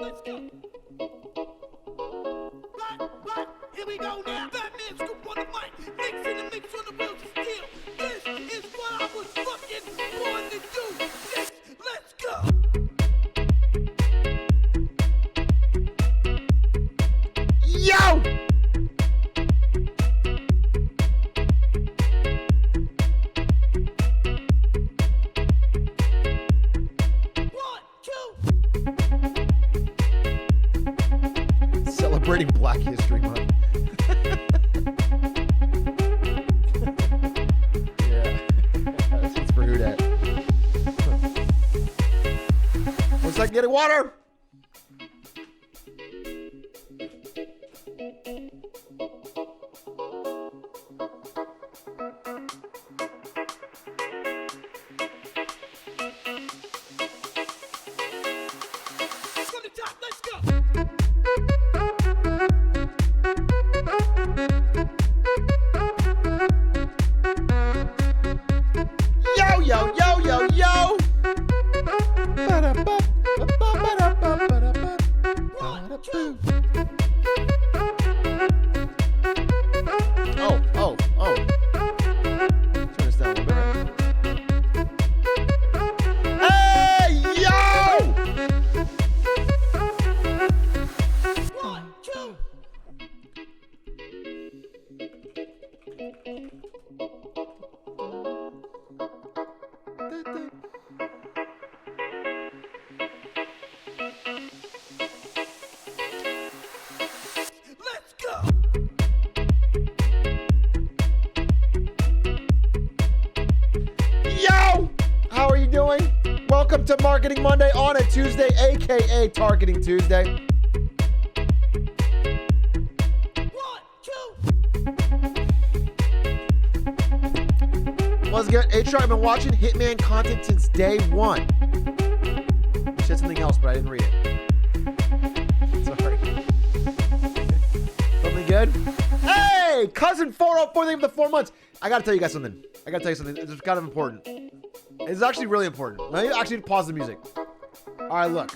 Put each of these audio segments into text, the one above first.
Let's go. Here we go now. Batman scoop on the mic. Mix in the mix on the wheels of steel. This is what I was fucking born to do. Let's go. Yo! Celebrating Black History Month. Yeah. This one's for who dat. Looks like getting water. To Marketing Monday on a Tuesday, aka Targeting Tuesday. 1, 2. What's good? Atrioc, I've been watching Hitman content since day one. Said something else, but I didn't read it. Sorry. Something good? Hey, cousin 404, thank you for the 4 months. I gotta tell you guys something. It's kind of important. It's actually really important. Now you actually pause the music. All right, look.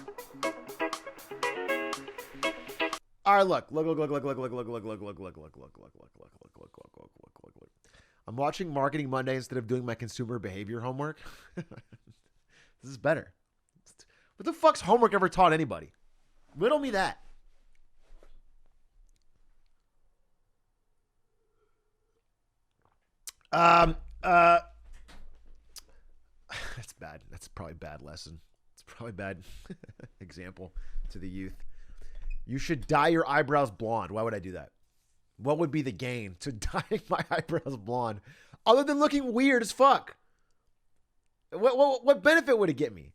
Look. I'm watching Marketing Monday instead of doing my consumer behavior homework. This is better. What the fuck's homework ever taught anybody? Riddle me that. That's bad. That's probably a bad lesson. It's probably a bad example to the youth. You should dye your eyebrows blonde. Why would I do that? What would be the gain to dyeing my eyebrows blonde other than looking weird as fuck? What benefit would it get me?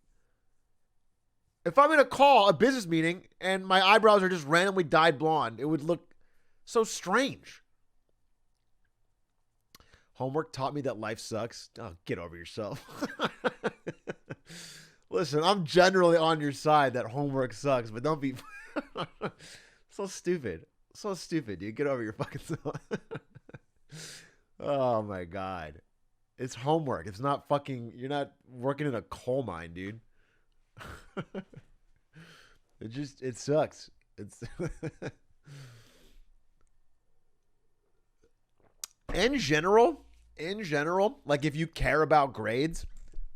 If I'm in a business meeting, and my eyebrows are just randomly dyed blonde, it would look so strange. Homework taught me that life sucks. Oh, get over yourself. Listen, I'm generally on your side that homework sucks, but don't be so stupid. So stupid, dude. Get over your fucking self. Oh my God. It's homework. It's not fucking, you're not working in a coal mine, dude. It sucks. It's in general, like if you care about grades,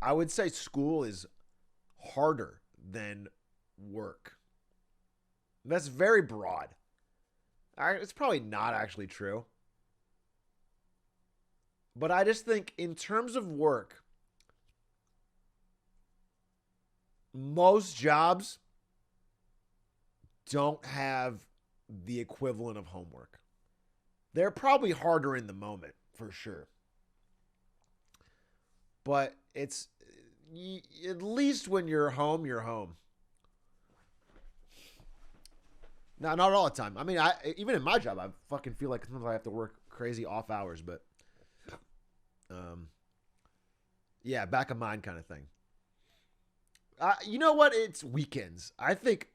I would say school is harder than work. That's very broad. It's probably not actually true. But I just think in terms of work, most jobs don't have the equivalent of homework. They're probably harder in the moment, for sure. But it's, at least when you're home, you're home. No, not all the time. I mean, even in my job, I fucking feel like sometimes I have to work crazy off hours, but yeah, back of mind kind of thing. You know what? It's weekends. I think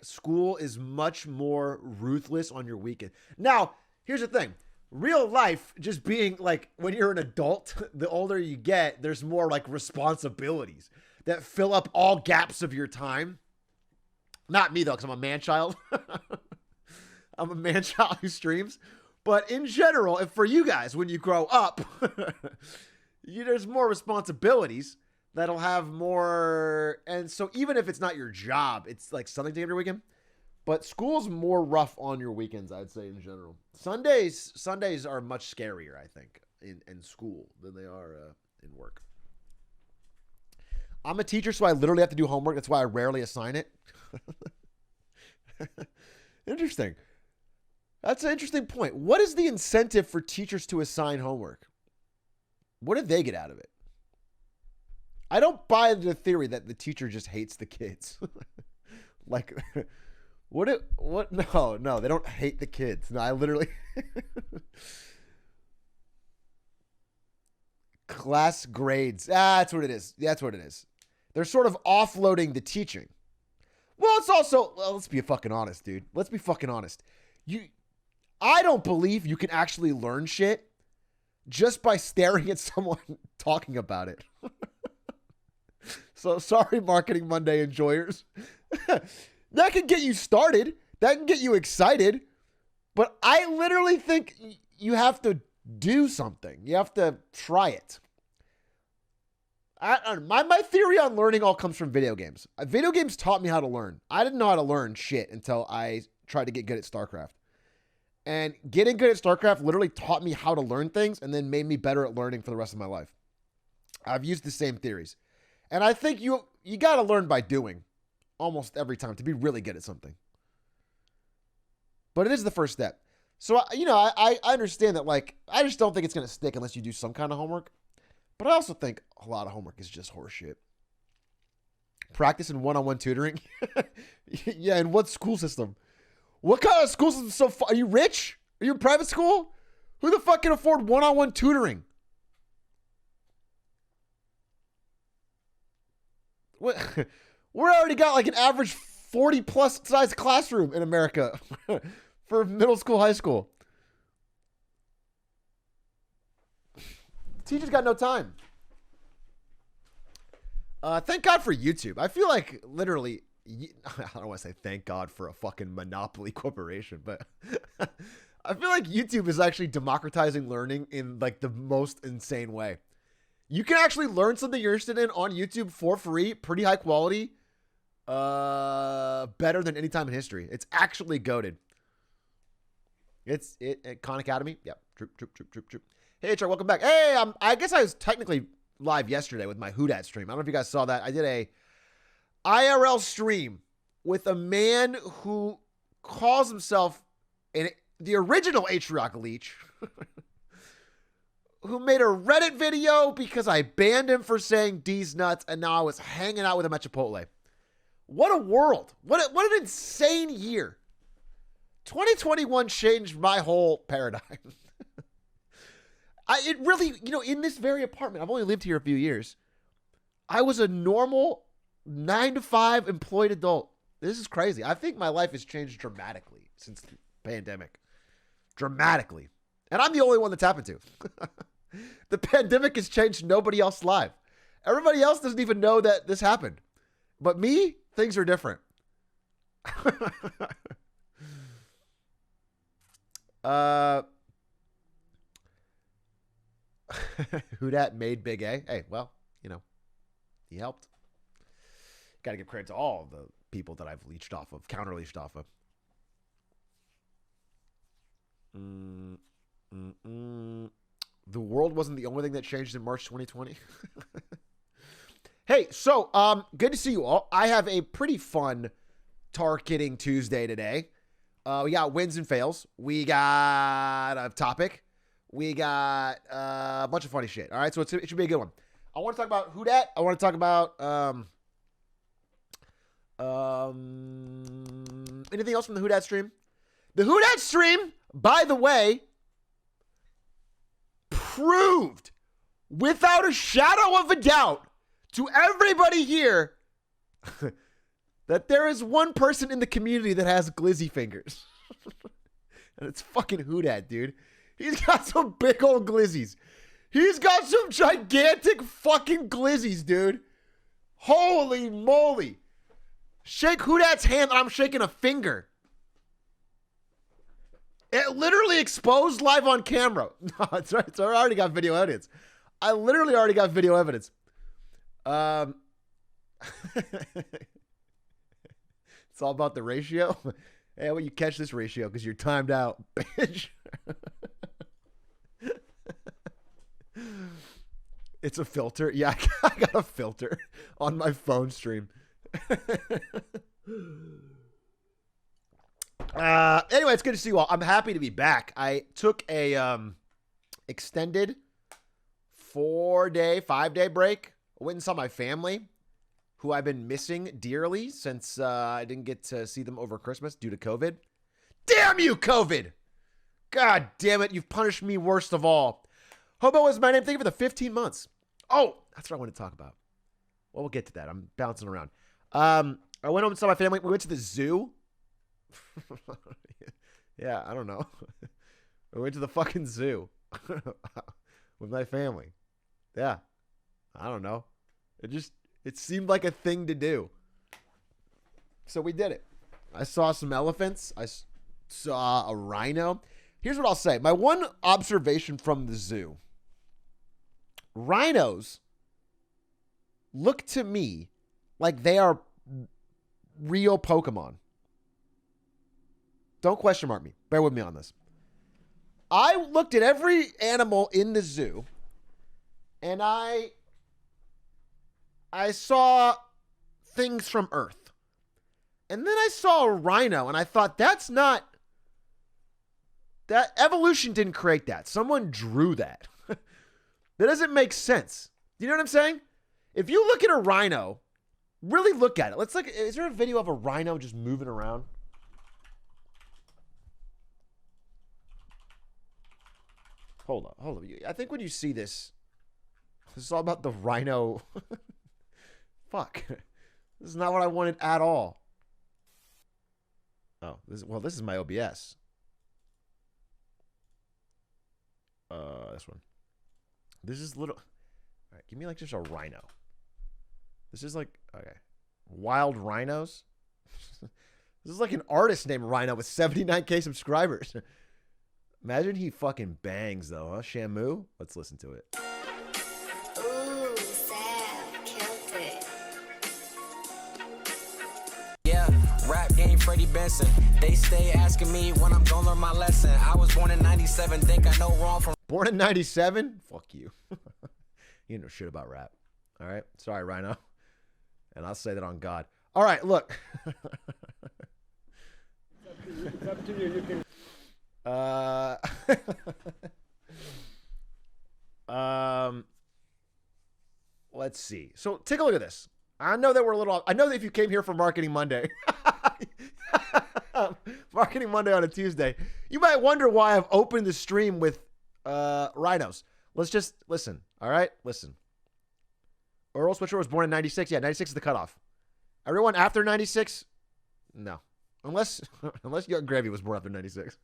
school is much more ruthless on your weekend. Now, here's the thing. Real life, just being like, when you're an adult, the older you get, there's more like responsibilities that fill up all gaps of your time. Not me, though, because I'm a man-child. I'm a man-child who streams. But in general, and for you guys, when you grow up, there's more responsibilities that'll have more. And so even if it's not your job, it's like something to do every weekend. But school's more rough on your weekends, I'd say, in general. Sundays are much scarier, I think, in school than they are in work. I'm a teacher, so I literally have to do homework. That's why I rarely assign it. Interesting. That's an interesting point. What is the incentive for teachers to assign homework? What do they get out of it? I don't buy the theory that the teacher just hates the kids. Like, what? No, they don't hate the kids. No, I literally... Class grades. That's what it is. That's what it is. They're sort of offloading the teaching. Well, it's also... Well, let's be fucking honest, dude. Let's be fucking honest. I don't believe you can actually learn shit just by staring at someone talking about it. So sorry, Marketing Monday enjoyers. That can get you started. That can get you excited. But I literally think you have to do something. You have to try it. My theory on learning all comes from video games. Video games taught me how to learn. I didn't know how to learn shit until I tried to get good at StarCraft. And getting good at StarCraft literally taught me how to learn things and then made me better at learning for the rest of my life. I've used the same theories. And I think you got to learn by doing almost every time to be really good at something. But it is the first step. So, I understand that, like, I just don't think it's going to stick unless you do some kind of homework. But I also think a lot of homework is just horseshit. Practice and one-on-one tutoring? Yeah, in what school system? What kind of school system is so far? Are you rich? Are you in private school? Who the fuck can afford one-on-one tutoring? What? We're already got like an average 40-plus size classroom in America for middle school, high school. Teachers got no time. Thank God for YouTube. I feel like literally, I don't want to say thank God for a fucking monopoly corporation, but I feel like YouTube is actually democratizing learning in like the most insane way. You can actually learn something you're interested in on YouTube for free, pretty high quality, better than any time in history. It's actually goated. It's Khan Academy. Yep. Troop. Hey, HR, welcome back. Hey, I guess I was technically live yesterday with my Who Dat stream. I don't know if you guys saw that. I did a IRL stream with a man who calls himself the original Atrioc leech, who made a Reddit video because I banned him for saying D's nuts, and now I was hanging out with him at Chipotle. What a world. What an insane year. 2021 changed my whole paradigm. It really, in this very apartment, I've only lived here a few years. I was a normal 9-to-5 employed adult. This is crazy. I think my life has changed dramatically since the pandemic. Dramatically. And I'm the only one that's happened to. The pandemic has changed nobody else's life. Everybody else doesn't even know that this happened. But me, things are different. Who dat made Big A? Hey, well, he helped. Got to give credit to all the people that I've leached off of, counter leached off of. The world wasn't the only thing that changed in March 2020. Hey, so good to see you all. I have a pretty fun Tar-Kidding Tuesday today. We got wins and fails. We got a topic. We got a bunch of funny shit. All right, so it should be a good one. I want to talk about Who Dat. I want to talk about anything else from the Who Dat stream? The Who Dat stream, by the way, proved without a shadow of a doubt to everybody here that there is one person in the community that has glizzy fingers. And it's fucking Who Dat, dude. He's got some big old glizzies. He's got some gigantic fucking glizzies, dude. Holy moly. Shake who dat's hand and I'm shaking a finger. It literally exposed live on camera. No, it's right. So I already got video evidence. I literally already got video evidence. It's all about the ratio. Hey, well, you catch this ratio because you're timed out, bitch. It's a filter. Yeah, I got a filter on my phone stream. Anyway, it's good to see you all. I'm happy to be back. I took a extended 5-day break. I went and saw my family, who I've been missing dearly since I didn't get to see them over Christmas due to COVID. Damn you, COVID! God damn it, you've punished me worst of all. Hobo is my name. Thank you for the 15 months. Oh, that's what I want to talk about. Well, we'll get to that. I'm bouncing around. I went home and saw my family. We went to the zoo. Yeah, I don't know. We went to the fucking zoo with my family. Yeah, I don't know. It seemed like a thing to do. So we did it. I saw some elephants. I saw a rhino. Here's what I'll say. My one observation from the zoo. Rhinos look to me like they are real Pokemon. Don't question mark me. Bear with me on this. I looked at every animal in the zoo and I saw things from Earth. And then I saw a rhino and I thought that evolution didn't create that. Someone drew that. That doesn't make sense. You know what I'm saying? If you look at a rhino, really look at it. Let's look. Is there a video of a rhino just moving around? Hold on. I think when you see this is all about the rhino. Fuck. This is not what I wanted at all. Oh, this is my OBS. This one. This is little. All right, give me like just a rhino. This is like, okay. Wild rhinos. This is like an artist named Rhino with 79K subscribers. Imagine he fucking bangs though, huh? Shamu? Let's listen to it. Ooh, Sam, killed it. Yeah, rap game Freddie Benson. They stay asking me when I'm gonna learn my lesson. I was born in 97, think I know wrong from... Born in 97? Fuck you. You know shit about rap. All right? Sorry, Rhino. And I'll say that on God. All right, look. It's up to you. You can... Let's see. So take a look at this. I know that if you came here for Marketing Monday, Marketing Monday on a Tuesday, you might wonder why I've opened the stream with rhinos. Let's just listen. All right, listen. Earl Switcher was born in 96. Yeah, 96 is the cutoff. Everyone after 96, no. Unless Young Gravy was born after 96.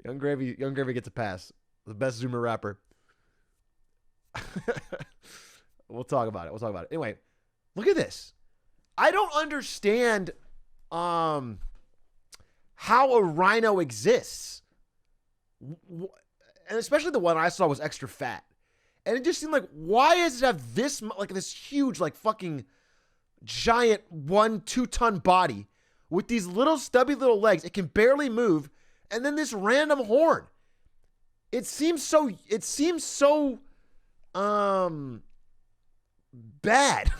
Young Gravy gets a pass. The best Zoomer rapper. We'll talk about it. Anyway, look at this. I don't understand how a rhino exists. And especially the one I saw was extra fat. And it just seemed like, why does it have this huge, like fucking giant 1-2 ton body with these little stubby little legs? It can barely move. And then this random horn. It seems so bad.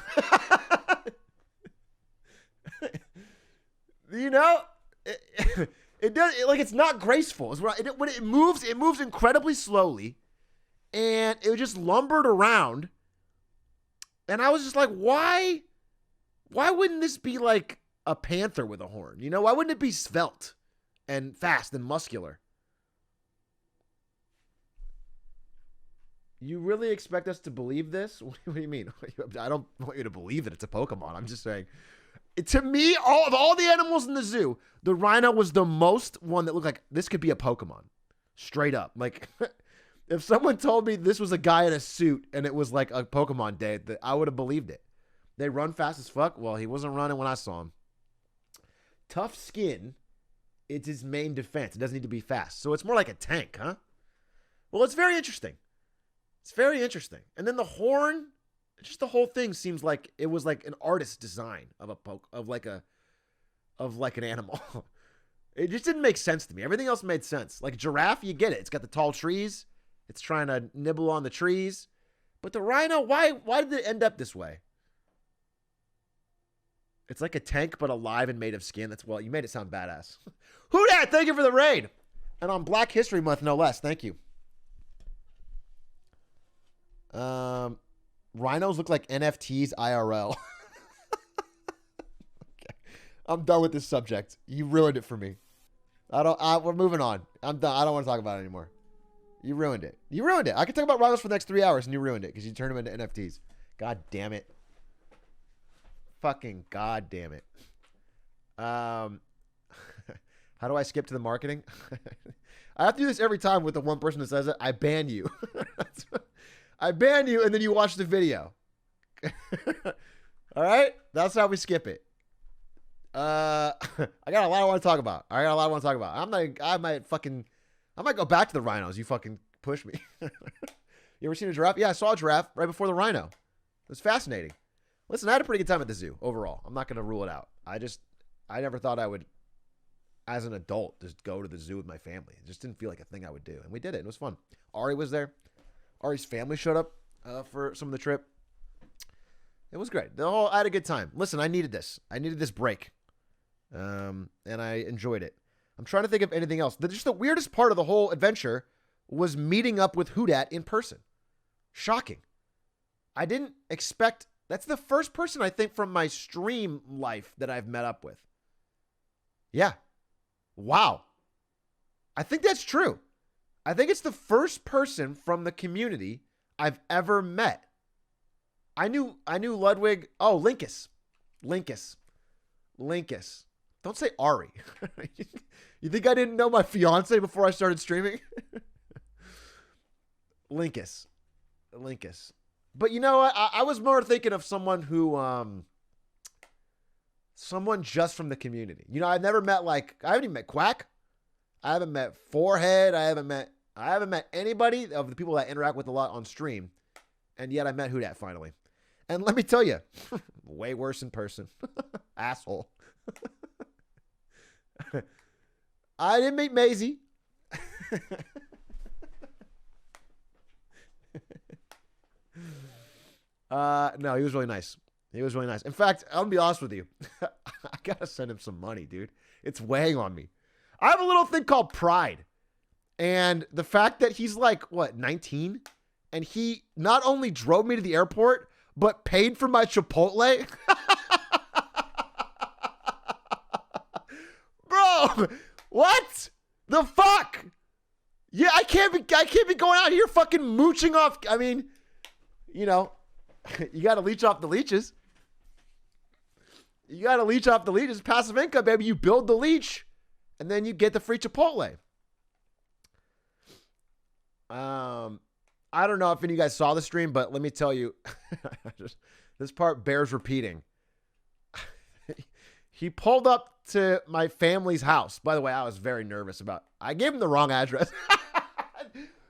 You know, it does it's not graceful. When it moves incredibly slowly, and it just lumbered around. And I was just like, why wouldn't this be like a panther with a horn? You know, why wouldn't it be svelte and fast and muscular? You really expect us to believe this? What do you mean? I don't want you to believe that it's a Pokemon. I'm just saying. To me, of all the animals in the zoo, the rhino was the most one that looked like this could be a Pokemon. Straight up. Like, if someone told me this was a guy in a suit and it was like a Pokemon day, I would have believed it. They run fast as fuck. Well, he wasn't running when I saw him. Tough skin, it's his main defense. It doesn't need to be fast. So it's more like a tank, huh? Well, it's very interesting. It's very interesting. And then the horn, just the whole thing seems like it was like an artist's design of an animal. It just didn't make sense to me. Everything else made sense. Like giraffe, you get it. It's got the tall trees. It's trying to nibble on the trees. But the rhino, why did it end up this way? It's like a tank, but alive and made of skin. Well, you made it sound badass. Who dat? Thank you for the raid. And on Black History Month, no less. Thank you. Rhinos look like NFTs IRL. Okay. I'm done with this subject. You ruined it for me. We're moving on. I'm done. I don't want to talk about it anymore. You ruined it. You ruined it. I could talk about rhinos for the next 3 hours and you ruined it because you turned them into NFTs. God damn it. Fucking god damn it. How do I skip to the marketing? I have to do this every time with the one person that says it. I ban you. I ban you and then you watch the video. All right? That's how we skip it. I got a lot I want to talk about. I might go back to the rhinos. You fucking push me. You ever seen a giraffe? Yeah, I saw a giraffe right before the rhino. It was fascinating. Listen, I had a pretty good time at the zoo overall. I'm not going to rule it out. I never thought I would, as an adult, just go to the zoo with my family. It just didn't feel like a thing I would do. And we did it. It was fun. Ari was there. Ari's family showed up for some of the trip. It was great. I had a good time. Listen, I needed this. I needed this break. And I enjoyed it. I'm trying to think of anything else. Just the weirdest part of the whole adventure was meeting up with Houdat in person. Shocking. I didn't expect... That's the first person, I think, from my stream life that I've met up with. Yeah. Wow. I think that's true. I think it's the first person from the community I've ever met. I knew Ludwig. Oh, Linkus. Don't say Ari. You think I didn't know my fiance before I started streaming? Linkus. But you know what? I was more thinking of someone who, someone just from the community. You know, I've never met I haven't even met Quack. I haven't met Forehead. I haven't met anybody of the people that I interact with a lot on stream. And yet I met Houdat finally. And let me tell you, way worse in person. Asshole. I didn't meet Maisie. No, he was really nice. In fact, I'm gonna be honest with you. I gotta send him some money, dude. It's weighing on me. I have a little thing called pride. And the fact that he's 19? And he not only drove me to the airport, but paid for my Chipotle. Bro, what the fuck? Yeah, I can't be going out here fucking mooching off. I mean, you know, you got to leech off the leeches. Passive income, baby. You build the leech, and then you get the free Chipotle. I don't know if any of you guys saw the stream, but let me tell you, this part bears repeating. He pulled up to my family's house. By the way, I was very nervous I gave him the wrong address.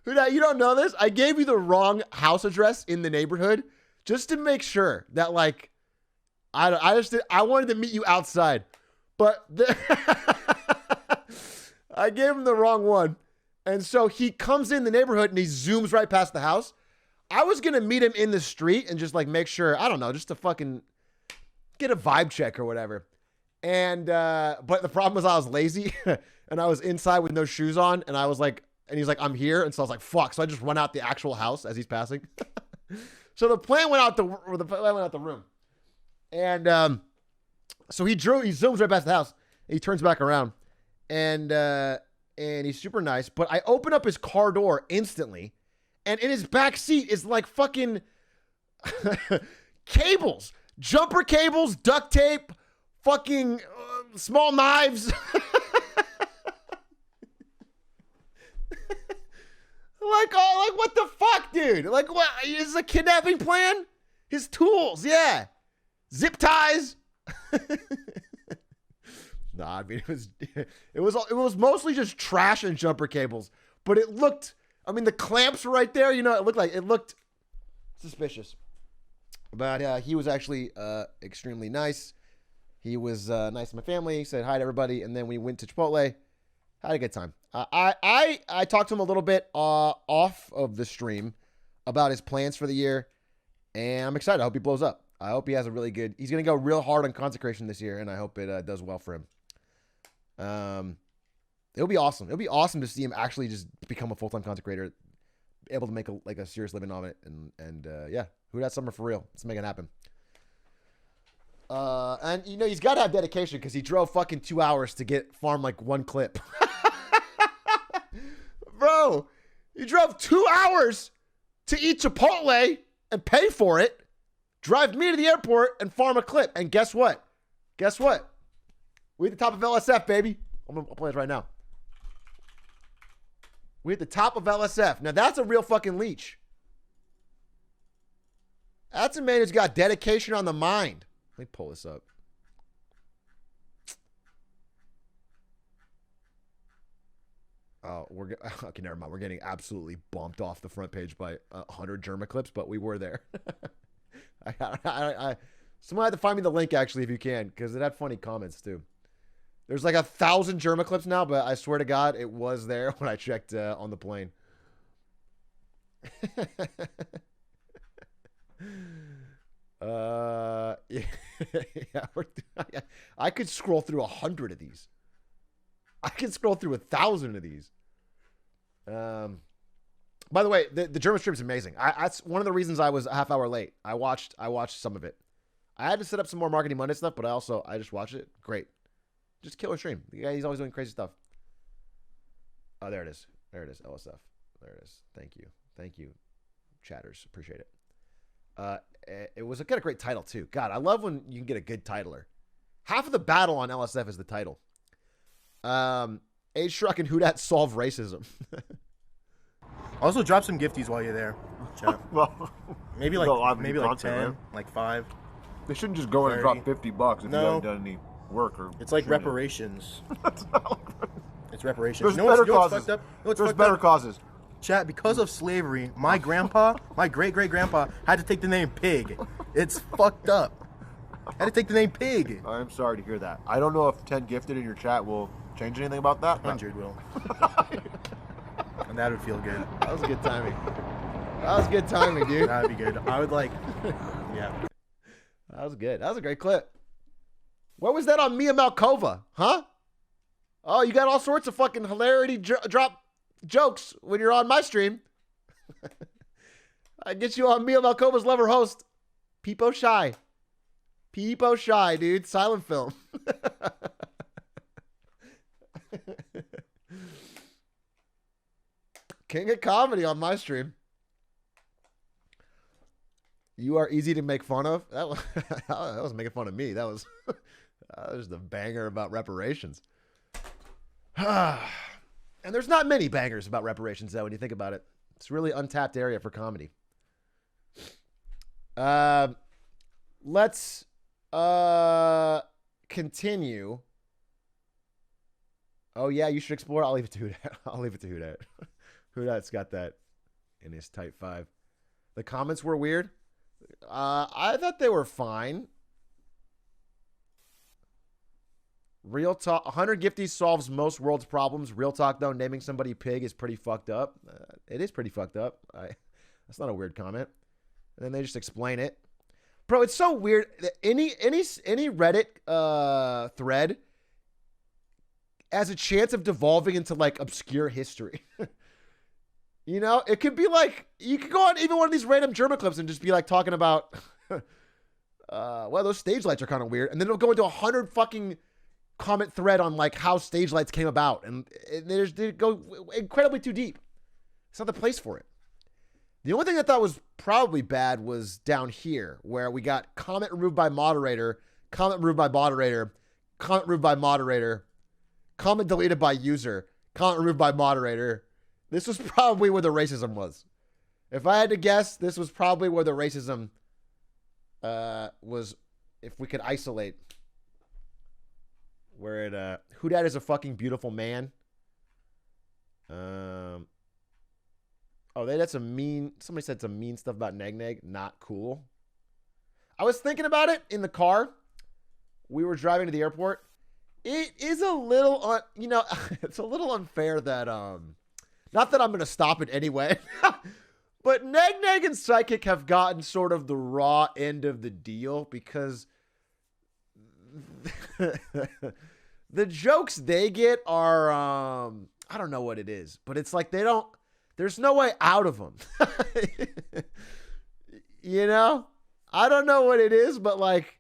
Houdat, you don't know this? I gave you the wrong house address in the neighborhood just to make sure that I wanted to meet you outside, but I gave him the wrong one. And so he comes in the neighborhood and he zooms right past the house. I was going to meet him in the street and just make sure, I don't know, just to fucking get a vibe check or whatever. And, but the problem was I was lazy and I was inside with no shoes on. And I was and he's like, I'm here. And so I was like, fuck. So I just run out the actual house as he's passing. So the plan went out the room. And, so he zooms right past the house and he turns back around and he's super nice, but I open up his car door instantly and in his back seat is fucking cables, jumper cables, duct tape, fucking small knives. What the fuck, dude? What? Is this a kidnapping plan? His tools, yeah. zip ties. Nah, I mean it was mostly just trash and jumper cables, but it looked. I mean, the clamps were right there. You know, it looked suspicious. But he was actually extremely nice. He was nice to my family. Said hi to everybody, and then we went to Chipotle. Had a good time. I talked to him a little bit off of the stream about his plans for the year, and I'm excited. I hope he blows up. I hope he has a really good. He's gonna go real hard on consecration this year, and I hope it does well for him. It'll be awesome. It'll be awesome to see him actually just become a full-time consecrator, able to make a serious living on it, and yeah, who that summer for real? Let's make it happen. And you know he's got to have dedication because he drove fucking 2 hours to farm like one clip. Bro, you drove 2 hours to eat Chipotle and pay for it, drive me to the airport and farm a clip. And guess what? We at the top of LSF, baby. I'll play this right now. We at the top of LSF. Now that's a real fucking leech. That's a man who's got dedication on the mind. Let me pull this up. Oh, okay, never mind. We're getting absolutely bumped off the front page by 100 Germa clips, but we were there. Someone had to find me the link actually, if you can, because it had funny comments too. There's like 1,000 Germa clips now, but I swear to God, it was there when I checked on the plane. Yeah, I could scroll through 100 of these. I could scroll through 1,000 of these. By the way, the German stream is amazing. That's one of the reasons I was a half hour late. I watched some of it. I had to set up some more Marketing Monday stuff, but I just watched it. Great. Just killer stream. The guy, he's always doing crazy stuff. Oh, there it is. LSF. There it is. Thank you, chatters. Appreciate it. It was got a great title too. God, I love when you can get a good titler. Half of the battle on LSF is the title. Age Shrek and Who Dat solve racism. Also, drop some gifties while you're there. Chat. Well, maybe like 10, right? Like 5. They shouldn't just go in and drop $50 if you haven't done any work or. It's like reparations. It's reparations. There's better causes. There's better causes. Chat, because of slavery, my grandpa, my great-great-grandpa, had to take the name Pig. It's fucked up. Had to take the name Pig. I'm sorry to hear that. I don't know if 10 gifted in your chat will change anything about that. 100 will. And that would feel good. That was good timing. That was good timing, dude. That would be good. I would like, yeah. That was good. That was a great clip. What was that on Mia Malkova? Huh? Oh, you got all sorts of fucking hilarity drop jokes when you're on my stream. I get you on Mia Malkova's lover host. Peepo Shy, dude. Silent film. King of comedy on my stream. You are easy to make fun of. That was making fun of me. That was the banger about reparations. And there's not many bangers about reparations, though, when you think about it. It's really untapped area for comedy. Let's continue. Oh, yeah, you should explore. I'll leave it to Hudat. Hudat. Hudat's got that in his Type 5. The comments were weird. I thought they were fine. Real talk, 100 gifties solves most world's problems. Real talk, though, naming somebody Pig is pretty fucked up. It is pretty fucked up. That's not a weird comment. And then they just explain it. Bro, it's so weird. Any Reddit thread has a chance of devolving into, like, obscure history. You know? It could be like, you could go on even one of these random German clips and just be, like, talking about, well, those stage lights are kind of weird. And then it'll go into 100 fucking comment thread on like how stage lights came about, and they go incredibly too deep. It's not the place for it. The only thing I thought was probably bad was down here, where we got comment removed by moderator, comment removed by moderator, comment removed by moderator, comment deleted by user, comment removed by moderator. This was probably where the racism was. If I had to guess, this was probably where the racism was if we could isolate where it who dat is a fucking beautiful man. That's a mean. Somebody said some mean stuff about Neg Neg. Not cool. I was thinking about it in the car. We were driving to the airport. It is a little, it's a little unfair that, not that I'm going to stop it anyway, but Neg Neg and Psychic have gotten sort of the raw end of the deal because the jokes they get are, I don't know what it is, but it's like there's no way out of them. I don't know what it is, but like,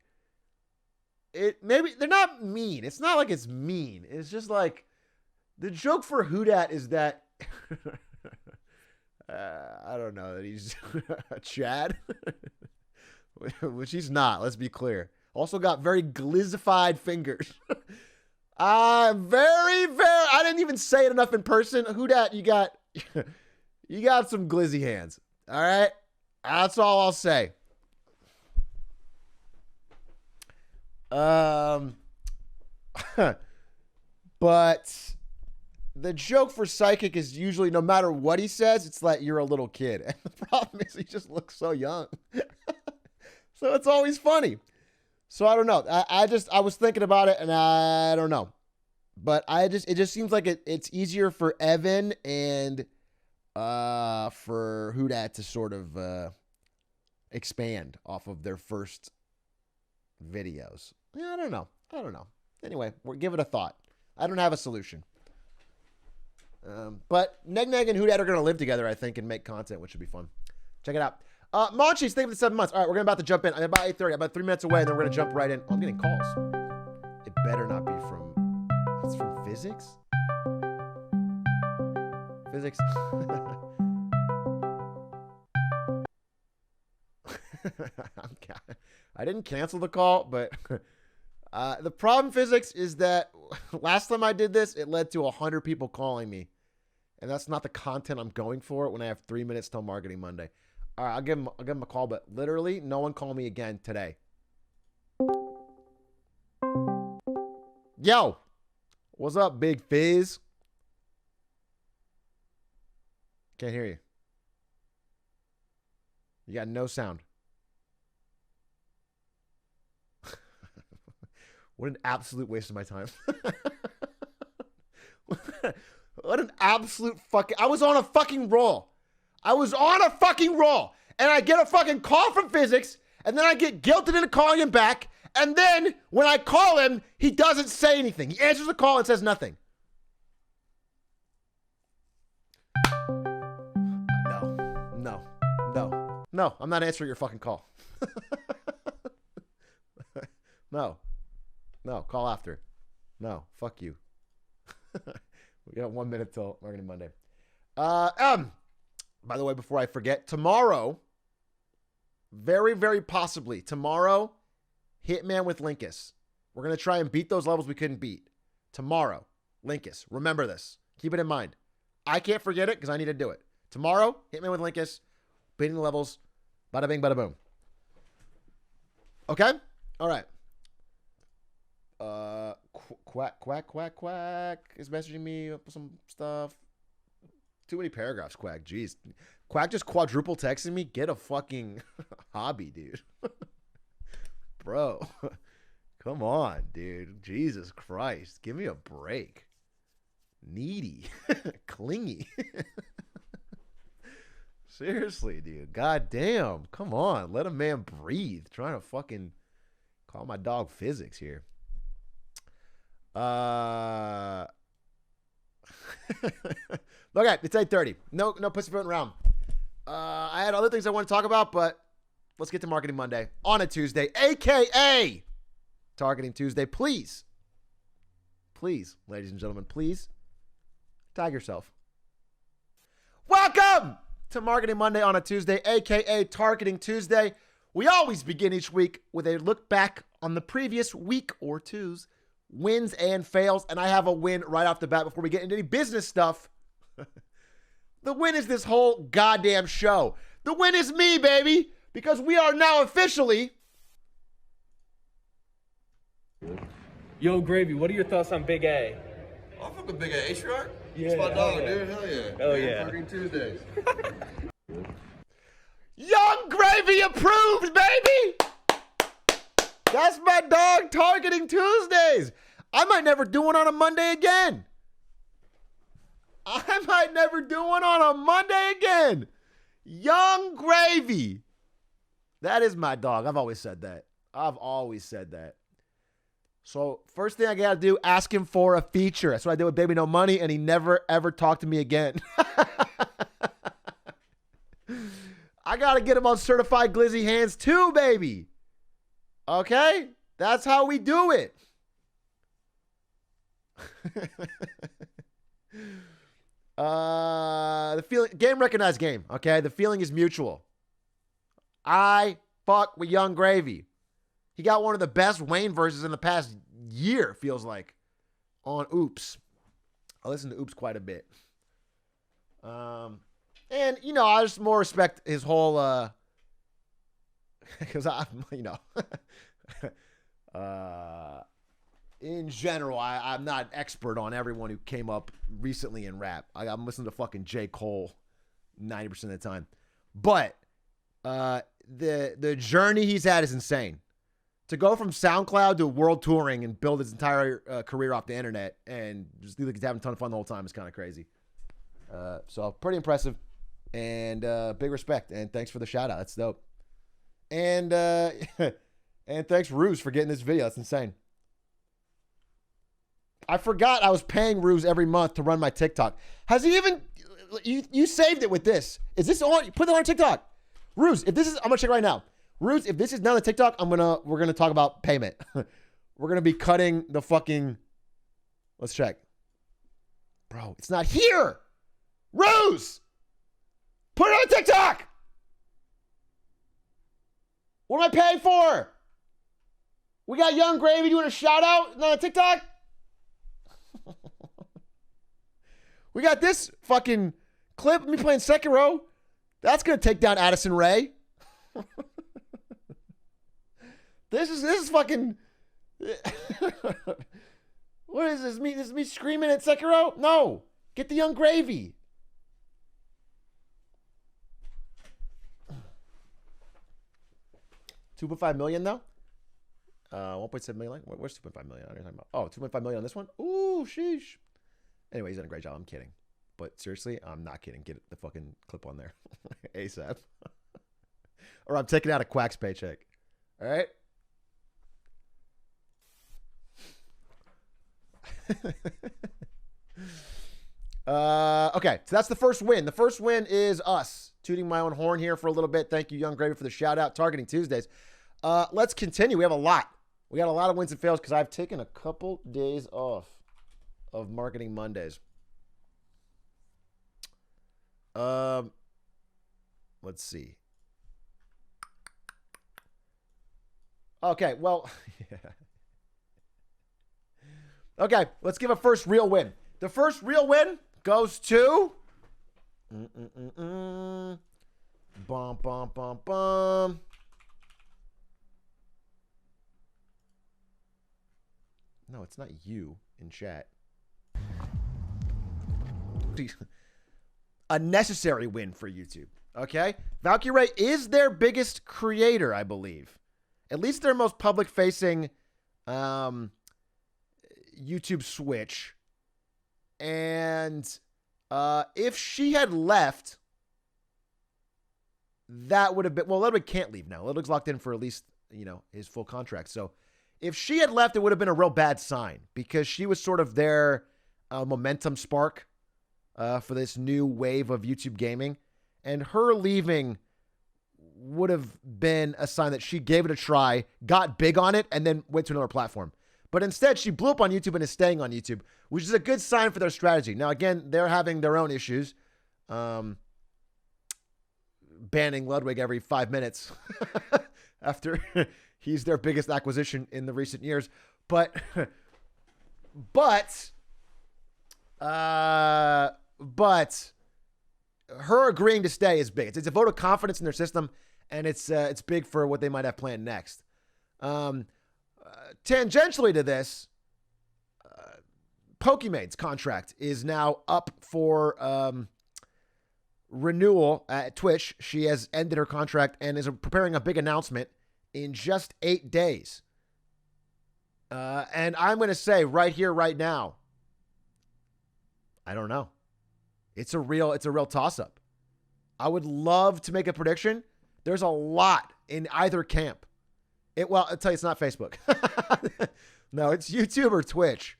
maybe they're not mean. It's not like it's mean. It's just like the joke for Who Dat is that I don't know that he's a Chad, which he's not. Let's be clear. Also got very glizzified fingers. I didn't even say it enough in person. Who Dat, you got some glizzy hands. All right, that's all I'll say. But the joke for Psychic is usually no matter what he says, it's like you're a little kid. And the problem is he just looks so young. So it's always funny. So I don't know. I was thinking about it and I don't know. But it just seems like it's easier for Evan and for Who Dat to sort of expand off of their first videos. Yeah, I don't know. Anyway, we'll give it a thought. I don't have a solution. But Neg Neg and Who Dat are going to live together, I think, and make content, which would be fun. Check it out. Monchi's, thank you for the 7 months. All right, we're about to jump in. I'm about 8:30. I'm about 3 minutes away, and then we're going to jump right in. Oh, I'm getting calls. It better not be from... It's from physics? Physics. I didn't cancel the call, but the problem, Physics, is that last time I did this, it led to 100 people calling me. And that's not the content I'm going for when I have 3 minutes till Marketing Monday. All right, I'll give him a call, but literally no one call me again today. Yo, what's up, Big Fizz? Can't hear you. You got no sound. What an absolute waste of my time. What an absolute fucking... I was on a fucking roll. And I get a fucking call from Physics, and then I get guilted into calling him back, and then when I call him, he doesn't say anything. He answers the call and says nothing. No, I'm not answering your fucking call. No, call after. No, fuck you. We got 1 minute till Marketing Monday. By the way, before I forget, tomorrow, very, very possibly, tomorrow, Hitman with Linkus. We're going to try and beat those levels we couldn't beat. Tomorrow, Linkus. Remember this. Keep it in mind. I can't forget it because I need to do it. Tomorrow, Hitman with Linkus, beating the levels, bada bing, bada boom. Okay? All right. Quack is messaging me up with some stuff. Too many paragraphs, Quack. Jeez. Quack just quadruple texting me. Get a fucking hobby, dude. Bro. Come on, dude. Jesus Christ. Give me a break. Needy. Clingy. Seriously, dude. God damn. Come on. Let a man breathe. Trying to fucking call my dog Physics here. Okay, it's 8:30. No pussyfooting around. I had other things I want to talk about, but let's get to Marketing Monday on a Tuesday, aka Targeting Tuesday. Please, ladies and gentlemen, please tag yourself. Welcome to Marketing Monday on a Tuesday, aka Targeting Tuesday. We always begin each week with a look back on the previous week or two's wins and fails, and I have a win right off the bat before we get into any business stuff. The win is this whole goddamn show. The win is me, baby, because we are now officially Yo, Gravy, what are your thoughts on Big A? I'm fucking big at Atrioc. Yeah, It's my hell dog, yeah. dude. Hell yeah. Hell yeah. Fucking Tuesdays. Young Gravy approved, baby! That's my dog targeting Tuesdays. I might never do one on a Monday again. I might never do one on a Monday again. Young Gravy. That is my dog. I've always said that. So first thing I got to do, ask him for a feature. That's what I did with Baby No Money, and he never, ever talked to me again. I got to get him on Certified Glizzy Hands too, baby. Okay? That's how we do it. The feeling, game recognized game. Okay? The feeling is mutual. I fuck with Young Gravy. He got one of the best Wayne verses in the past year, feels like, on Oops. I listen to Oops quite a bit. And, you know, I just more respect his whole, because I'm, you know, in general, I'm not an expert on everyone who came up recently in rap. I'm listening to fucking J. Cole 90% of the time. But the journey he's had is insane. To go from SoundCloud to world touring and build his entire career off the internet and just like he's having a ton of fun the whole time is kind of crazy. So pretty impressive and big respect. And thanks for the shout out. That's dope. And and thanks Ruse for getting this video. That's insane. I forgot I was paying Ruse every month to run my TikTok. Has he even, you saved it with this. Is this on, put it on TikTok. Ruse, if this is, I'm gonna check right now. Ruse, if this is not on TikTok, we're gonna talk about payment. We're gonna be cutting the fucking, let's check. Bro, it's not here. Ruse, put it on TikTok. What am I paying for? We got Young Gravy doing a shout out on TikTok. We got this fucking clip of me playing Sekiro. That's gonna take down Addison Rae. This is fucking. What is this? This is me screaming at Sekiro? No, get the Young Gravy. $2.5 million though. 1.7 million. Where's 2.5 million? What are you talking about? Oh, 2.5 million on this one. Ooh, sheesh. Anyway, he's done a great job. I'm kidding, but seriously, I'm not kidding. Get the fucking clip on there ASAP, or I'm taking out a Quack's paycheck. All right. Okay, so that's the first win. The first win is us tooting my own horn here for a little bit. Thank you, Young Gravy, for the shout out. Targeting Tuesdays. Let's continue. We have a lot. We got a lot of wins and fails because I've taken a couple days off of Marketing Mondays. Let's see. Okay, well, yeah. Okay, let's give a first real win. The first real win goes to bum bum bum bum. No, it's not you in chat. A necessary win for YouTube. Okay, Valkyrie is their biggest creator, I believe. At least their most public-facing YouTube switch. And if she had left, that would have been, well, Ludwig can't leave now. Ludwig's locked in for at least, you know, his full contract. So if she had left, it would have been a real bad sign because she was sort of their momentum spark for this new wave of YouTube gaming. And her leaving would have been a sign that she gave it a try, got big on it, and then went to another platform. But instead, she blew up on YouTube and is staying on YouTube, which is a good sign for their strategy. Now, again, they're having their own issues. Banning Ludwig every 5 minutes after he's their biggest acquisition in the recent years. But her agreeing to stay is big. It's a vote of confidence in their system, and it's big for what they might have planned next. tangentially to this, Pokémon's contract is now up for renewal at Twitch. She has ended her contract and is preparing a big announcement in just 8 days. And I'm going to say right here, right now, I don't know. It's a real toss-up. I would love to make a prediction. There's a lot in either camp. I'll tell you, it's not Facebook. No, it's YouTube or Twitch.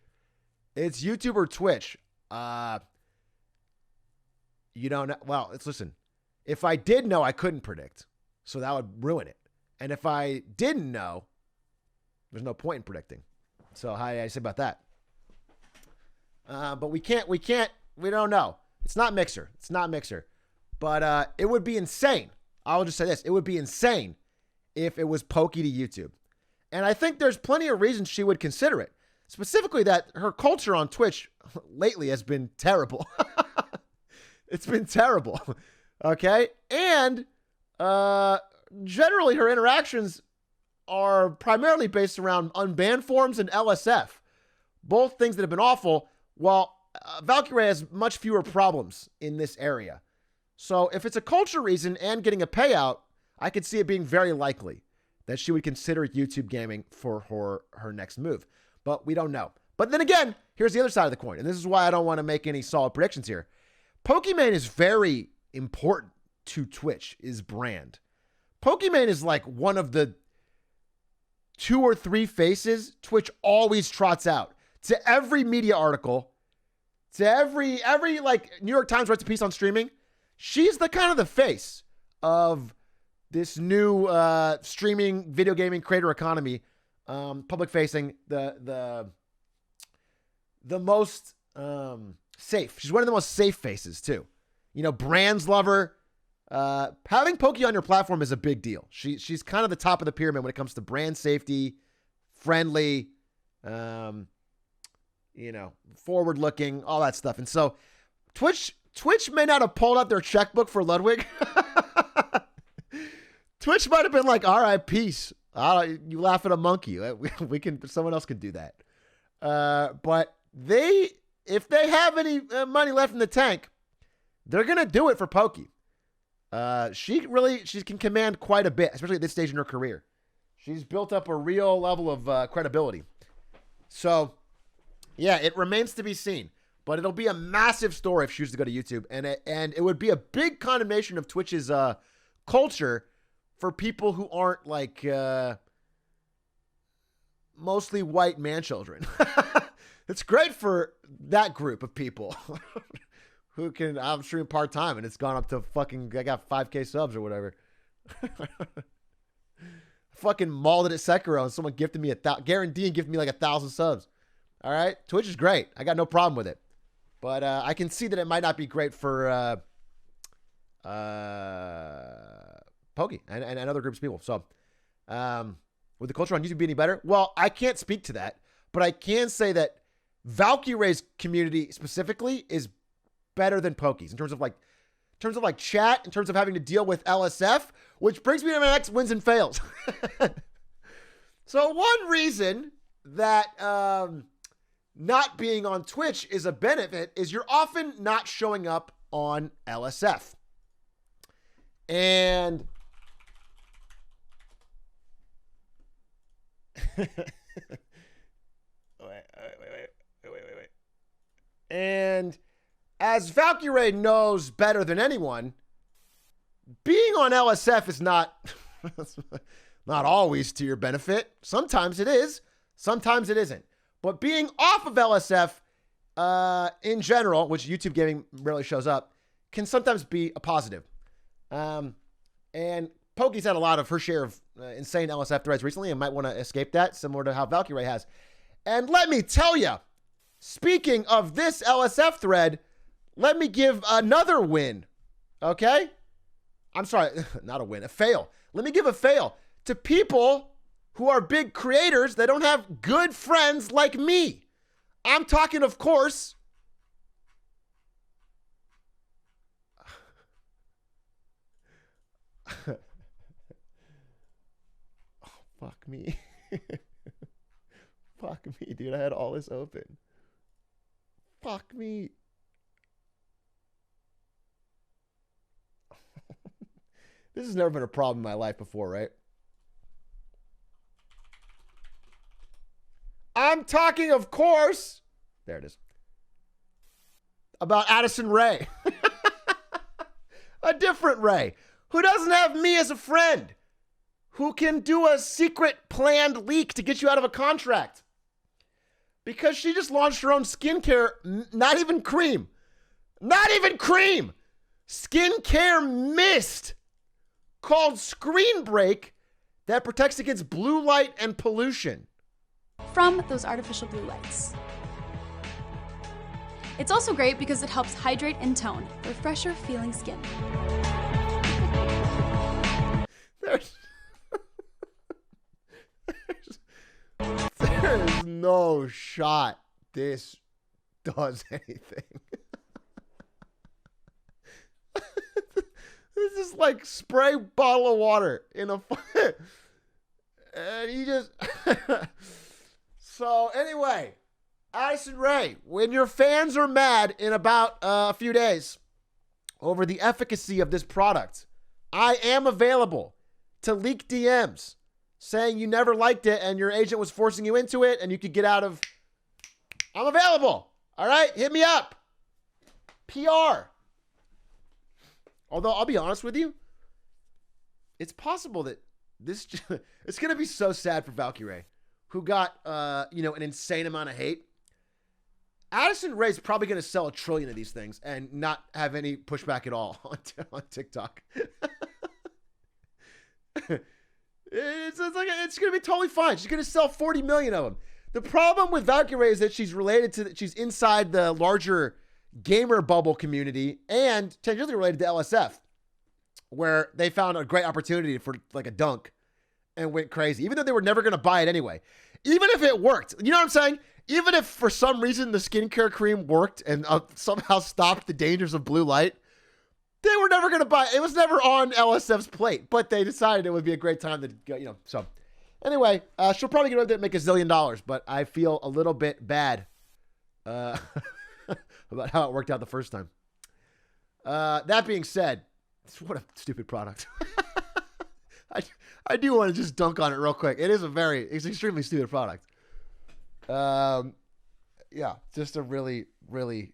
It's YouTube or Twitch. You don't know. Well, listen. If I did know, I couldn't predict. So that would ruin it. And if I didn't know, there's no point in predicting. So how do I say about that? But we don't know. It's not Mixer. But it would be insane. I'll just say this. It would be insane if it was Pokey to YouTube. And I think there's plenty of reasons she would consider it. Specifically that her culture on Twitch lately has been terrible. It's been terrible. Okay? And generally her interactions are primarily based around unbanned forums and LSF. Both things that have been awful, while Valkyrie has much fewer problems in this area. So if it's a culture reason and getting a payout, I could see it being very likely that she would consider YouTube gaming for her next move. But we don't know. But then again, here's the other side of the coin. And this is why I don't want to make any solid predictions here. Pokimane is very important to Twitch, is brand. Pokimane is like one of the 2 or 3 faces Twitch always trots out to every media article, to every like New York Times writes a piece on streaming. She's the kind of the face of this new streaming video gaming creator economy, public facing, the most safe. She's one of the most safe faces too. You know, brands love her. Having Pokey on your platform is a big deal. She's kind of the top of the pyramid when it comes to brand safety, friendly, forward looking, all that stuff. And so Twitch may not have pulled out their checkbook for Ludwig. Twitch might have been like, all right, peace. You laugh at a monkey. Someone else can do that. But if they have any money left in the tank, they're going to do it for Pokey. She can command quite a bit, especially at this stage in her career. She's built up a real level of credibility. So, yeah, it remains to be seen. But it'll be a massive story if she chooses to go to YouTube. And it would be a big condemnation of Twitch's culture for people who aren't like mostly white man children. It's great for that group of people who I'm streaming part-time and it's gone up to I got 5K subs or whatever. Fucking mauled it at Sekiro and someone gifted me guaranteeing gifted me like 1,000 subs. All right. Twitch is great. I got no problem with it. But I can see that it might not be great for Pokey and other groups of people. So would the culture on YouTube be any better? Well, I can't speak to that, but I can say that Valkyrie's community specifically is better than Pokey's in terms of chat, in terms of having to deal with LSF, which brings me to my next wins and fails. So one reason that not being on Twitch is a benefit is you're often not showing up on LSF. And wait. And as Valkyrie knows better than anyone, being on LSF is not always to your benefit. Sometimes it is, sometimes it isn't. But being off of LSF in general, which YouTube gaming rarely shows up, can sometimes be a positive. And Pokey's had a lot of her share of insane LSF threads recently and might want to escape that, similar to how Valkyrie has. And let me tell you, speaking of this LSF thread, let me give another win, okay? I'm sorry, not a win, a fail. Let me give a fail to people who are big creators that don't have good friends like me. I'm talking, of course, oh, fuck me. Fuck me, dude. I had all this open. Fuck me. This has never been a problem in my life before, right? I'm talking, of course. There it is. About Addison Rae. A different Ray who doesn't have me as a friend, who can do a secret planned leak to get you out of a contract. Because she just launched her own skincare, not even cream. Not even cream. Skincare mist called Screen Break that protects against blue light and pollution. From those artificial blue lights. It's also great because it helps hydrate and tone for fresher feeling skin. There's no shot this does anything. This is like spray bottle of water in a and he just So anyway, Addison Rae, when your fans are mad in about a few days over the efficacy of this product, I am available to leak DMs saying you never liked it and your agent was forcing you into it and you could get out of. I'm available. All right, hit me up. PR. Although I'll be honest with you, it's possible that this it's going to be so sad for Valkyrie, who got an insane amount of hate. Addison Rae's probably going to sell 1 trillion of these things and not have any pushback at all on TikTok. It's going to be totally fine. She's going to sell 40 million of them. The problem with Valkyrie is that she's she's inside the larger gamer bubble community and tangentially related to LSF, where they found a great opportunity for like a dunk and went crazy, even though they were never going to buy it anyway. Even if it worked, you know what I'm saying? Even if for some reason the skincare cream worked and somehow stopped the dangers of blue light, they were never going to buy it. It was never on LSF's plate, but they decided it would be a great time to go, so anyway, she'll probably get over there and make $1 zillion, but I feel a little bit bad about how it worked out the first time. That being said, what a stupid product. I do want to just dunk on it real quick. It's an extremely stupid product. Yeah, just a really, really,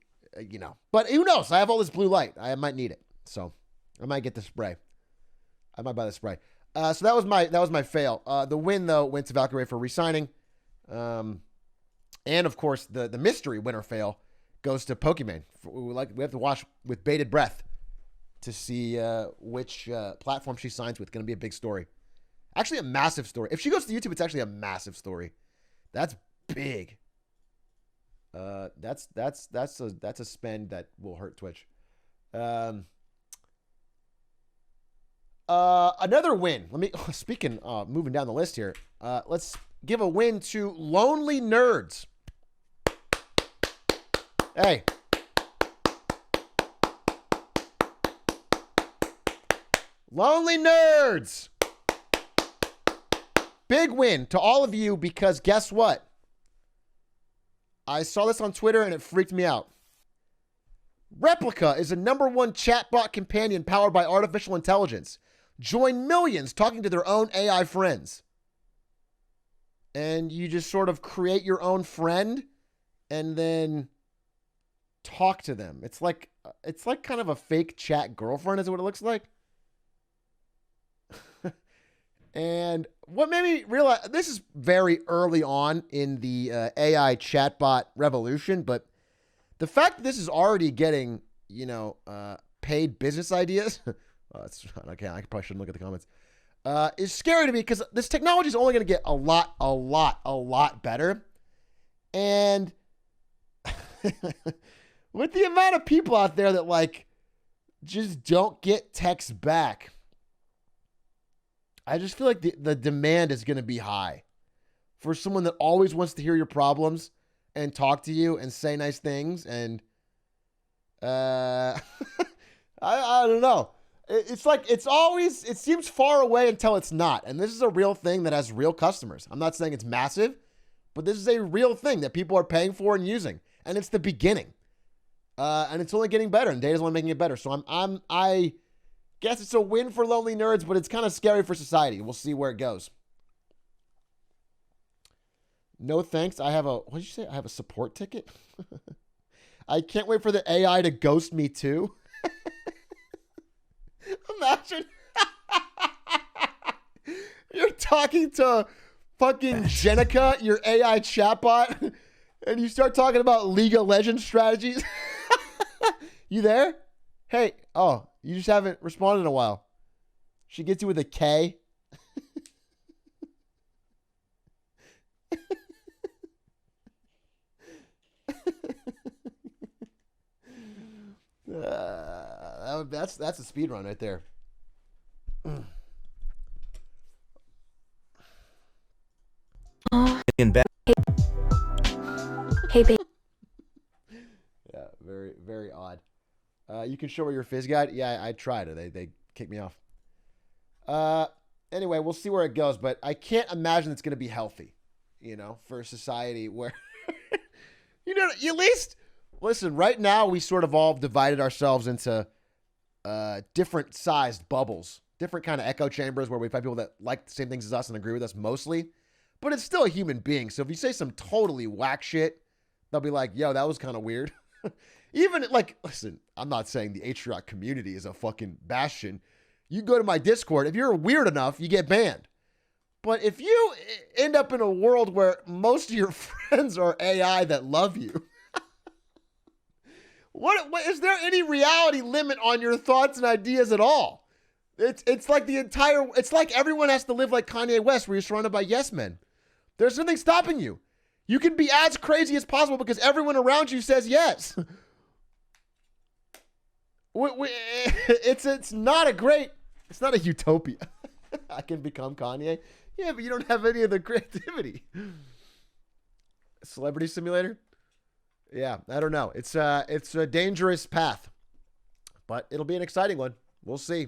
but who knows? I have all this blue light. I might need it. So I might get the spray. I might buy the spray. So that was my fail. The win though went to Valkyrie for re-signing. And of course the mystery winner fail goes to Pokemon. We have to watch with bated breath to see which platform she signs with. Going to be a big story. Actually, a massive story. If she goes to YouTube, it's actually a massive story. That's big. That's a spend that will hurt Twitch. Another win. Moving down the list here. Let's give a win to Lonely Nerds. Hey. Lonely Nerds. Big win to all of you because guess what? I saw this on Twitter and it freaked me out. Replica is a #1 chatbot companion powered by artificial intelligence. Join millions talking to their own AI friends. And you just sort of create your own friend and then talk to them. It's like kind of a fake chat girlfriend is what it looks like. And what made me realize, this is very early on in the AI chatbot revolution, but the fact that this is already getting, paid business ideas, okay, I probably shouldn't look at the comments, is scary to me because this technology is only going to get a lot better. And with the amount of people out there that just don't get texts back, I just feel like the demand is going to be high for someone that always wants to hear your problems and talk to you and say nice things. And I don't know. It seems far away until it's not. And this is a real thing that has real customers. I'm not saying it's massive, but this is a real thing that people are paying for and using, and it's the beginning. And it's only getting better, and data's only making it better. So I guess it's a win for lonely nerds, but it's kind of scary for society. We'll see where it goes. No thanks. What did you say? I have a support ticket? I can't wait for the AI to ghost me too. Imagine. You're talking to fucking Jenica, your AI chatbot, and you start talking about League of Legends strategies. You there? Hey, you just haven't responded in a while. She gets you with a K. That's a speed run right there. In bed. Hey, babe. Yeah, very, very odd. You can show her your fizz guide. Yeah, I tried it. They kicked me off. Anyway, we'll see where it goes, but I can't imagine it's going to be healthy, for society where, at least, listen, right now we sort of all divided ourselves into different sized bubbles, different kind of echo chambers where we find people that like the same things as us and agree with us mostly, but it's still a human being. So if you say some totally whack shit, they'll be like, yo, that was kind of weird. Even listen, I'm not saying the Atrioc community is a fucking bastion. You go to my Discord, if you're weird enough, you get banned. But if you end up in a world where most of your friends are AI that love you, what is there any reality limit on your thoughts and ideas at all? It's like it's like everyone has to live like Kanye West, where you're surrounded by yes men. There's nothing stopping you. You can be as crazy as possible because everyone around you says yes. It's not a utopia. I can become Kanye. Yeah, but you don't have any of the creativity. Celebrity Simulator? Yeah, I don't know. It's a dangerous path, but it'll be an exciting one. We'll see.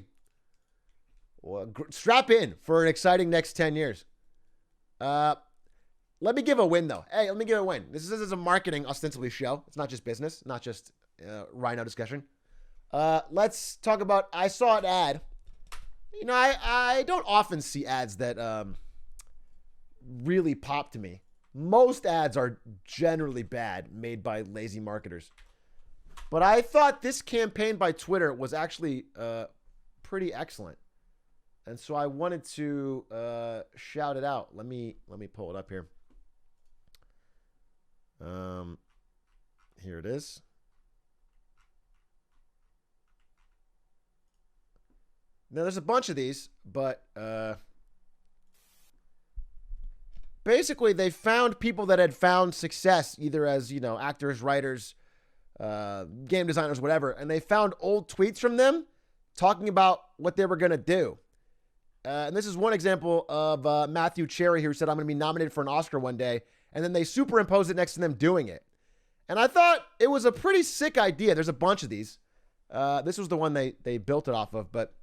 Well, strap in for an exciting next 10 years. Let me give a win, though. Hey, let me give a win. This is a marketing, ostensibly, show. It's not just business, not just rhino discussion. Let's talk about, I saw an ad. I don't often see ads that really pop to me. Most ads are generally bad, made by lazy marketers. But I thought this campaign by Twitter was actually pretty excellent. And so I wanted to shout it out. Let me pull it up here. Here it is. Now, there's a bunch of these, but basically they found people that had found success, either as, actors, writers, game designers, whatever, and they found old tweets from them talking about what they were going to do. And this is one example of Matthew Cherry, who said, I'm going to be nominated for an Oscar one day, and then they superimposed it next to them doing it. And I thought it was a pretty sick idea. There's a bunch of these. This was the one they built it off of, but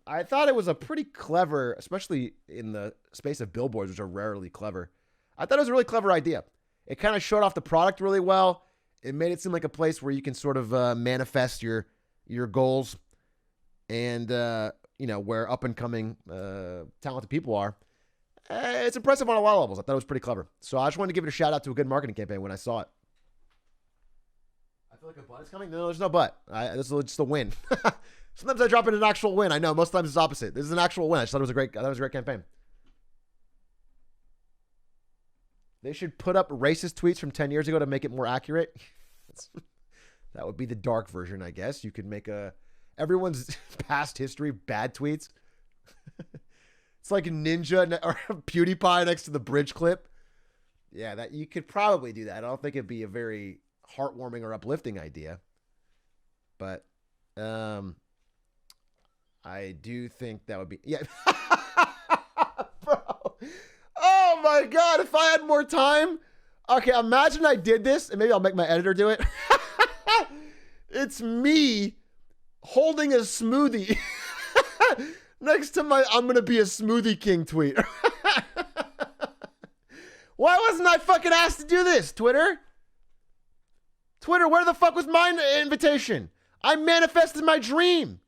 I thought it was a pretty clever, especially in the space of billboards, which are rarely clever. I thought it was a really clever idea. It kind of showed off the product really well. It made it seem like a place where you can sort of manifest your goals and, where up-and-coming talented people are. It's impressive on a lot of levels. I thought it was pretty clever. So I just wanted to give it a shout-out to a good marketing campaign when I saw it. I feel like a butt is coming. No, there's no butt. This is just a win. Sometimes I drop in an actual win. I know. Most times it's opposite. This is an actual win. I just thought it was a great campaign. They should put up racist tweets from 10 years ago to make it more accurate. That would be the dark version, I guess. You could make everyone's past history bad tweets. It's like a Ninja or PewDiePie next to the bridge clip. Yeah, that you could probably do that. I don't think it'd be a very heartwarming or uplifting idea. But I do think that would be, yeah. Bro. Oh my God. If I had more time. Okay. Imagine I did this and maybe I'll make my editor do it. It's me holding a smoothie next to my, I'm going to be a smoothie king tweet. Why wasn't I fucking asked to do this, Twitter? Twitter, where the fuck was my invitation? I manifested my dream.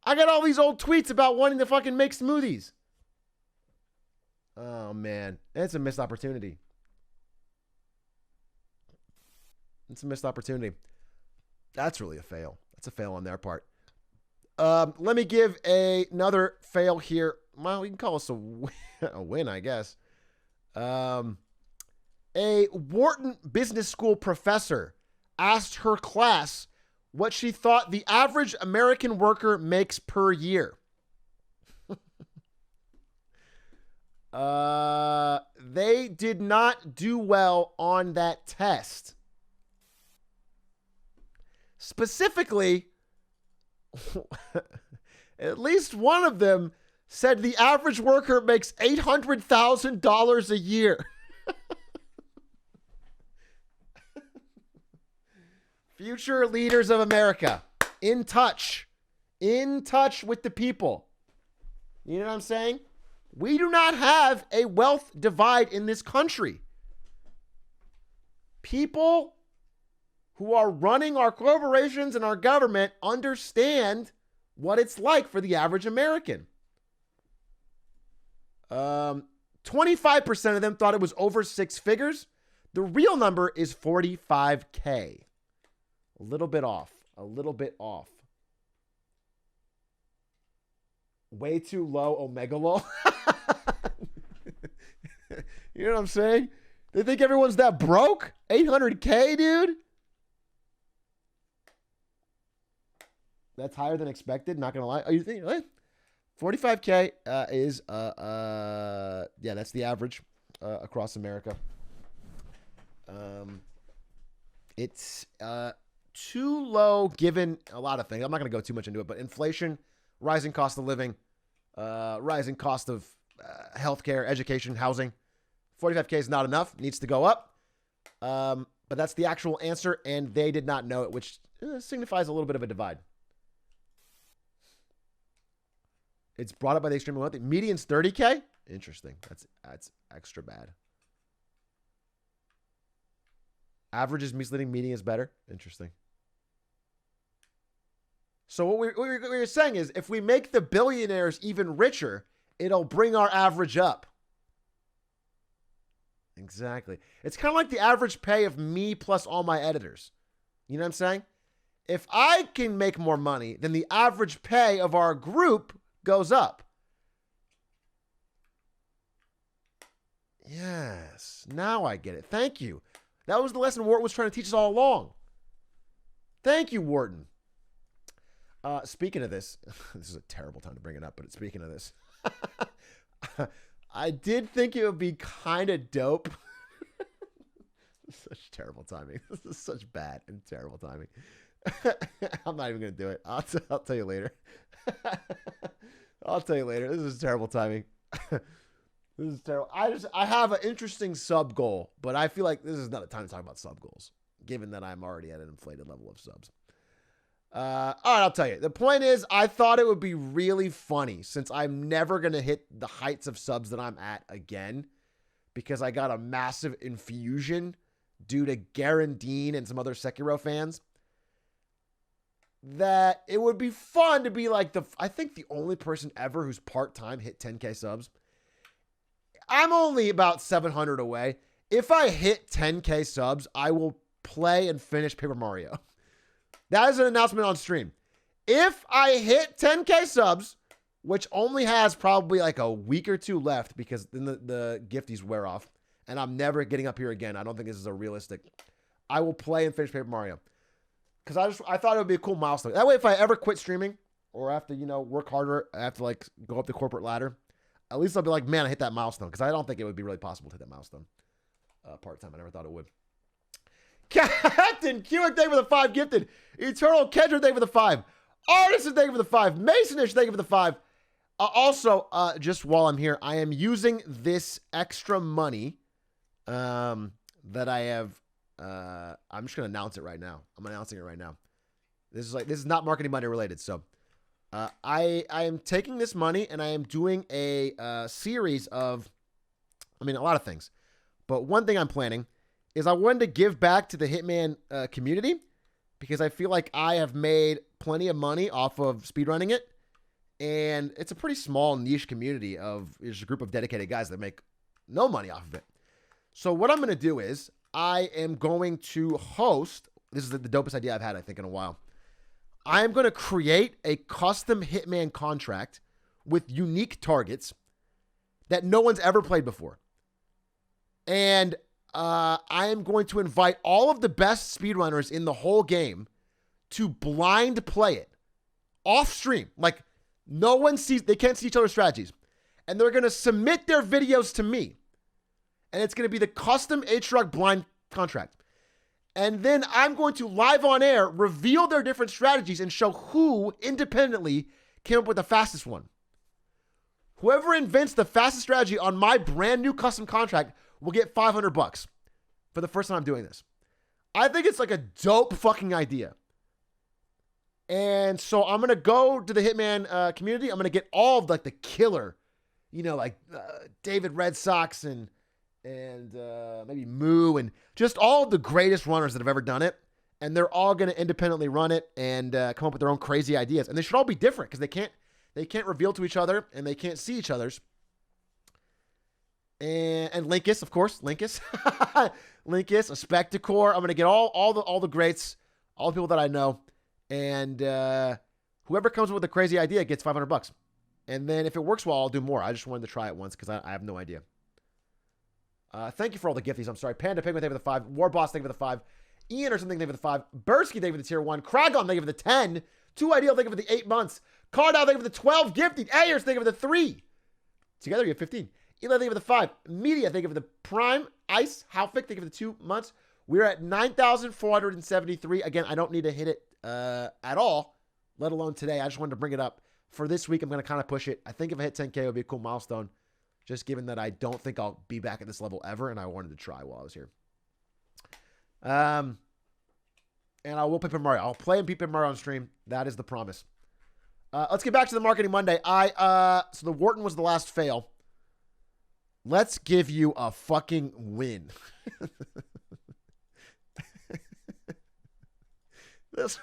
I got all these old tweets about wanting to fucking make smoothies. Oh, man. It's a missed opportunity. It's a missed opportunity. That's really a fail. That's a fail on their part. Let me give another fail here. Well, we can call this a win, I guess. A Wharton Business School professor asked her class what she thought the average American worker makes per year. They did not do well on that test. Specifically, at least one of them said the average worker makes $800,000 a year. Future leaders of America, in touch with the people. You know what I'm saying? We do not have a wealth divide in this country. People who are running our corporations and our government understand what it's like for the average American. 25% of them thought it was over six figures. The real number is 45K. A little bit off. Way too low, Omega lol. You know what I'm saying? They think everyone's that broke? 800K, dude? That's higher than expected, not gonna lie. Oh, you think what? 45K is yeah, that's the average across America. It's too low given a lot of things. I'm not going to go too much into it, but inflation, rising cost of living, rising cost of healthcare, education, housing. 45K is not enough. Needs to go up. But that's the actual answer, and they did not know it, which signifies a little bit of a divide. It's brought up by the extremely wealthy. Median's 30K? Interesting. That's extra bad. Average is misleading. Median is better. Interesting. So what we're saying is if we make the billionaires even richer, it'll bring our average up. Exactly. It's kind of like the average pay of me plus all my editors. You know what I'm saying? If I can make more money, then the average pay of our group goes up. Yes. Now I get it. Thank you. That was the lesson Wharton was trying to teach us all along. Thank you, Wharton. Speaking of this, this is a terrible time to bring it up, but speaking of this, I did think it would be kind of dope. Such terrible timing. This is such bad and terrible timing. I'm not even going to do it. I'll tell you later. I'll tell you later. This is terrible timing. This is terrible. I have an interesting sub goal, but I feel like this is not a time to talk about sub goals, given that I'm already at an inflated level of subs. All right, I'll tell you. The point is, I thought it would be really funny since I'm never going to hit the heights of subs that I'm at again because I got a massive infusion due to Garandine and some other Sekiro fans. That it would be fun to be like I think the only person ever who's part-time hit 10K subs. I'm only about 700 away. If I hit 10K subs, I will play and finish Paper Mario. That is an announcement on stream. If I hit 10K subs, which only has probably like a week or two left because then the gifties wear off and I'm never getting up here again. I don't think this is a realistic. I will play and finish Paper Mario. Because I thought it would be a cool milestone. That way, if I ever quit streaming or have to, work harder, I have to like go up the corporate ladder, at least I'll be like, man, I hit that milestone. Because I don't think it would be really possible to hit that milestone part-time. I never thought it would. Captain Kewick, thank you for the 5 gifted. Eternal Kendra, thank you for the 5. Artisan, thank you for the 5. Masonish, thank you for the 5. Also, just while I'm here, I am using this extra money that I have. I'm just going to announce it right now. I'm announcing it right now. This is not marketing money related. So I am taking this money and I am doing a series of, a lot of things. But one thing I'm planning is I wanted to give back to the Hitman community because I feel like I have made plenty of money off of speedrunning it. And it's a pretty small niche community of there's a group of dedicated guys that make no money off of it. So what I'm going to do is I am going to host, this is the dopest idea I've had, I think, in a while. I am going to create a custom Hitman contract with unique targets that no one's ever played before. And I am going to invite all of the best speedrunners in the whole game to blind play it off stream. Like, no one sees, they can't see each other's strategies. And they're going to submit their videos to me. And it's going to be the custom Atrioc blind contract. And then I'm going to live on air reveal their different strategies and show who independently came up with the fastest one. Whoever invents the fastest strategy on my brand new custom contract will get $500 for the first time I'm doing this. I think it's like a dope fucking idea. And so I'm going to go to the Hitman community. I'm going to get all of like the killer, like David Red Sox and maybe Moo and just all of the greatest runners that have ever done it. And they're all going to independently run it and come up with their own crazy ideas. And they should all be different because they can't reveal to each other and they can't see each other's. And Linkus, of course, Linkus, a Spectacore. I'm going to get all the greats, all the people that I know. And whoever comes up with a crazy idea gets $500. And then if it works well, I'll do more. I just wanted to try it once because I have no idea. Thank you for all the gifties. I'm sorry. Panda Penguin, thank you for the 5. Warboss, thank you for the 5. Ian or something, thank you for the 5. Bursky, thank you for the tier 1. Kragon, thank you for the 10. 2 Ideal, thank you for the 8 months. Cardow, thank you for the 12. Gifted. Ayers, thank you for the 3. Together, you have 15. Eli, thank you for the 5. Media, thank you for the Prime. Ice, Halfick, thank you for the 2 months. We're at 9,473. Again, I don't need to hit it at all, let alone today. I just wanted to bring it up. For this week, I'm going to kind of push it. I think if I hit 10K, it would be a cool milestone, just given that I don't think I'll be back at this level ever, and I wanted to try while I was here. And I will play Paper Mario. I'll play and beat Paper Mario on stream. That is the promise. Let's get back to the Marketing Monday. So the Wharton was the last fail. Let's give you a fucking win. This.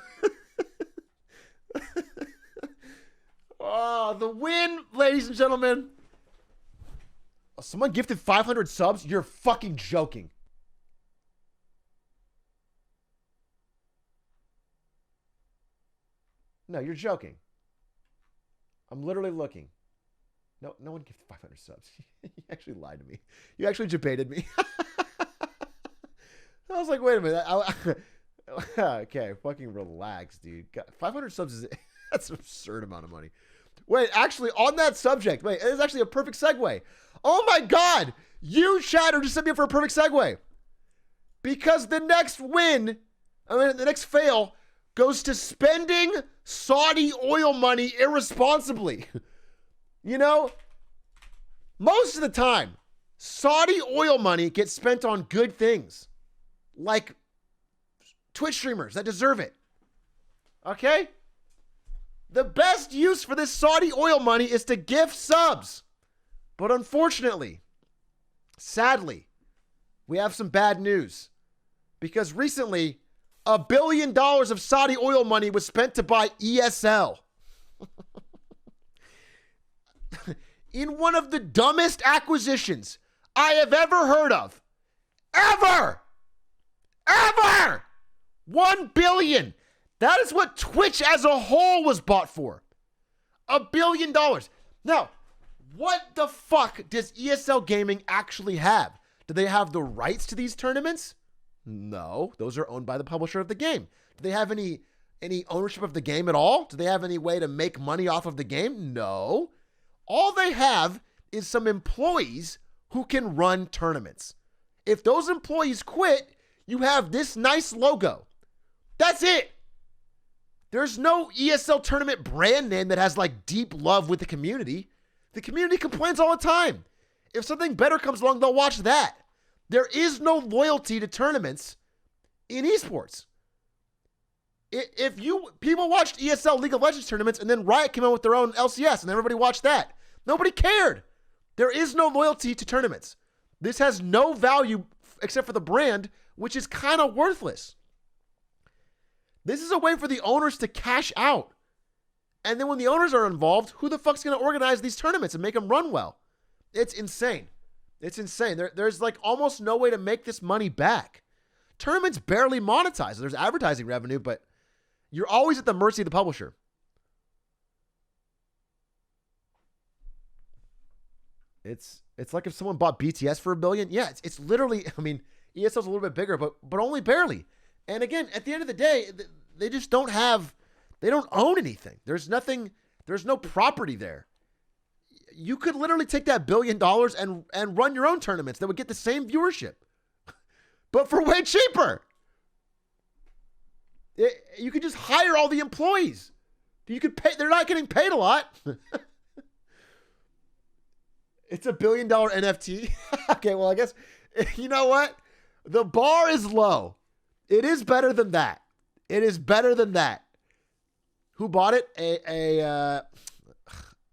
Oh, the win, ladies and gentlemen. Someone gifted 500 subs? You're fucking joking. No, you're joking. I'm literally looking. No one gifted 500 subs. You actually lied to me. You actually debated me. I was like, wait a minute. Okay, fucking relax, dude. 500 subs is that's an absurd amount of money. Wait, actually, on that subject, it is actually a perfect segue. Oh my God, you chatter just sent me up for a perfect segue. Because the next win, the next fail, goes to spending Saudi oil money irresponsibly. Most of the time, Saudi oil money gets spent on good things. Like Twitch streamers that deserve it. Okay? The best use for this Saudi oil money is to gift subs. But unfortunately, sadly, we have some bad news. Because recently, $1 billion of Saudi oil money was spent to buy ESL. In one of the dumbest acquisitions I have ever heard of. Ever! 1 billion. That is what Twitch as a whole was bought for. $1 billion. Now, what the fuck does ESL Gaming actually have? Do they have the rights to these tournaments? No, those are owned by the publisher of the game. Do they have any ownership of the game at all? Do they have any way to make money off of the game? No. All they have is some employees who can run tournaments. If those employees quit, you have this nice logo. That's it. There's no ESL tournament brand name that has like deep love with the community. The community complains all the time. If something better comes along, they'll watch that. There is no loyalty to tournaments in esports. If people watched ESL League of Legends tournaments and then Riot came out with their own LCS and everybody watched that. Nobody cared. There is no loyalty to tournaments. This has no value except for the brand, which is kind of worthless. This is a way for the owners to cash out. And then when the owners are involved, who the fuck's going to organize these tournaments and make them run well? It's insane. It's insane. There's like almost no way to make this money back. Tournaments barely monetize. There's advertising revenue, but you're always at the mercy of the publisher. It's like if someone bought BTS for $1 billion. Yeah, it's literally, I mean, ESL's a little bit bigger, but only barely. And again, at the end of the day, they just don't own anything. There's no property there. You could literally take that $1 billion and run your own tournaments that would get the same viewership, but for way cheaper. You could just hire all the employees. You could pay. They're not getting paid a lot. It's $1 billion NFT. Okay, well, I guess, you know what? The bar is low. It is better than that. It is better than that. Who bought it? A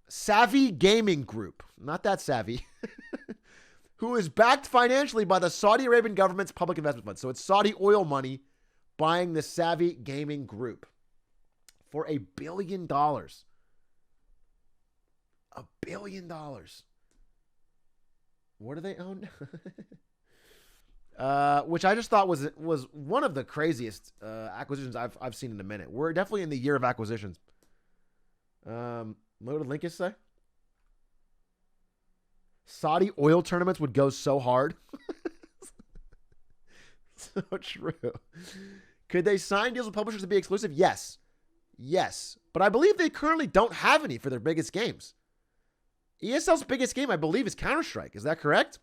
savvy gaming group. Not that savvy. Who is backed financially by the Saudi Arabian government's public investment fund. So it's Saudi oil money buying the savvy gaming group for $1 billion. $1 billion. What do they own? Which I just thought was one of the craziest acquisitions I've seen in a minute. We're definitely in the year of acquisitions. What did Linkus say? Saudi oil tournaments would go so hard. So true. Could they sign deals with publishers to be exclusive? Yes. Yes. But I believe they currently don't have any for their biggest games. ESL's biggest game, I believe, is Counter-Strike. Is that correct?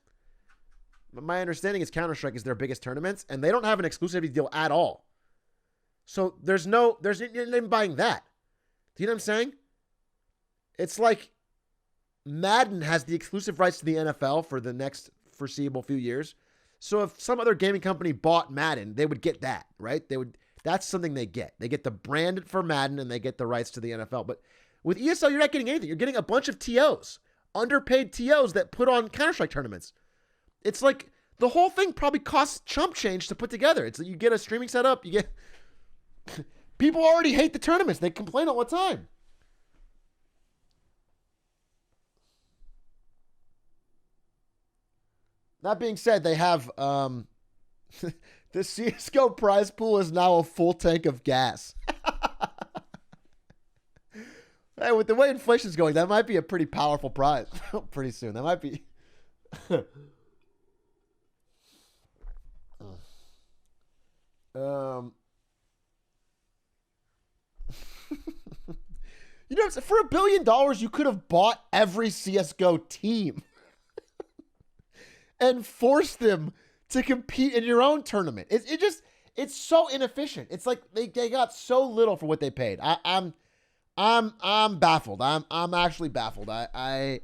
My understanding is Counter-Strike is their biggest tournaments, and they don't have an exclusivity deal at all. So there's not even buying that. Do you know what I'm saying? It's like Madden has the exclusive rights to the NFL for the next foreseeable few years. So if some other gaming company bought Madden, they would get that, right? That's something they get. They get the brand for Madden and they get the rights to the NFL. But with ESL, you're not getting anything. You're getting a bunch of TOs, underpaid TOs that put on Counter-Strike tournaments. It's like the whole thing probably costs chump change to put together. It's like you get a streaming setup, you get people already hate the tournaments. They complain all the time. That being said, they have the CSGO prize pool is now a full tank of gas. Hey, with the way inflation's going, that might be a pretty powerful prize pretty soon. That might be. You know, for $1 billion, you could have bought every CSGO team and forced them to compete in your own tournament. It's so inefficient. It's like they got so little for what they paid. I'm baffled. I'm actually baffled. It's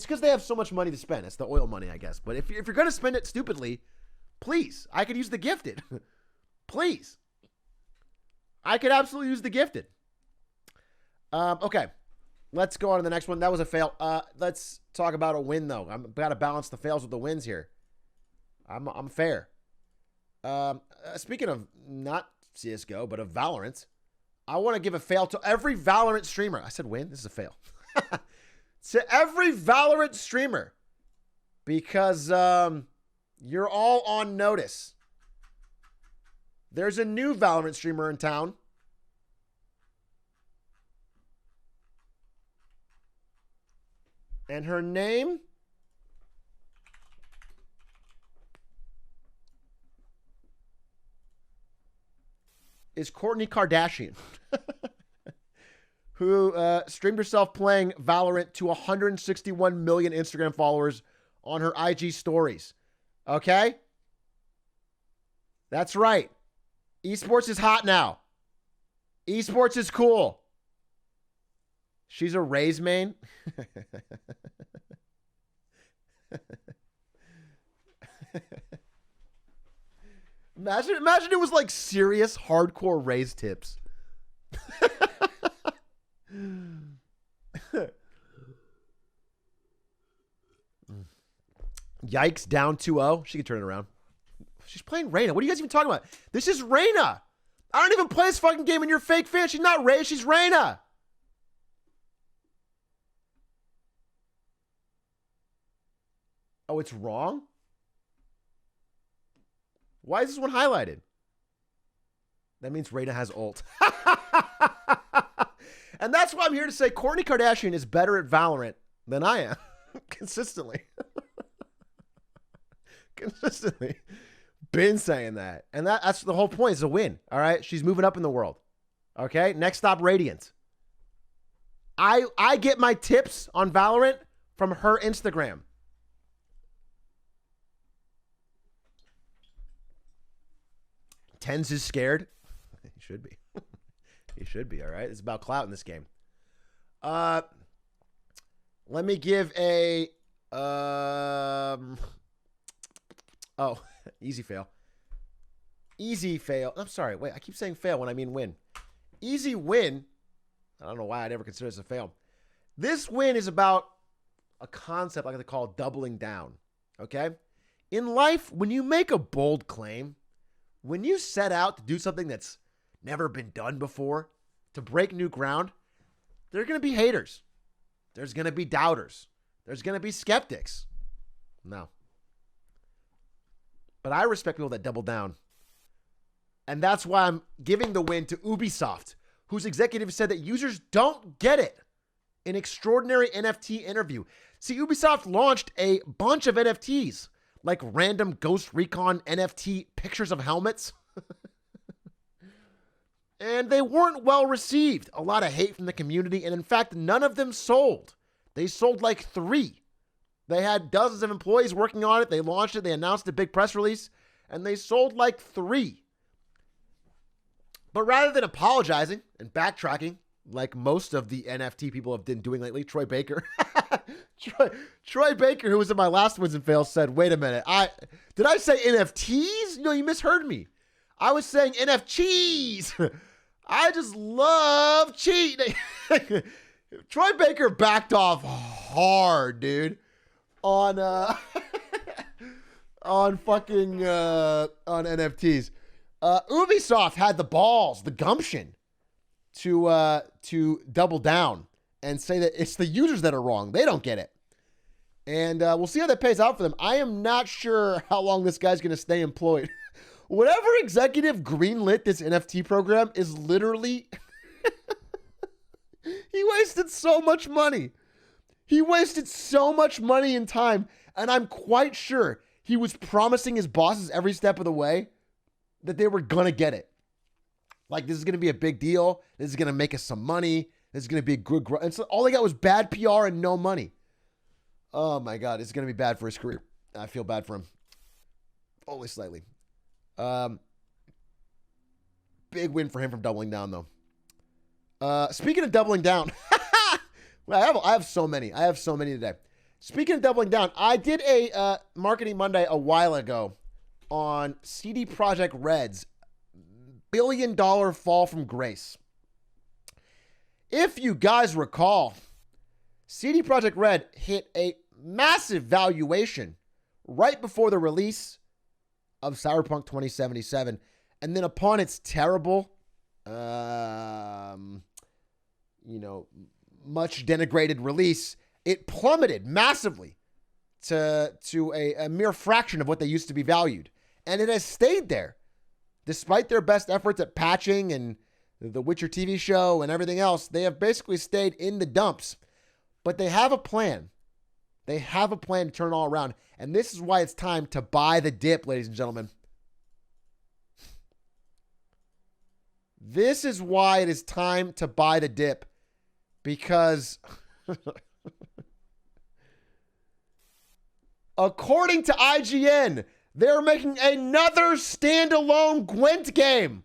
because they have so much money to spend. It's the oil money, I guess. But if you're going to spend it stupidly, please, I could use the gifted. Please. I could absolutely use the gifted. Okay. Let's go on to the next one. That was a fail. Let's talk about a win, though. I've got to balance the fails with the wins here. I'm fair. Speaking of not CSGO, but of Valorant, I want to give a fail to every Valorant streamer. I said win. This is a fail. To every Valorant streamer, because you're all on notice. There's a new Valorant streamer in town. And her name is Kourtney Kardashian, who streamed herself playing Valorant to 161 million Instagram followers on her IG stories. Okay? That's right. Esports is hot now. Esports is cool. She's a Rays main. Imagine it was like serious hardcore Rays tips. Yikes, down 2-0. She can turn it around. She's playing Reyna. What are you guys even talking about? This is Reyna. I don't even play this fucking game and you're fake fan. She's not Rey. She's Reyna. Oh, it's wrong? Why is this one highlighted? That means Reyna has ult. And that's why I'm here to say Kourtney Kardashian is better at Valorant than I am. Consistently. Consistently. Been saying that. And that's the whole point. It's a win. All right? She's moving up in the world. Okay? Next stop, Radiant. I get my tips on Valorant from her Instagram. Tens is scared. He should be. He should be, all right? It's about clout in this game. Let me give a... easy fail. Easy fail. I'm sorry. Wait, I keep saying fail when I mean win. Easy win. I don't know why I never consider this a fail. This win is about a concept I like to call doubling down, okay? In life, when you make a bold claim, when you set out to do something that's never been done before, to break new ground, there are going to be haters. There's going to be doubters. There's going to be skeptics. No. But I respect people that double down. And that's why I'm giving the win to Ubisoft, whose executive said that users don't get it. An extraordinary NFT interview. See, Ubisoft launched a bunch of NFTs, like random Ghost Recon NFT pictures of helmets. And they weren't well received. A lot of hate from the community. And in fact, none of them sold. They sold like 3. They had dozens of employees working on it. They launched it. They announced a big press release. And they sold like 3. But rather than apologizing and backtracking, like most of the NFT people have been doing lately, Troy Baker. Troy Baker, who was in my last Wins and Fails, said, wait a minute. Did I say NFTs? No, you misheard me. I was saying NFTs. I just love cheating. Troy Baker backed off hard, dude, on on NFTs. Ubisoft had the balls, the gumption to double down and say that it's the users that are wrong. They don't get it. And we'll see how that pays out for them. I am not sure how long this guy's going to stay employed. Whatever executive greenlit this NFT program is literally... He wasted so much money. He wasted so much money and time. And I'm quite sure he was promising his bosses every step of the way that they were going to get it. Like, this is going to be a big deal. This is going to make us some money. This is going to be a good growth. And so all they got was bad PR and no money. Oh, my God. It's going to be bad for his career. I feel bad for him. Only slightly. Big win for him from doubling down, though. Speaking of doubling down. Well, I have so many. I have so many today. Speaking of doubling down, I did a Marketing Monday a while ago on CD Projekt Red's $1 billion fall from grace. If you guys recall, CD Projekt Red hit a massive valuation right before the release of Cyberpunk 2077. And then upon its terrible, much denigrated release, it plummeted massively to a mere fraction of what they used to be valued. And it has stayed there. Despite their best efforts at patching and the Witcher TV show and everything else, they have basically stayed in the dumps. But they have a plan. They have a plan to turn it all around. And this is why it's time to buy the dip, ladies and gentlemen. This is why it is time to buy the dip. Because according to IGN, they're making another standalone Gwent game.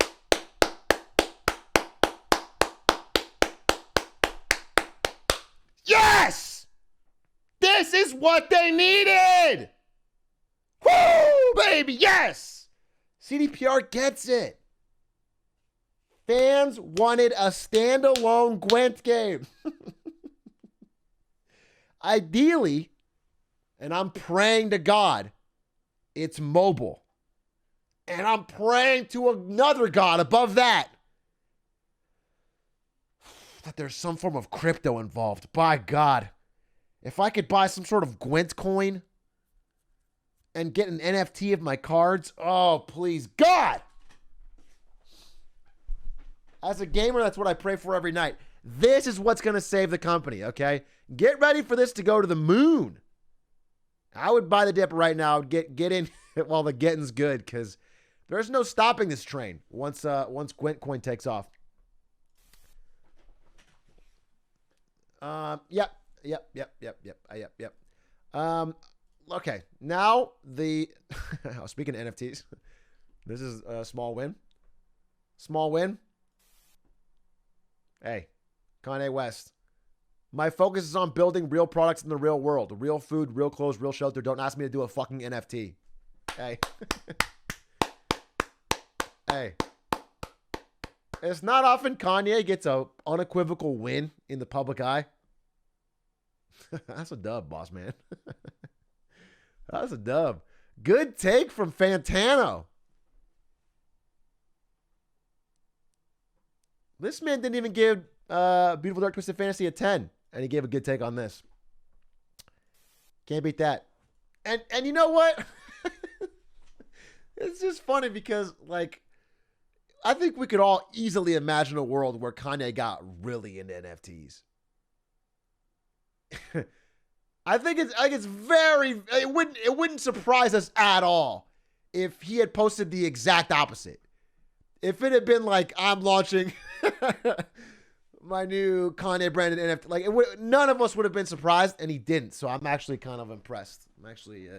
Yes! This is what they needed! Woo, baby, yes! CDPR gets it. Fans wanted a standalone Gwent game. Ideally, And I'm praying to God it's mobile. And I'm praying to another God above that there's some form of crypto involved. By God. If I could buy some sort of Gwent coin and get an NFT of my cards, oh, please, God. As a gamer, that's what I pray for every night. This is what's going to save the company, okay? Get ready for this to go to the moon. I would buy the dip right now. Get in while the getting's good, because there's no stopping this train once Gwent coin takes off. Yep. Okay, now speaking of NFTs, this is a small win. Hey, Kanye West. My focus is on building real products in the real world. Real food, real clothes, real shelter. Don't ask me to do a fucking NFT. Hey. Hey. It's not often Kanye gets a unequivocal win in the public eye. That's a dub, boss man. That's a dub. Good take from Fantano. This man didn't even give Beautiful Dark Twisted Fantasy a 10, and he gave a good take on this. Can't beat that. And you know what? It's just funny because, like, I think we could all easily imagine a world where Kanye got really into NFTs. I think it's very, it wouldn't surprise us at all if he had posted the exact opposite. If it had been like, I'm launching my new Kanye branded NFT, like none of us would have been surprised, and he didn't. So I'm actually kind of impressed. I'm actually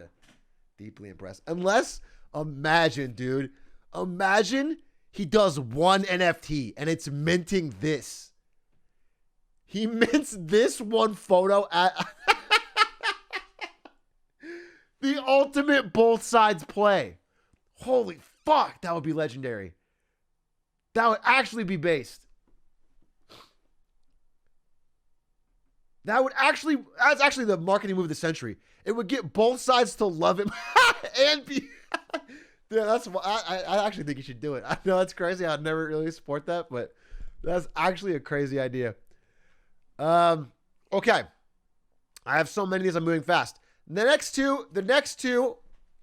deeply impressed. Unless, imagine, dude, he does one NFT and it's minting this. He mints this one photo at the ultimate both sides play. Holy fuck, that would be legendary. That would actually be based. That's actually the marketing move of the century. It would get both sides to love him and be... Yeah, that's why I actually think you should do it. I know it's crazy. I'd never really support that, but that's actually a crazy idea. Okay. I have so many of these. I'm moving fast. The next two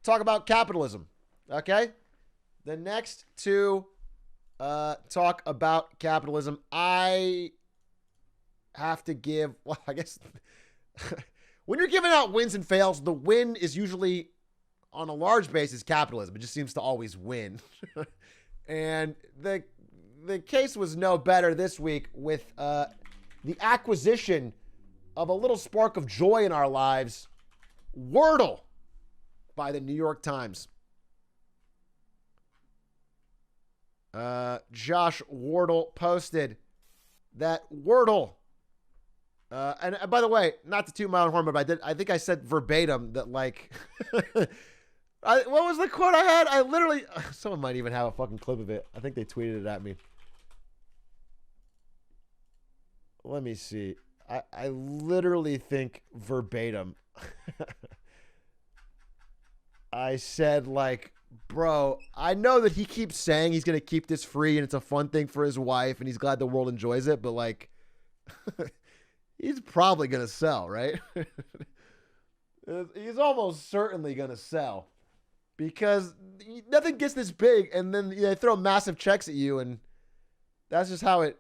talk about capitalism. Okay? The next two talk about capitalism. I have to give, well, I guess when you're giving out wins and fails, the win is usually on a large basis capitalism. It just seems to always win. And the case was no better this week with the acquisition of a little spark of joy in our lives, Wordle, by the New York Times. Josh Wardle posted that Wordle, and by the way, not to toot my own horn, but I think I said verbatim that, like, what was the quote I had? I literally, someone might even have a fucking clip of it. I think they tweeted it at me. Let me see. I literally think verbatim. I said, like, bro, I know that he keeps saying he's going to keep this free and it's a fun thing for his wife and he's glad the world enjoys it, but, like, he's probably going to sell, right? He's almost certainly going to sell because nothing gets this big and then they throw massive checks at you, and that's just how it...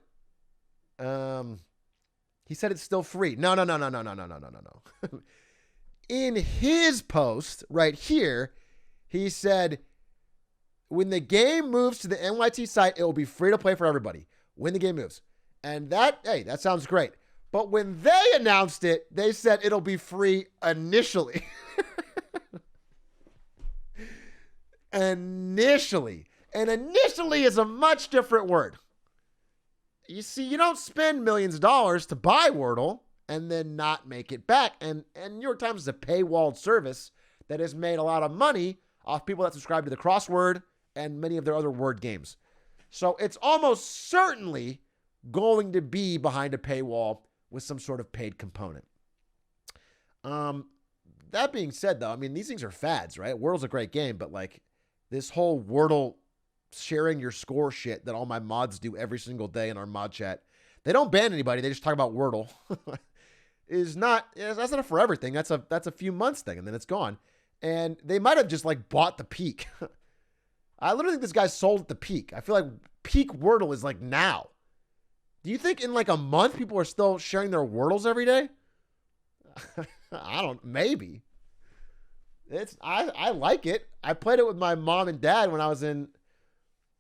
He said it's still free. No. In his post right here, he said, when the game moves to the NYT site, it will be free to play for everybody when the game moves. And that sounds great. But when they announced it, they said it'll be free initially. Initially. And initially is a much different word. You see, you don't spend millions of dollars to buy Wordle and then not make it back. And New York Times is a paywalled service that has made a lot of money off people that subscribe to the crossword and many of their other word games. So it's almost certainly going to be behind a paywall with some sort of paid component. That that being said, though, I mean, these things are fads, right? Wordle's a great game, but like this whole Wordle sharing your score shit that all my mods do every single day in our mod chat. They don't ban anybody. They just talk about Wordle. That's not a forever thing. That's a few months thing, and then it's gone. And they might have just like bought the peak. I literally think this guy sold at the peak. I feel like peak Wordle is like now. Do you think in like a month people are still sharing their Wordles every day? Maybe. I like it. I played it with my mom and dad when I was in,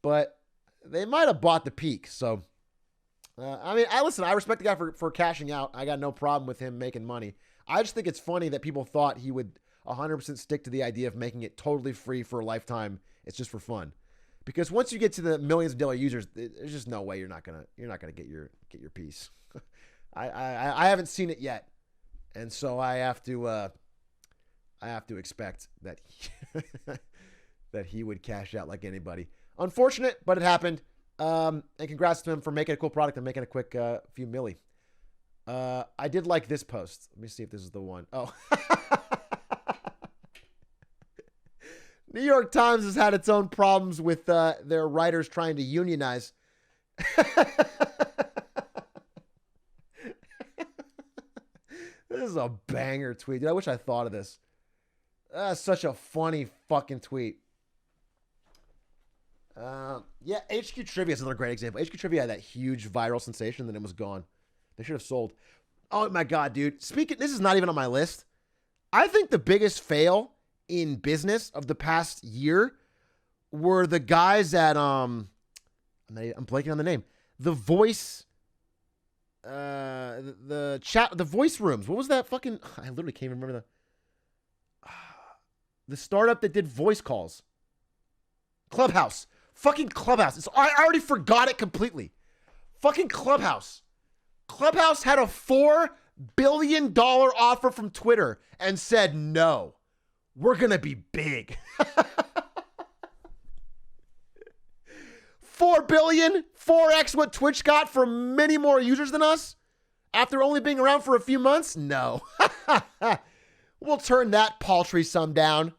but they might have bought the peak. So, I respect the guy for cashing out. I got no problem with him making money. I just think it's funny that people thought he would 100% stick to the idea of making it totally free for a lifetime. It's just for fun. Because once you get to the millions of daily users, there's just no way you're not gonna get your piece. I haven't seen it yet, and so I have to expect that that he would cash out like anybody. Unfortunate, but it happened. And congrats to him for making a cool product and making a quick few milli. I did like this post. Let me see if this is the one. Oh. New York Times has had its own problems with their writers trying to unionize. This is a banger tweet. Dude, I wish I thought of this. That's such a funny fucking tweet. Yeah, HQ Trivia is another great example. HQ Trivia had that huge viral sensation, then it was gone. They should have sold. Oh my God, dude. This is not even on my list. I think the biggest fail in business of the past year were the guys at I'm blanking on the name. The voice the chat, the voice rooms. What was that fucking I literally can't even remember the startup that did voice calls. Clubhouse. Fucking Clubhouse. I already forgot it completely. Fucking Clubhouse. Clubhouse had a $4 billion offer from Twitter and said no. We're going to be big. 4 billion, 4x what Twitch got for many more users than us after only being around for a few months? No. We'll turn that paltry sum down.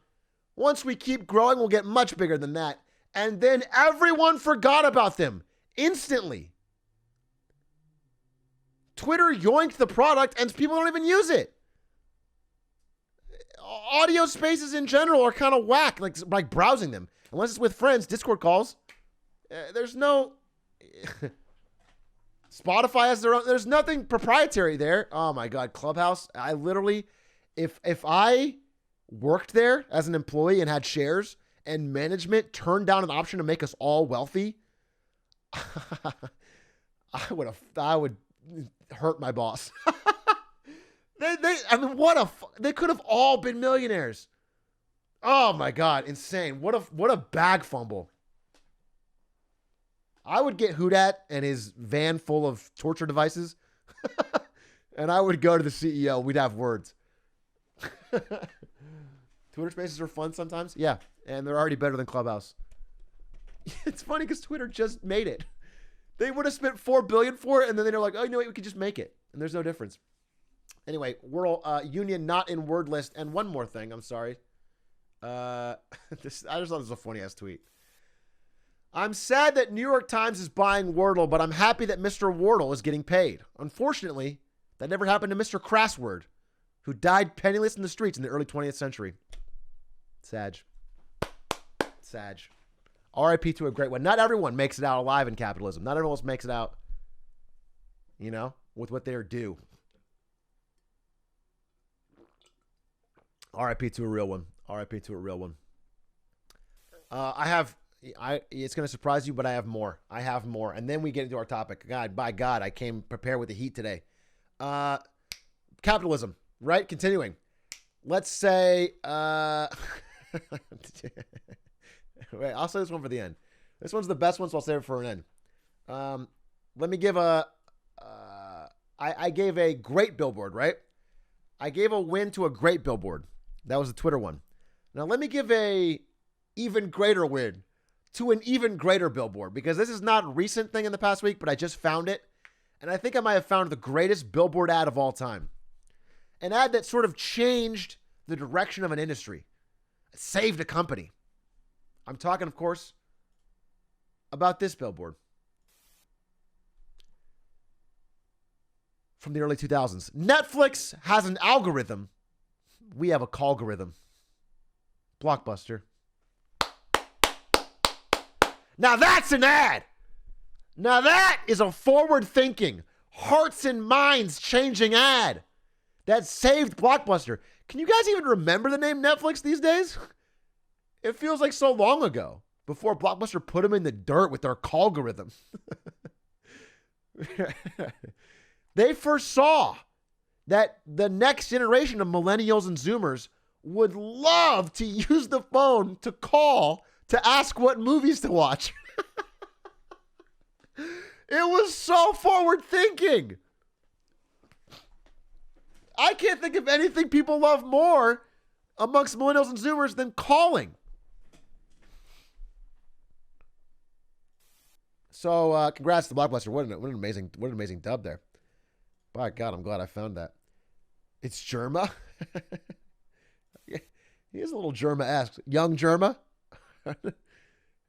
Once we keep growing, we'll get much bigger than that. And then everyone forgot about them instantly. Twitter yoinked the product and people don't even use it. Audio spaces in general are kind of whack, like browsing them. Unless it's with friends, Discord calls. There's no... Spotify has their own... There's nothing proprietary there. Oh my God, Clubhouse. I literally... If I worked there as an employee and had shares and management turned down an option to make us all wealthy, I would hurt my boss. They could have all been millionaires. Oh my God, insane. What a bag fumble. I would get Houdat and his van full of torture devices and I would go to the CEO. We'd have words. Twitter spaces are fun sometimes. Yeah. And they're already better than Clubhouse. It's funny because Twitter just made it. They would have spent $4 billion for it. And then they're like, oh, you know what? We could just make it. And there's no difference. Anyway, World Union not in word list. And one more thing. I'm sorry. I just thought this was a funny ass tweet. I'm sad that New York Times is buying Wordle, but I'm happy that Mr. Wordle is getting paid. Unfortunately, that never happened to Mr. Crassword, who died penniless in the streets in the early 20th century. Sag. RIP to a great one. Not everyone makes it out alive in capitalism. Not everyone else makes it out, with what they are due. RIP to a real one. RIP to a real one. It's going to surprise you, but I have more. And then we get into our topic. By God, I came prepared with the heat today. Capitalism, right? Continuing. Let's say, wait, I'll say this one for the end. This one's the best one, so I'll save it for an end. Let me give I gave a great billboard, right? I gave a win to a great billboard. That was the Twitter one. Now let me give a even greater win to an even greater billboard, because this is not a recent thing in the past week, but I just found it. And I think I might have found the greatest billboard ad of all time. An ad that sort of changed the direction of an industry. It saved a company. I'm talking, of course, about this billboard from the early 2000s. Netflix has an algorithm. We have a callgorithm. Blockbuster. Now that's an ad. Now that is a forward-thinking, hearts and minds changing ad that saved Blockbuster. Can you guys even remember the name Netflix these days? It feels like so long ago, before Blockbuster put them in the dirt with their callgorithm. They foresaw that the next generation of millennials and Zoomers would love to use the phone to call to ask what movies to watch. It was so forward thinking. I can't think of anything people love more amongst millennials and Zoomers than calling. So congrats to Blockbuster. What an amazing dub there. By God, I'm glad I found that. It's Germa. He is a little Germa-esque. Young Germa.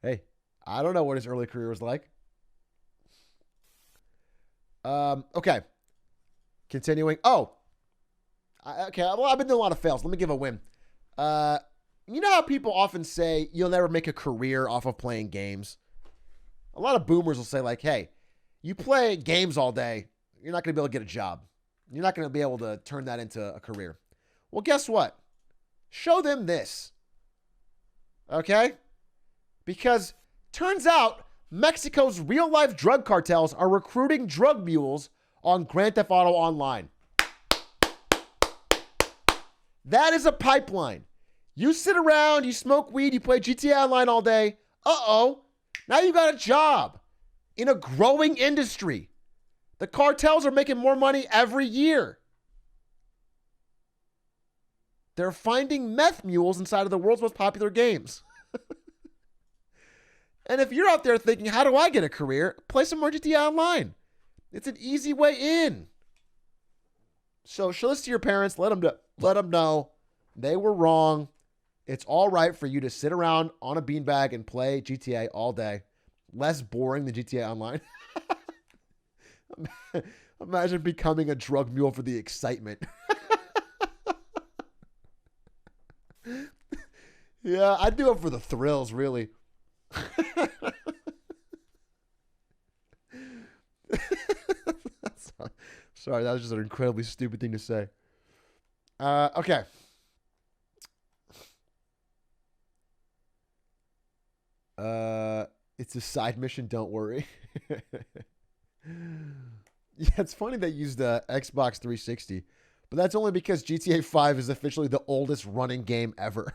Hey, I don't know what his early career was like. Okay. Continuing. Okay. Well, I've been doing a lot of fails. Let me give a win. You know how people often say you'll never make a career off of playing games? A lot of boomers will say like, hey, you play games all day, you're not going to be able to get a job. You're not going to be able to turn that into a career. Well, guess what? Show them this. Okay? Because turns out Mexico's real-life drug cartels are recruiting drug mules on Grand Theft Auto Online. That is a pipeline. You sit around, you smoke weed, you play GTA Online all day. Uh-oh. Now you got a job in a growing industry. The cartels are making more money every year. They're finding meth mules inside of the world's most popular games. And if you're out there thinking, how do I get a career? Play some more GTA Online. It's an easy way in. So show this to your parents. Let them know they were wrong. It's all right for you to sit around on a beanbag and play GTA all day. Less boring than GTA Online. Imagine becoming a drug mule for the excitement. Yeah, I'd do it for the thrills, really. Sorry, that was just an incredibly stupid thing to say. Okay. It's a side mission, don't worry. Yeah, it's funny they used Xbox 360, but that's only because GTA 5 is officially the oldest running game ever.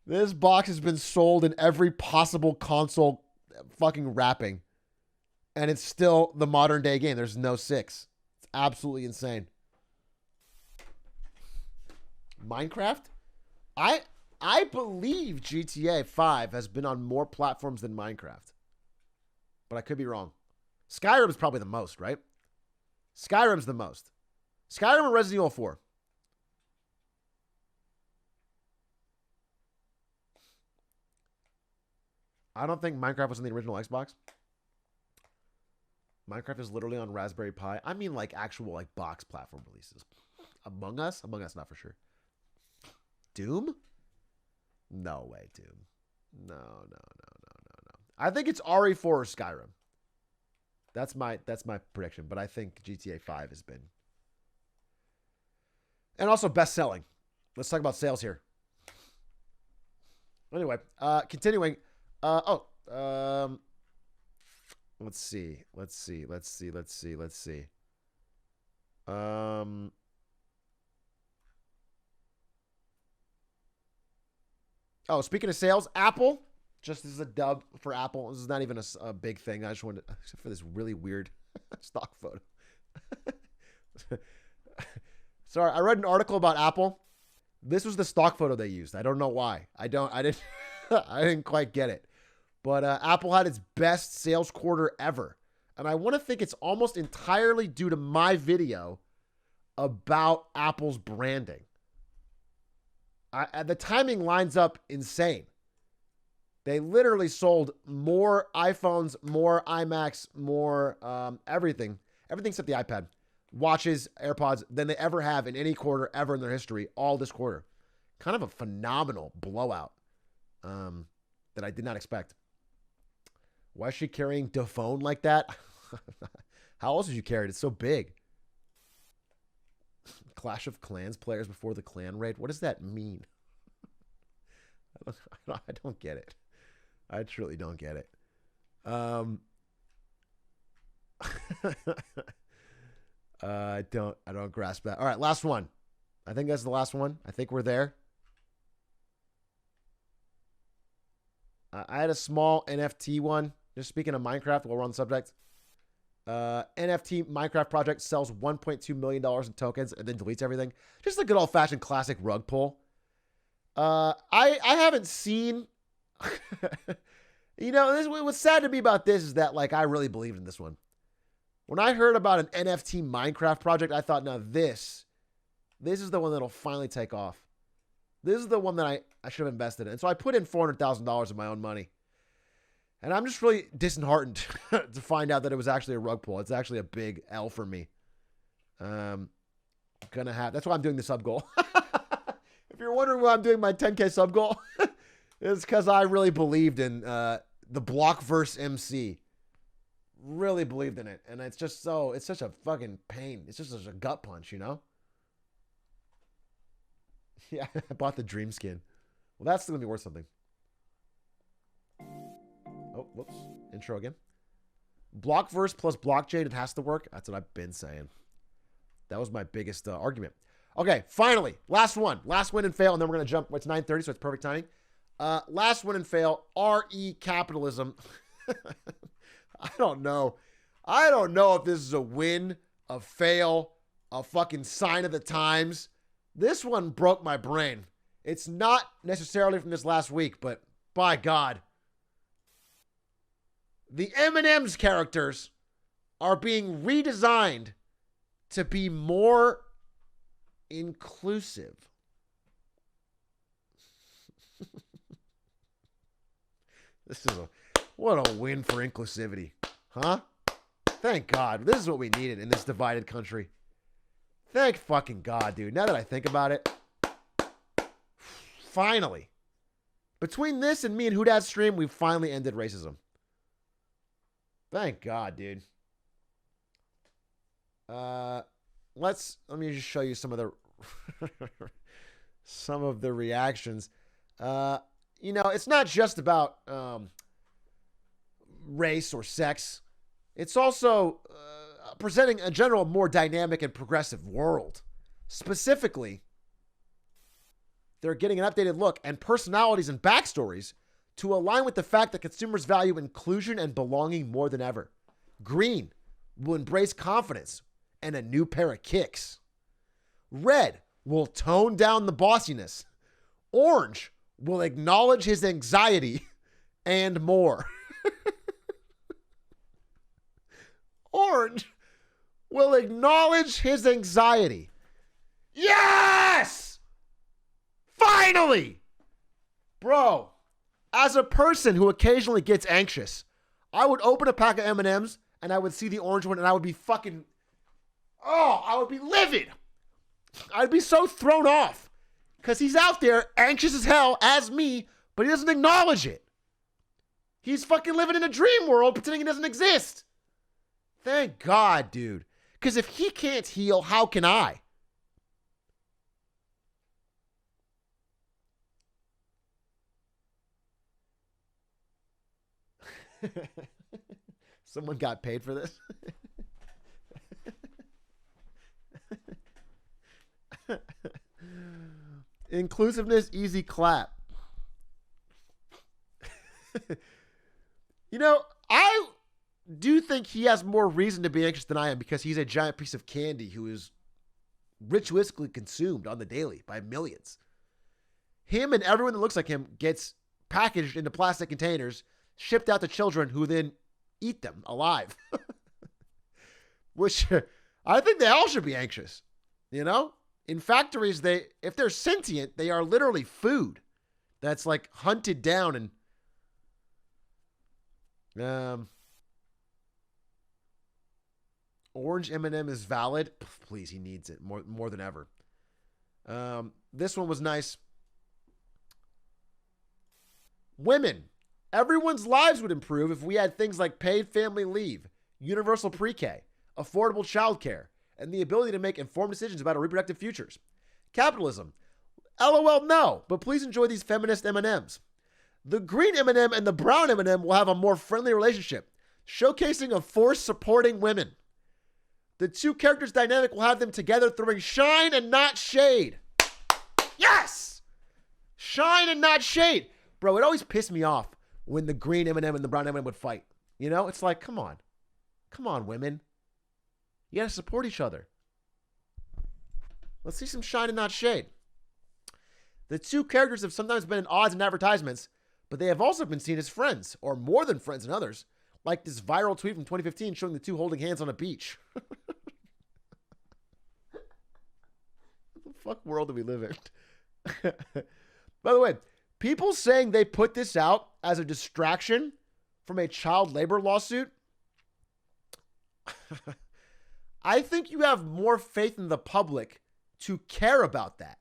This box has been sold in every possible console fucking wrapping, and it's still the modern day game. There's no 6. It's absolutely insane. Minecraft? I believe GTA 5 has been on more platforms than Minecraft. But I could be wrong. Skyrim's probably the most, right? Skyrim's the most. Skyrim or Resident Evil 4? I don't think Minecraft was on the original Xbox. Minecraft is literally on Raspberry Pi. I mean like actual like box platform releases. Among Us? Among Us, not for sure. Doom? No way, Doom. No. I think it's RE4 or Skyrim. That's my prediction, but I think GTA 5 has been. And also best selling. Let's talk about sales here. Anyway, continuing. Let's see. Speaking of sales, Apple, just as a dub for Apple. This is not even a big thing. I just wanted to, except for this really weird stock photo. Sorry, I read an article about Apple. This was the stock photo they used. I don't know why. I didn't quite get it. But Apple had its best sales quarter ever. And I want to think it's almost entirely due to my video about Apple's branding. The timing lines up insane. They literally sold more iPhones, more iMacs, more everything except the iPad, watches, AirPods than they ever have in any quarter ever in their history, all this quarter. Kind of a phenomenal blowout that I did not expect. Why is she carrying the phone like that? How else would you carry it? It's so big. Clash of Clans players before the clan raid. What does that mean? I don't get it. I truly don't get it. I don't grasp that. All right, last one. I think that's the last one. I think we're there. I had a small NFT one. Just speaking of Minecraft while we're on the subject. NFT Minecraft project sells $1.2 million in tokens and then deletes everything. Just a good old-fashioned classic rug pull. I haven't seen... what's sad to me about this is that, like, I really believed in this one. When I heard about an NFT Minecraft project, I thought, now this is the one that'll finally take off. This is the one that I should have invested in. And so I put in $400,000 of my own money. And I'm just really disheartened to find out that it was actually a rug pull. It's actually a big L for me. That's why I'm doing the sub goal. If you're wondering why I'm doing my 10K sub goal, it's because I really believed in the Blockverse MC. Really believed in it. And it's such a fucking pain. It's just such a gut punch, you know? Yeah, I bought the dream skin. Well, that's going to be worth something. Oh, whoops. Intro again. Blockverse plus Blockjade, it has to work. That's what I've been saying. That was my biggest argument. Okay, finally. Last one. Last win and fail, and then we're going to jump. It's 9:30, so it's perfect timing. Last win and fail. RE capitalism. I don't know. I don't know if this is a win, a fail, a fucking sign of the times. This one broke my brain. It's not necessarily from this last week, but by God. The M&M's characters are being redesigned to be more inclusive. What a win for inclusivity. Huh? Thank God. This is what we needed in this divided country. Thank fucking God, dude. Now that I think about it. Finally. Between this and me and Hoodad's stream, we've finally ended racism. Thank God, dude. Let me just show you some of the reactions. It's not just about race or sex. It's also presenting a general more dynamic and progressive world. Specifically, they're getting an updated look and personalities and backstories to align with the fact that consumers value inclusion and belonging more than ever. Green will embrace confidence and a new pair of kicks. Red will tone down the bossiness. Orange will acknowledge his anxiety and more. Orange will acknowledge his anxiety. Yes! Finally! Bro, as a person who occasionally gets anxious, I would open a pack of M&Ms and I would see the orange one and I would be fucking... Oh, I would be livid. I'd be so thrown off. Because he's out there anxious as hell as me, but he doesn't acknowledge it. He's fucking living in a dream world pretending it doesn't exist. Thank God, dude. Because if he can't heal, how can I? Someone got paid for this? Inclusiveness, easy clap. I do think he has more reason to be anxious than I am because he's a giant piece of candy who is ritualistically consumed on the daily by millions. Him and everyone that looks like him gets packaged into plastic containers, shipped out to children who then eat them alive. Which I think they all should be anxious. You know? In factories, if they're sentient, they are literally food that's like hunted down and orange M&M is valid. Please, he needs it more than ever. This one was nice. Women. Everyone's lives would improve if we had things like paid family leave, universal pre-K, affordable childcare, and the ability to make informed decisions about our reproductive futures. Capitalism. LOL, no, but please enjoy these feminist M&Ms. The green M&M and the brown M&M will have a more friendly relationship, showcasing a force supporting women. The two characters' dynamic will have them together throwing shine and not shade. Yes! Shine and not shade. Bro, it always pissed me off when the green M&M and the brown M&M would fight. You know, it's like, come on. Come on, women. You gotta support each other. Let's see some shine and not shade. The two characters have sometimes been in odds in advertisements, but they have also been seen as friends, or more than friends in others, like this viral tweet from 2015 showing the two holding hands on a beach. What the fuck world do we live in? By the way, people saying they put this out as a distraction from a child labor lawsuit, I think you have more faith in the public to care about that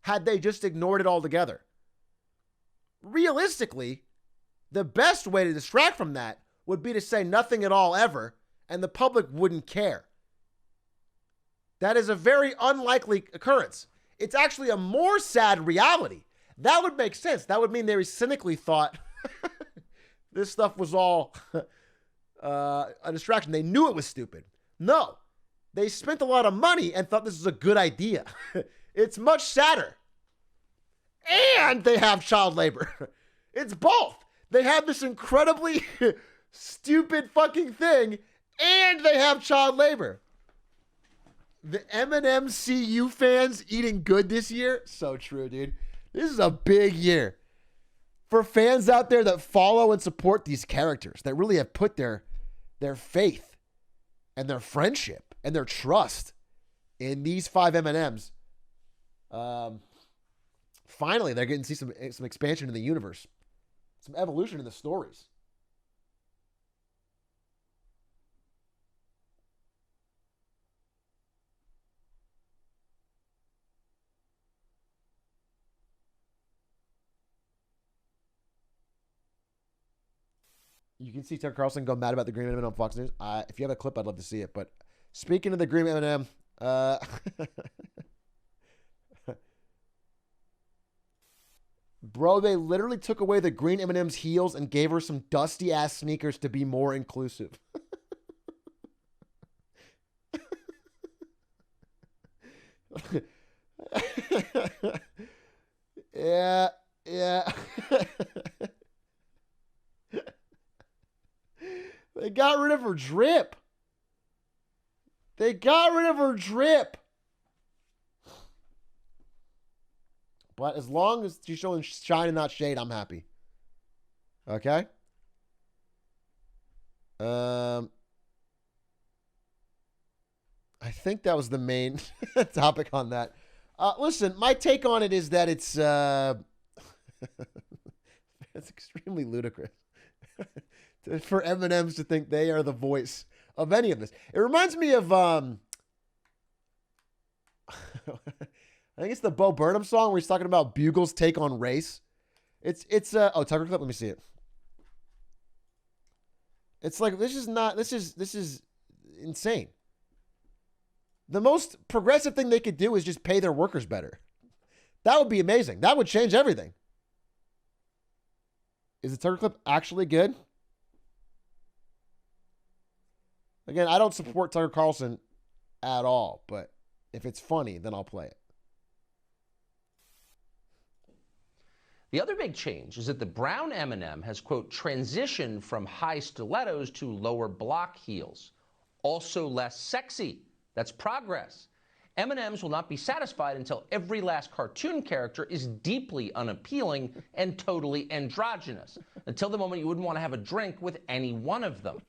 had they just ignored it altogether. Realistically, the best way to distract from that would be to say nothing at all ever, and the public wouldn't care. That is a very unlikely occurrence. It's actually a more sad reality. That would make sense. That would mean they cynically thought this stuff was all a distraction. They knew it was stupid. No, they spent a lot of money and thought this was a good idea. It's much sadder. And they have child labor. It's both. They have this incredibly stupid fucking thing, and they have child labor. The M&M CU fans eating good this year? So true, dude. This is a big year. For fans out there that follow and support these characters, that really have put their faith and their friendship and their trust in these 5 M&Ms. Finally, they're getting to see some expansion in the universe. Some evolution in the stories. You can see Tucker Carlson go mad about the green M&M on Fox News. If you have a clip, I'd love to see it. But speaking of the green M&M, bro, they literally took away the green M&M's heels and gave her some dusty ass sneakers to be more inclusive. Yeah. They got rid of her drip. But as long as she's showing shine and not shade, I'm happy. Okay? I think that was the main topic on that. Listen, my take on it is that it's it's extremely ludicrous for M&Ms to think they are the voice of any of this. It reminds me of I think it's the Bo Burnham song where he's talking about Bugle's take on race. It's Tucker clip. Let me see it. It's like this is insane. The most progressive thing they could do is just pay their workers better. That would be amazing. That would change everything. Is the Tucker clip actually good? Again, I don't support Tucker Carlson at all, but if it's funny, then I'll play it. The other big change is that the brown M&M has, quote, transitioned from high stilettos to lower block heels. Also less sexy. That's progress. M&Ms will not be satisfied until every last cartoon character is deeply unappealing and totally androgynous. Until the moment you wouldn't want to have a drink with any one of them.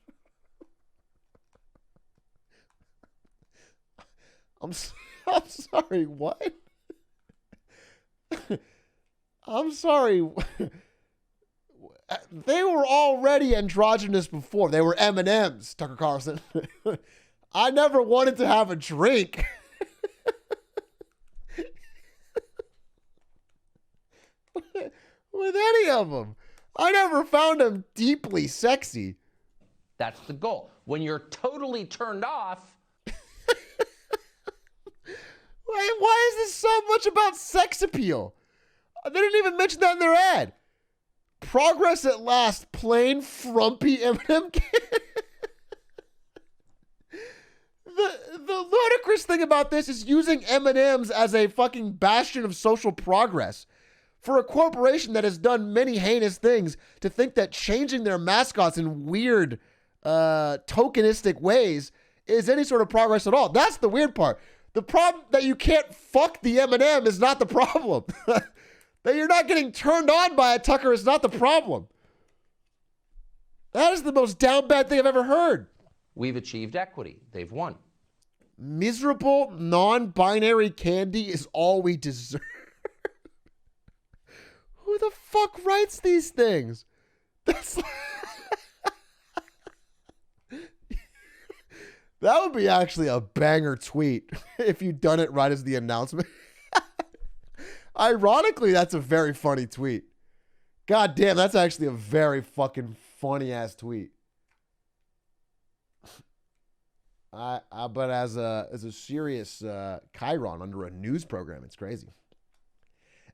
I'm sorry, what? I'm sorry. They were already androgynous before. They were M&Ms, Tucker Carlson. I never wanted to have a drink. With any of them. I never found them deeply sexy. That's the goal. When you're totally turned off, Why is this so much about sex appeal? They didn't even mention that in their ad. Progress at last, plain frumpy M&M kid. The ludicrous thing about this is using M&Ms as a fucking bastion of social progress. For a corporation that has done many heinous things, to think that changing their mascots in weird, tokenistic ways is any sort of progress at all. That's the weird part. The problem that you can't fuck the M&M is not the problem. That you're not getting turned on by it, Tucker, is not the problem. That is the most down bad thing I've ever heard. we've achieved equity. They've won. Miserable, non-binary candy is all we deserve. Who the fuck writes these things? That's that would be actually a banger tweet if you'd done it right as the announcement. Ironically, that's a very funny tweet. God damn, that's actually a very fucking funny ass tweet. But as a serious Chiron under a news program, it's crazy.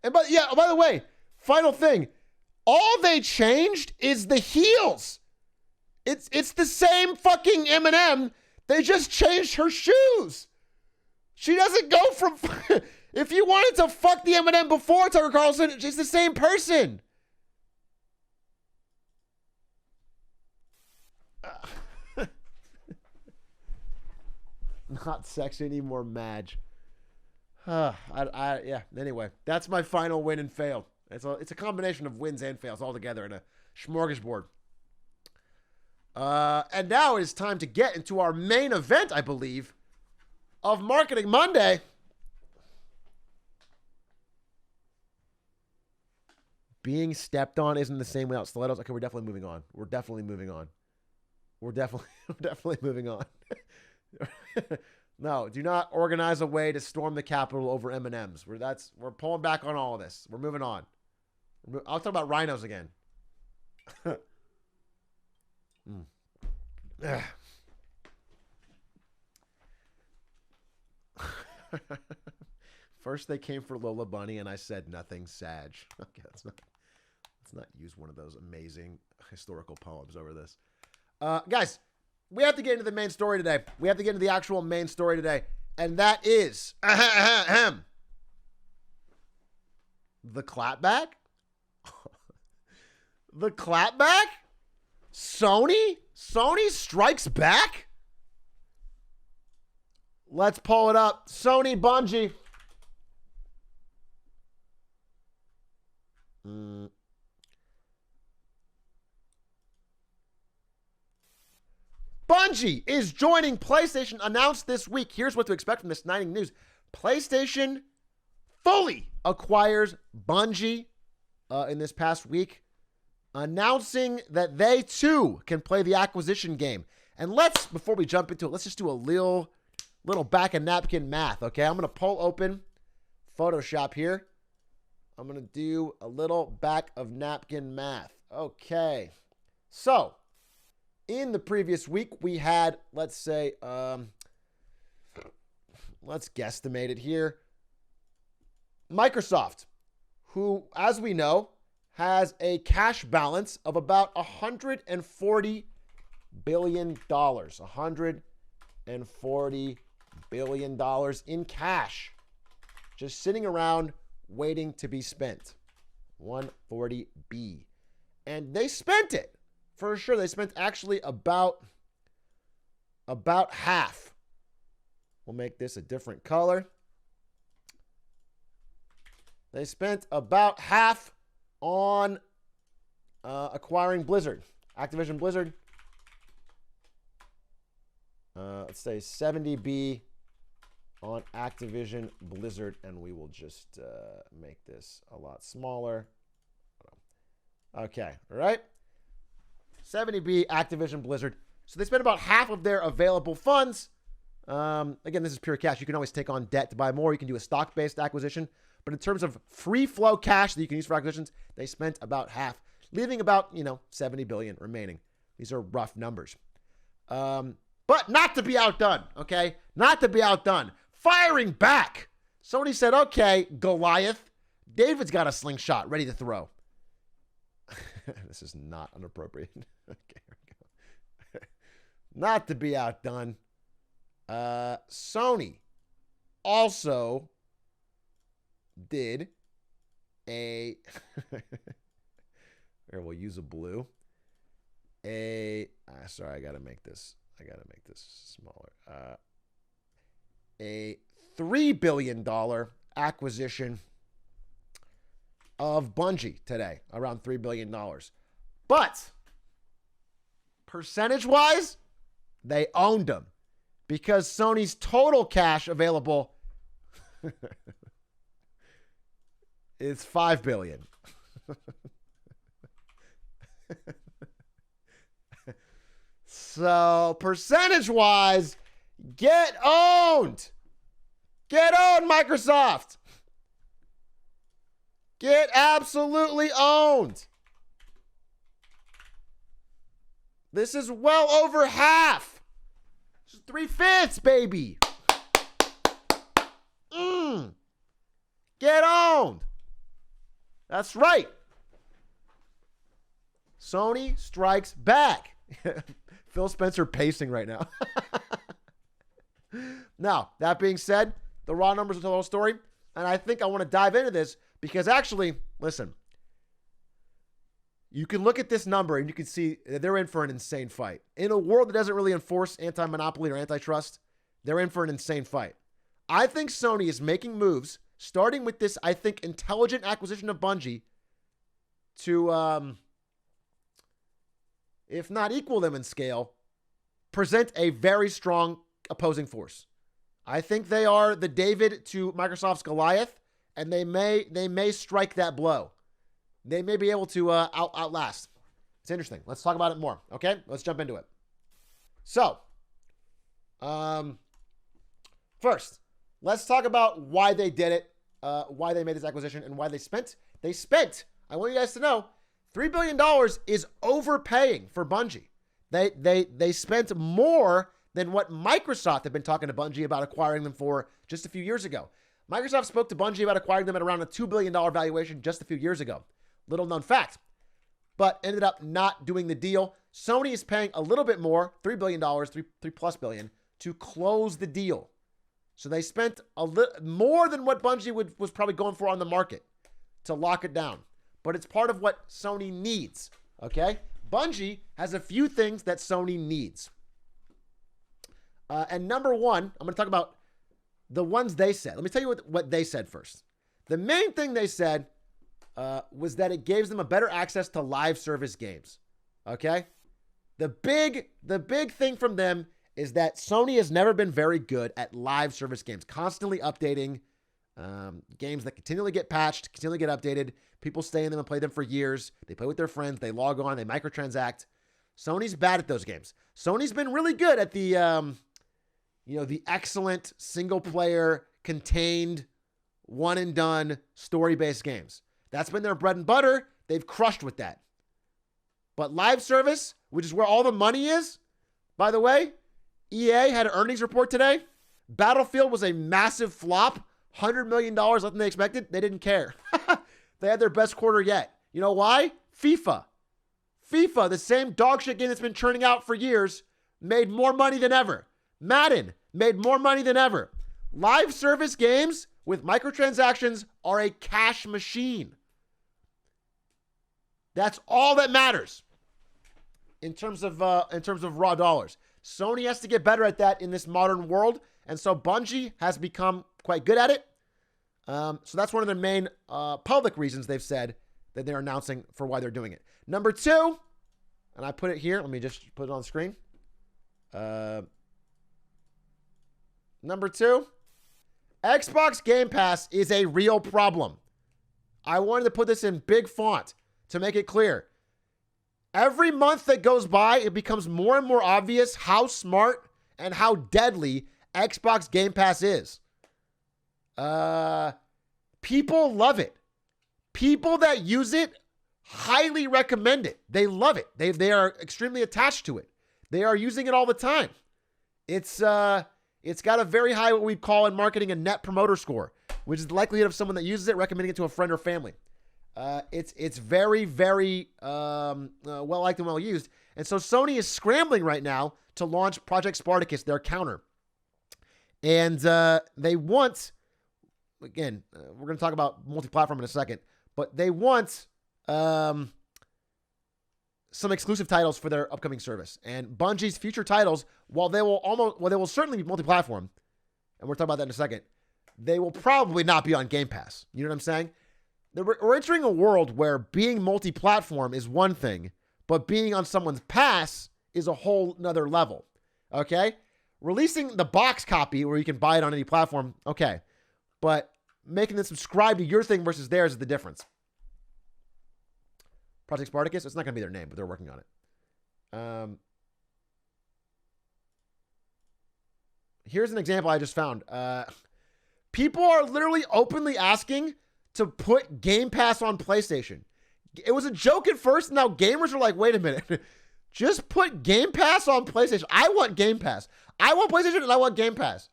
And by the way, final thing, all they changed is the heels. It's the same fucking M&M. They just changed her shoes. She doesn't go from. If you wanted to fuck the M&M before Tucker Carlson, she's the same person. Not sexy anymore, Madge. Yeah. Anyway, that's my final win and fail. It's a combination of wins and fails all together in a smorgasbord. And now it is time to get into our main event, I believe, of Marketing Monday. Being stepped on isn't the same without stilettos. Okay, we're definitely moving on. We're definitely moving on. No, do not organize a way to storm the Capitol over M&Ms. We're pulling back on all of this. We're moving on. I'll talk about rhinos again. First they came for Lola Bunny and I said nothing, Sag. Okay, let's not use one of those amazing historical poems over this. Guys, we have to get into the main story today. We have to get into the actual main story today. And that is the clapback? The clapback? Sony? Sony strikes back? Let's pull it up. Sony, Bungie. Bungie is joining PlayStation, announced this week. Here's what to expect from this exciting news. PlayStation fully acquires Bungie in this past week, announcing that they too can play the acquisition game. And before we jump into it, let's just do a little back of napkin math, okay? I'm going to pull open Photoshop here. I'm going to do a little back of napkin math. Okay. So, in the previous week, we had, let's say, let's guesstimate it here. Microsoft, who, as we know, has a cash balance of about $140 billion. $140 billion in cash. Just sitting around waiting to be spent. 140B. And they spent it. For sure, they spent actually about half. We'll make this a different color. They spent about half on acquiring Blizzard. Activision Blizzard. Let's say 70B on Activision Blizzard, and we will just make this a lot smaller. Okay, all right. 70B, Activision Blizzard. So they spent about half of their available funds. Again, this is pure cash. You can always take on debt to buy more. You can do a stock-based acquisition. But in terms of free flow cash that you can use for acquisitions, they spent about half, leaving about, $70 billion remaining. These are rough numbers. But not to be outdone, okay? Not to be outdone. Firing back. Sony said, okay, Goliath, David's got a slingshot ready to throw. This is not inappropriate. Okay, here we go. Not to be outdone. Sony also did a here, we'll use a blue. Sorry, I gotta make this smaller. A $3 billion acquisition of Bungie today, around $3 billion. But percentage-wise, they owned them because Sony's total cash available is $5 billion. So percentage-wise, get owned. Get owned, Microsoft. Get absolutely owned. This is well over half. This is 3/5, baby. Get owned. That's right. Sony strikes back. Phil Spencer pacing right now. Now, that being said, the raw numbers will tell the whole story. And I think I want to dive into this because actually, listen, you can look at this number and you can see they're in for an insane fight. In a world that doesn't really enforce anti-monopoly or antitrust, they're in for an insane fight. I think Sony is making moves, starting with this, I think, intelligent acquisition of Bungie to, if not equal them in scale, present a very strong opposing force. I think they are the David to Microsoft's Goliath, and they may strike that blow. They may be able to outlast. It's interesting. Let's talk about it more. Okay, let's jump into it. So, first, let's talk about why they did it, why they made this acquisition, and why they spent. I want you guys to know, $3 billion is overpaying for Bungie. They spent more than what Microsoft had been talking to Bungie about acquiring them for just a few years ago. Microsoft spoke to Bungie about acquiring them at around a $2 billion valuation just a few years ago. Little known fact. But ended up not doing the deal. Sony is paying a little bit more, $3 billion, $3+ billion, to close the deal. So they spent a little more than what Bungie was probably going for on the market to lock it down. But it's part of what Sony needs, okay? Bungie has a few things that Sony needs. And number one, I'm going to talk about the ones they said. Let me tell you what they said first. The main thing they said was that it gives them a better access to live service games, okay? The big thing from them is that Sony has never been very good at live service games, constantly updating games that continually get patched, continually get updated. People stay in them and play them for years. They play with their friends. They log on. They microtransact. Sony's bad at those games. Sony's been really good at the excellent single-player, contained, one-and-done, story-based games. That's been their bread and butter. They've crushed with that. But live service, which is where all the money is, by the way, EA had an earnings report today. Battlefield was a massive flop. $100 million less than they expected. They didn't care. They had their best quarter yet. You know why? FIFA, the same dog shit game that's been churning out for years, made more money than ever. Madden made more money than ever. Live service games with microtransactions are a cash machine. That's all that matters in terms of raw dollars. Sony has to get better at that in this modern world, and so Bungie has become quite good at it. So that's one of the main public reasons they've said that they're announcing for why they're doing it. Number two, and I put it here. Let me just put it on the screen. Number two, Xbox Game Pass is a real problem. I wanted to put this in big font to make it clear. Every month that goes by, it becomes more and more obvious how smart and how deadly Xbox Game Pass is. People love it. People that use it highly recommend it. They love it. They are extremely attached to it. They are using it all the time. It's got a very high, what we'd call in marketing, a net promoter score, which is the likelihood of someone that uses it recommending it to a friend or family. It's very, very well liked and well used. And so Sony is scrambling right now to launch Project Spartacus, their counter. And they want, again, we're going to talk about multi-platform in a second, but they want some exclusive titles for their upcoming service. And Bungie's future titles, while they will certainly be multi-platform, and we'll talk about that in a second, they will probably not be on Game Pass. You know what I'm saying? We're entering a world where being multi-platform is one thing, but being on someone's pass is a whole nother level. Okay? Releasing the box copy where you can buy it on any platform, okay. But making them subscribe to your thing versus theirs is the difference. Project Spartacus, it's not going to be their name, but they're working on it. Here's an example I just found. People are literally openly asking to put Game Pass on PlayStation. It was a joke at first. Now gamers are like, wait a minute. Just put Game Pass on PlayStation. I want Game Pass. I want PlayStation and I want Game Pass.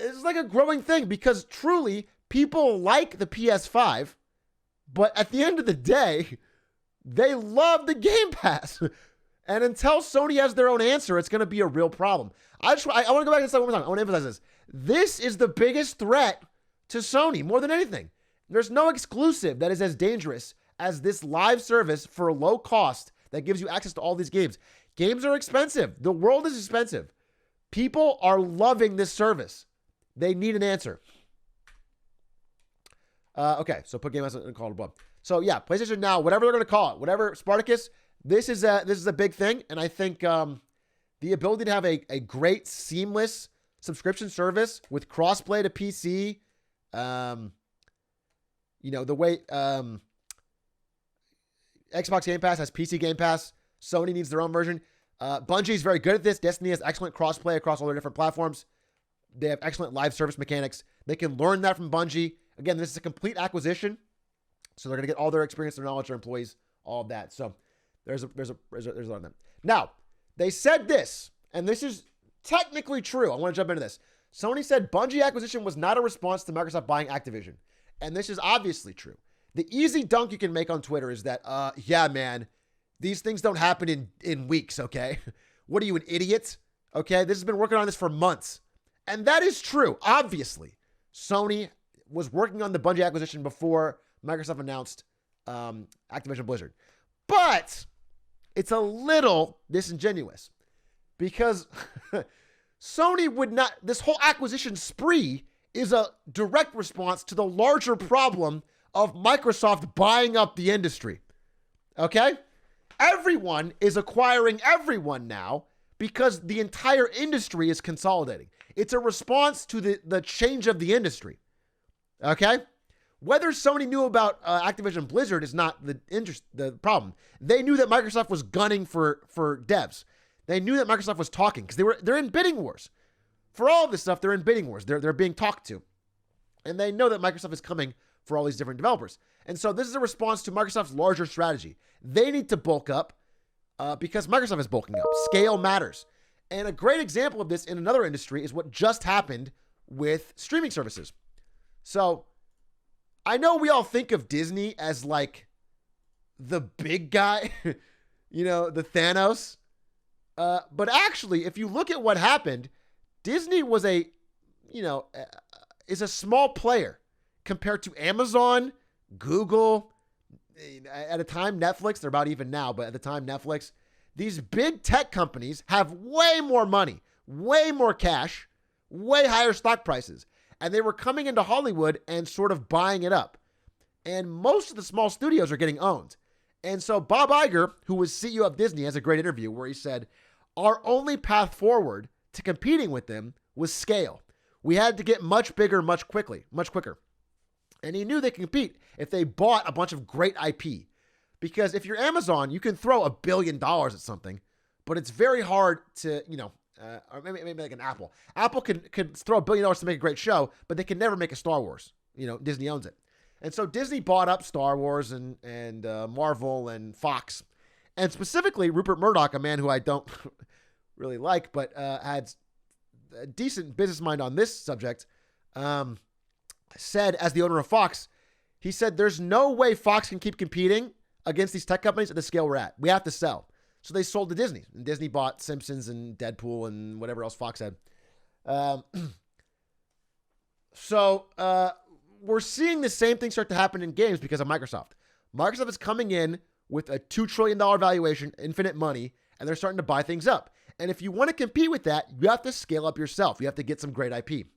It's like a growing thing because truly people like the PS5, but at the end of the day, they love the Game Pass. And until Sony has their own answer, it's going to be a real problem. I want to go back and say one more time. I want to emphasize this. This is the biggest threat to Sony more than anything. There's no exclusive that is as dangerous as this live service for low cost that gives you access to all these games. Games are expensive. The world is expensive. People are loving this service. They need an answer. Okay, so put Game Pass and call it above. So yeah, PlayStation Now, whatever they're going to call it, whatever, Spartacus, this is a big thing. And I think the ability to have a great, seamless subscription service with crossplay to PC, the way Xbox Game Pass has PC Game Pass, Sony needs their own version. Bungie is very good at this. Destiny has excellent crossplay across all their different platforms. They have excellent live service mechanics. They can learn that from Bungie. Again, this is a complete acquisition, so they're going to get all their experience, their knowledge, their employees, all of that. So there's a lot of them. Now, they said this, and this is technically true. I want to jump into this. Sony said Bungie acquisition was not a response to Microsoft buying Activision. And this is obviously true. The easy dunk you can make on Twitter is that, yeah, man, these things don't happen in weeks, okay? What are you, an idiot? Okay, this has been working on this for months. And that is true, obviously. Sony was working on the Bungie acquisition before Microsoft announced Activision Blizzard. But it's a little disingenuous because Sony would not, this whole acquisition spree is a direct response to the larger problem of Microsoft buying up the industry. Okay? Everyone is acquiring everyone now because the entire industry is consolidating. It's a response to the change of the industry. Okay? Whether Sony knew about Activision Blizzard is not the problem. They knew that Microsoft was gunning for devs. They knew that Microsoft was talking because they're in bidding wars. For all of this stuff, they're in bidding wars. They're being talked to. And they know that Microsoft is coming for all these different developers. And so this is a response to Microsoft's larger strategy. They need to bulk up because Microsoft is bulking up. Scale matters. And a great example of this in another industry is what just happened with streaming services. So I know we all think of Disney as like the big guy, the Thanos. But actually, if you look at what happened, Disney was is a small player compared to Amazon, Google, at a time Netflix. They're about even now, but at the time Netflix. These big tech companies have way more money, way more cash, way higher stock prices. And they were coming into Hollywood and sort of buying it up. And most of the small studios are getting owned. And so Bob Iger, who was CEO of Disney, has a great interview where he said, our only path forward to competing with them was scale. We had to get much bigger, much quicker. And he knew they could compete if they bought a bunch of great IP. Because if you're Amazon, you can throw $1 billion at something, but it's very hard to, or maybe like an Apple. Apple could throw $1 billion to make a great show, but they can never make a Star Wars. Disney owns it. And so Disney bought up Star Wars and Marvel and Fox. And specifically, Rupert Murdoch, a man who I don't really like, but had a decent business mind on this subject, said, as the owner of Fox, he said, there's no way Fox can keep competing against these tech companies at the scale we're at. We have to sell. So they sold to Disney. And Disney bought Simpsons and Deadpool and whatever else Fox had. So we're seeing the same thing start to happen in games because of Microsoft. Microsoft is coming in with a $2 trillion valuation, infinite money, and they're starting to buy things up. And if you want to compete with that, you have to scale up yourself. You have to get some great IP.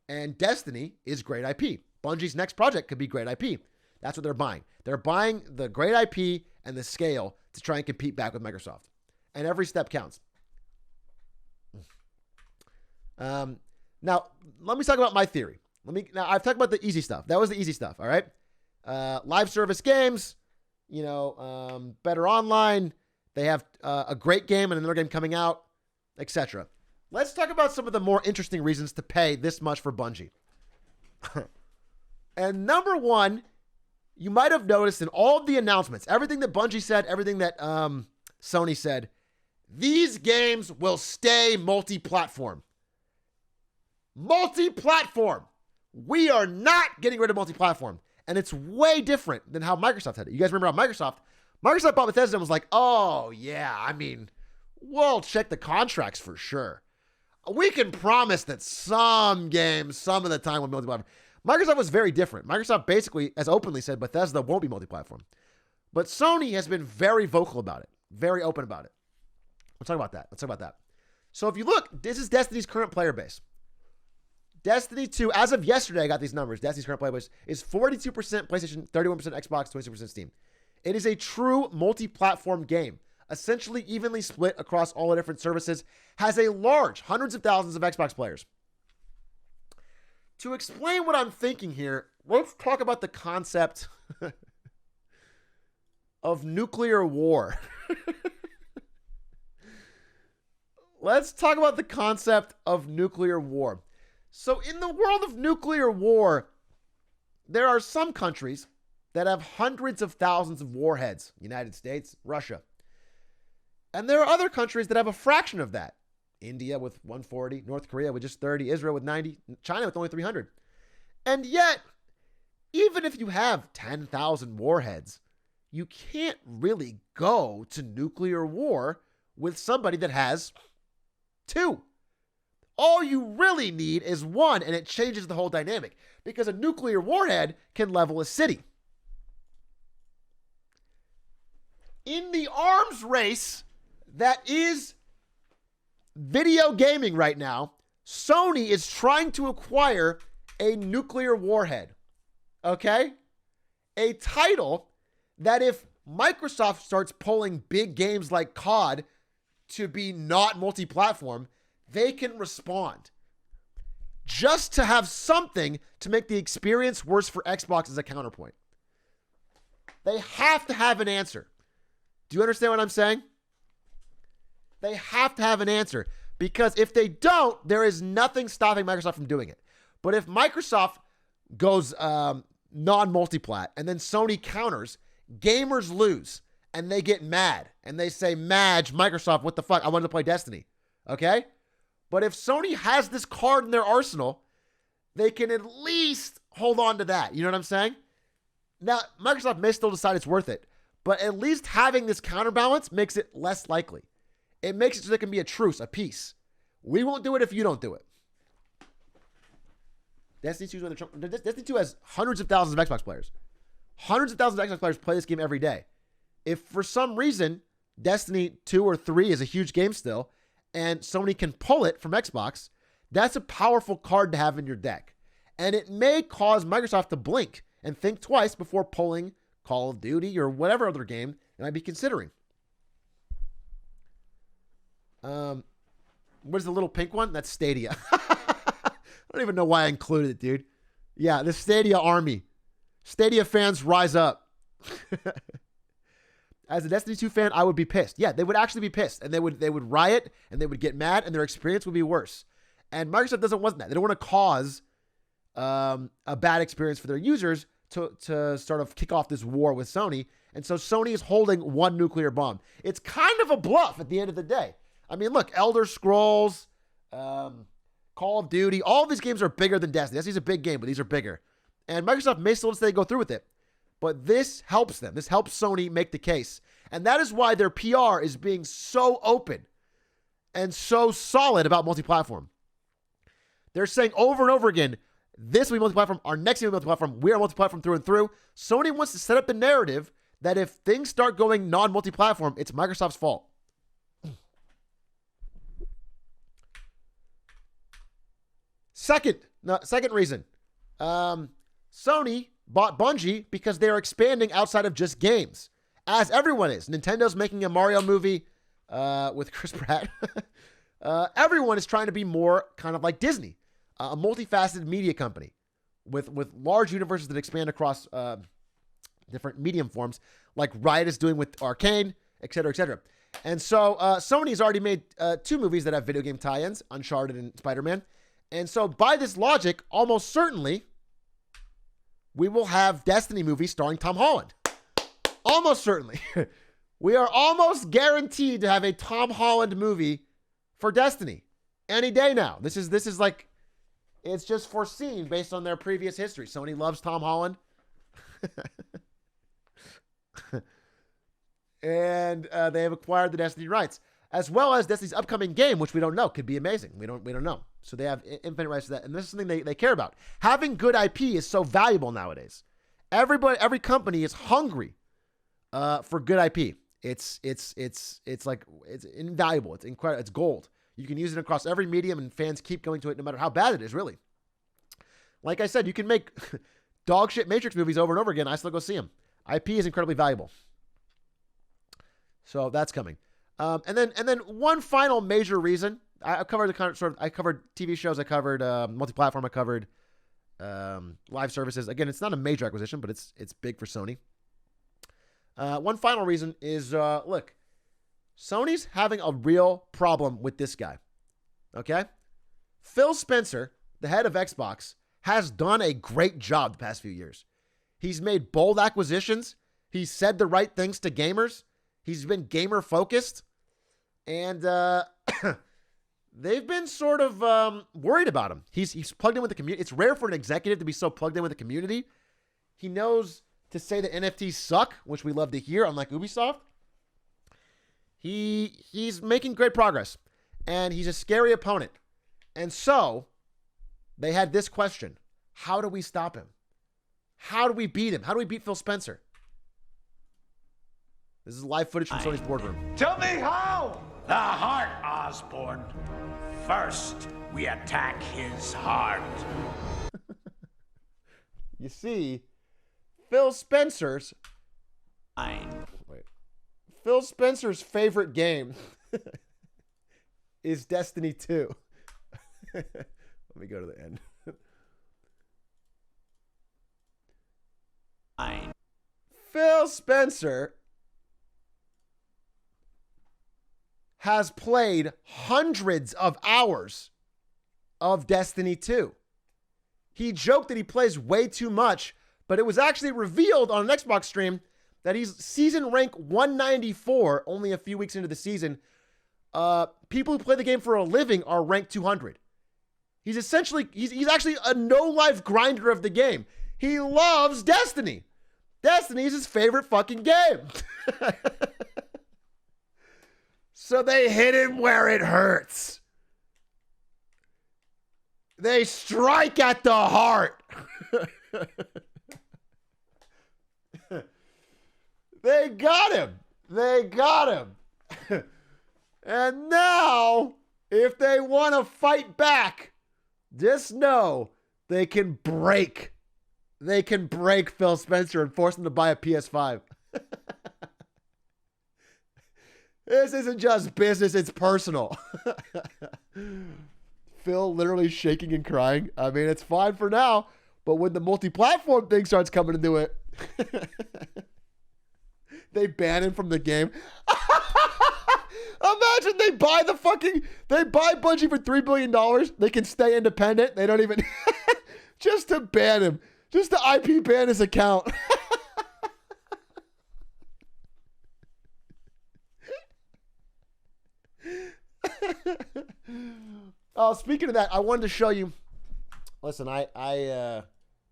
And Destiny is great IP. Bungie's next project could be great IP. That's what they're buying. They're buying the great IP and the scale to try and compete back with Microsoft. And every step counts. Now, let me talk about my theory. Now, I've talked about the easy stuff. That was the easy stuff, all right? Live service games, better online. They have a great game and another game coming out, etc. Let's talk about some of the more interesting reasons to pay this much for Bungie. And number one, you might have noticed in all of the announcements, everything that Bungie said, everything that Sony said, these games will stay multi-platform. Multi-platform. We are not getting rid of multi-platform. And it's way different than how Microsoft had it. You guys remember how Microsoft bought Bethesda and was like, oh, yeah, we'll check the contracts for sure. We can promise that some games, some of the time, will be multi-platform. Microsoft was very different. Microsoft basically, as openly said, Bethesda won't be multi-platform. But Sony has been very vocal about it, very open about it. Let's talk about that. So if you look, this is Destiny's current player base. Destiny 2, as of yesterday, I got these numbers. Destiny's current player base is 42% PlayStation, 31% Xbox, 26% Steam. It is a true multi-platform game, essentially evenly split across all the different services, has a large, hundreds of thousands of Xbox players. To explain what I'm thinking here, let's talk about the concept of nuclear war. Let's talk about the concept of nuclear war. So in the world of nuclear war, there are some countries that have hundreds of thousands of warheads. United States, Russia. And there are other countries that have a fraction of that. India with 140, North Korea with just 30, Israel with 90, China with only 300. And yet, even if you have 10,000 warheads, you can't really go to nuclear war with somebody that has 2. All you really need is 1, and it changes the whole dynamic because a nuclear warhead can level a city. In the arms race that is video gaming right now, Sony is trying to acquire a nuclear warhead. Okay? A title that if Microsoft starts pulling big games like COD to be not multi-platform, they can respond. Just to have something to make the experience worse for Xbox as a counterpoint. They have to have an answer. Do you understand what I'm saying? They have to have an answer because if they don't, there is nothing stopping Microsoft from doing it. But if Microsoft goes non-multiplat and then Sony counters, gamers lose and they get mad and they say, Madge, Microsoft, what the fuck? I wanted to play Destiny. Okay? But if Sony has this card in their arsenal, they can at least hold on to that. You know what I'm saying? Now, Microsoft may still decide it's worth it, but at least having this counterbalance makes it less likely. It makes it so there can be a truce, a peace. We won't do it if you don't do it. Destiny 2 has hundreds of thousands of Xbox players. Hundreds of thousands of Xbox players play this game every day. If for some reason Destiny 2 or 3 is a huge game still, and Sony can pull it from Xbox, that's a powerful card to have in your deck. And it may cause Microsoft to blink and think twice before pulling Call of Duty or whatever other game they might be considering. What is the little pink one? That's Stadia. don't even know why I included it, dude. Yeah, the Stadia army. Stadia fans rise up. As a Destiny 2 fan, I would be pissed. Yeah, they would actually be pissed. And they would riot and they would get mad and their experience would be worse. And Microsoft doesn't want that. They don't want to cause a bad experience for their users to sort of kick off this war with Sony. And so Sony is holding one nuclear bomb. It's kind of a bluff at the end of the day. I mean, look, Elder Scrolls, Call of Duty, all of these games are bigger than Destiny. Destiny's a big game, but these are bigger. And Microsoft may still say go through with it. But this helps them. This helps Sony make the case. And that is why their PR is being so open and so solid about multi-platform. They're saying over and over again, this will be multi-platform, our next will be multi-platform, we are multi-platform through and through. Sony wants to set up the narrative that if things start going non-multi-platform, it's Microsoft's fault. Second reason. Sony bought Bungie because they are expanding outside of just games, as everyone is. Nintendo's making a Mario movie with Chris Pratt. Everyone is trying to be more kind of like Disney, a multifaceted media company with large universes that expand across different medium forms, like Riot is doing with Arcane, et cetera, et cetera. And so Sony has already made 2 movies that have video game tie-ins, Uncharted and Spider-Man. And so by this logic, almost certainly, we will have Destiny movies starring Tom Holland. Almost certainly. We are almost guaranteed to have a Tom Holland movie for Destiny any day now. This is like, it's just foreseen based on their previous history. Sony loves Tom Holland. And they have acquired the Destiny rights, as well as Destiny's upcoming game, which we don't know, could be amazing. We don't know. So they have infinite rights to that. And this is something they care about. Having good IP is so valuable nowadays. Every company is hungry for good IP. It's invaluable. It's incredible. It's gold. You can use it across every medium and fans keep going to it no matter how bad it is, really. Like I said, you can make dog shit Matrix movies over and over again. I still go see them. IP is incredibly valuable. So that's coming. And then one final major reason. I covered I covered TV shows, I covered multi-platform, I covered live services. Again, it's not a major acquisition, but it's big for Sony. One final reason is look, Sony's having a real problem with this guy. Okay? Phil Spencer, the head of Xbox, has done a great job the past few years. He's made bold acquisitions. He's said the right things to gamers. He's been gamer focused. And they've been sort of worried about him. He's plugged in with the community. It's rare for an executive to be so plugged in with the community. He knows to say that NFTs suck, which we love to hear, unlike Ubisoft. He's making great progress. And he's a scary opponent. And so they had this question. How do we stop him? How do we beat him? How do we beat Phil Spencer? This is live footage from Sony's boardroom. Tell me how! The heart, Osborne. First, we attack his heart. You see, Phil Spencer's favorite game is Destiny 2. Let me go to the end. Phil Spencer has played hundreds of hours of Destiny 2. He joked that he plays way too much, but it was actually revealed on an Xbox stream that he's season rank 194 only a few weeks into the season. People who play the game for a living are ranked 200. He's actually a no-life grinder of the game. He loves Destiny. Destiny is his favorite fucking game. So they hit him where it hurts. They strike at the heart. They got him. They got him. And now, if they want to fight back, just know they can break. They can break Phil Spencer and force him to buy a PS5. This isn't just business, it's personal. Phil literally shaking and crying. I mean, it's fine for now, but when the multi-platform thing starts coming into it, they ban him from the game. Imagine they buy Bungie for $3 billion. They can stay independent. They don't even, just to ban him, just to IP ban his account. Oh, speaking of that, I wanted to show you. Listen, I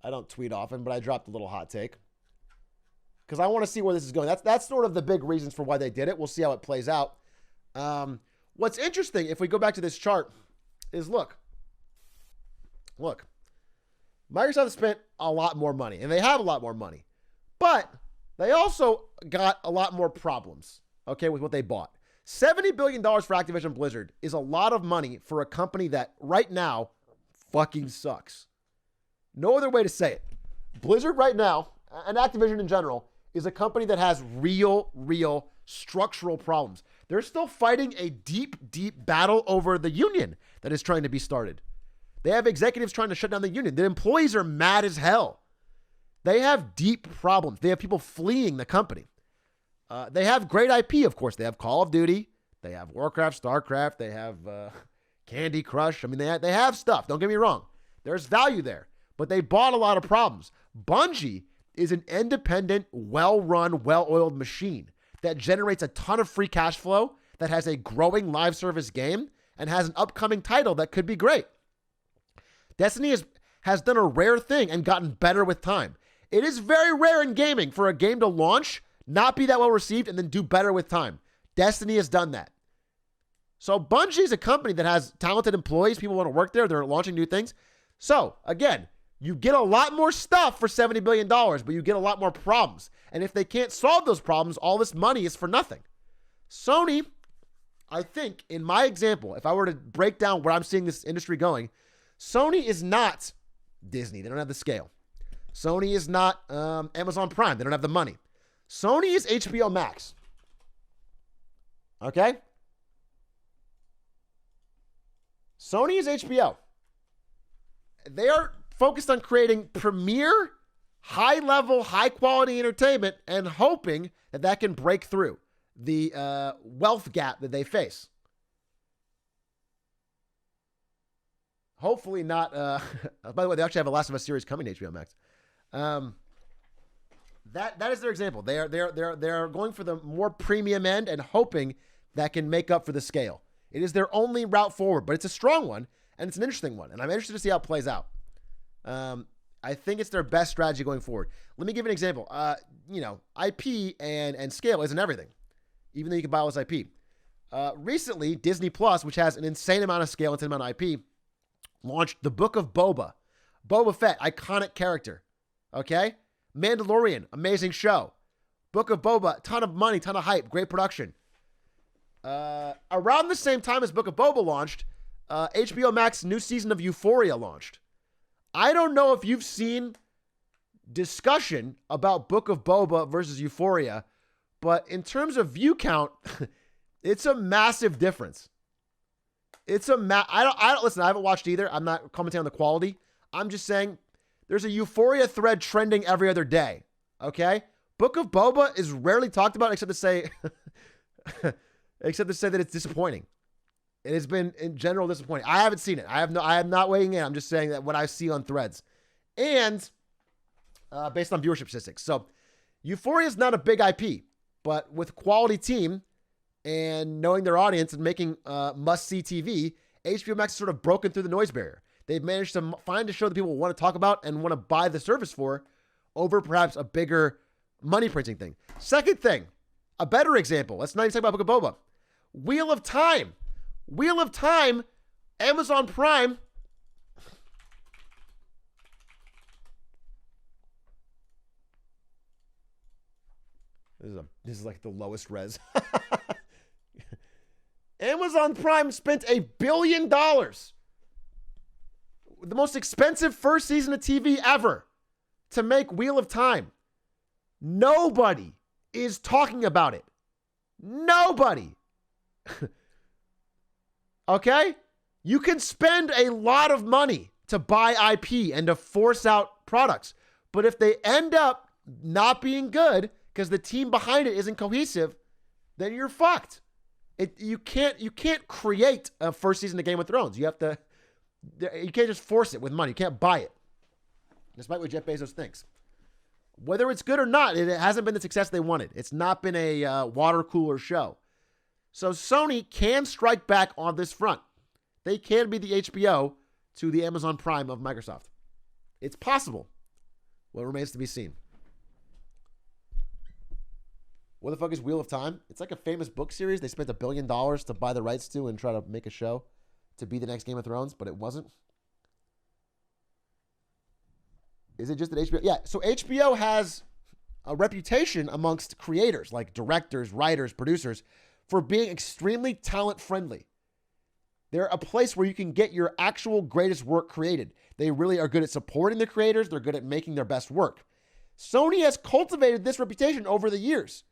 don't tweet often, but I dropped a little hot take because I want to see where this is going. That's sort of the big reasons for why they did it. We'll see how it plays out. What's interesting, if we go back to this chart, is look. Microsoft has spent a lot more money, and they have a lot more money, but they also got a lot more problems. Okay, with what they bought. $70 billion for Activision Blizzard is a lot of money for a company that right now fucking sucks. No other way to say it. Blizzard right now, and Activision in general, is a company that has real structural problems. They're still fighting a deep battle over the union that is trying to be started. They have executives trying to shut down the union. The employees are mad as hell. They have deep problems. They have people fleeing the company. They have great IP, of course. They have Call of Duty. They have Warcraft, StarCraft. They have Candy Crush. I mean, they have stuff. Don't get me wrong. There's value there. But they bought a lot of problems. Bungie is an independent, well-run, well-oiled machine that generates a ton of free cash flow, that has a growing live service game, and has an upcoming title that could be great. Destiny has done a rare thing and gotten better with time. It is very rare in gaming for a game to launch, not be that well received, and then do better with time. Destiny has done that. So Bungie is a company that has talented employees. People want to work there. They're launching new things. So again, you get a lot more stuff for $70 billion, but you get a lot more problems. And if they can't solve those problems, all this money is for nothing. Sony, I think, in my example, if I were to break down where I'm seeing this industry going, Sony is not Disney. They don't have the scale. Sony is not Amazon Prime. They don't have the money. Sony is HBO Max. Okay? Sony is HBO. They are focused on creating premier, high-level, high-quality entertainment and hoping that that can break through the wealth gap that they face. Hopefully not. By the way, they actually have a Last of Us series coming to HBO Max. That is their example. They're going for the more premium end and hoping that can make up for the scale. It is their only route forward, but it's a strong one and it's an interesting one. And I'm interested to see how it plays out. I think it's their best strategy going forward. Let me give you an example. IP and scale isn't everything, even though you can buy all this IP. Recently, Disney Plus, which has an insane amount of scale and insane amount of IP, launched the Book of Boba. Boba Fett, iconic character. Okay? Mandalorian, amazing show. Book of Boba, ton of money, ton of hype, great production. Around the same time as Book of Boba launched, HBO Max's new season of Euphoria launched. I don't know if you've seen discussion about Book of Boba versus Euphoria, but in terms of view count, it's a massive difference. Listen, I haven't watched either. I'm not commenting on the quality. I'm just saying there's a Euphoria thread trending every other day. Okay? Book of Boba is rarely talked about except to say that it's disappointing. It has been in general disappointing. I haven't seen it. I am not weighing in. I'm just saying that what I see on threads and based on viewership statistics. So Euphoria is not a big IP, but with quality team and knowing their audience and making must-see TV, HBO Max has sort of broken through the noise barrier. They've managed to find a show that people want to talk about and want to buy the service for over perhaps a bigger money-printing thing. Second thing, a better example. Let's not even talk about Book of Boba. Wheel of Time. Wheel of Time, Amazon Prime. This is like the lowest res. Amazon Prime spent $1 billion. The most expensive first season of TV ever to make Wheel of Time. Nobody is talking about it. Nobody. Okay? You can spend a lot of money to buy IP and to force out products. But if they end up not being good because the team behind it isn't cohesive, then you're fucked. You can't create a first season of Game of Thrones. You can't just force it with money. You can't buy it. Despite what Jeff Bezos thinks. Whether it's good or not, it hasn't been the success they wanted. It's not been a water cooler show. So Sony can strike back on this front. They can be the HBO to the Amazon Prime of Microsoft. It's possible. What remains to be seen. What the fuck is Wheel of Time? It's like a famous book series they spent $1 billion to buy the rights to and try to make a show to be the next Game of Thrones, but it wasn't. Is it just that HBO? Yeah, so HBO has a reputation amongst creators, like directors, writers, producers, for being extremely talent-friendly. They're a place where you can get your actual greatest work created. They really are good at supporting the creators. They're good at making their best work. Sony has cultivated this reputation over the years.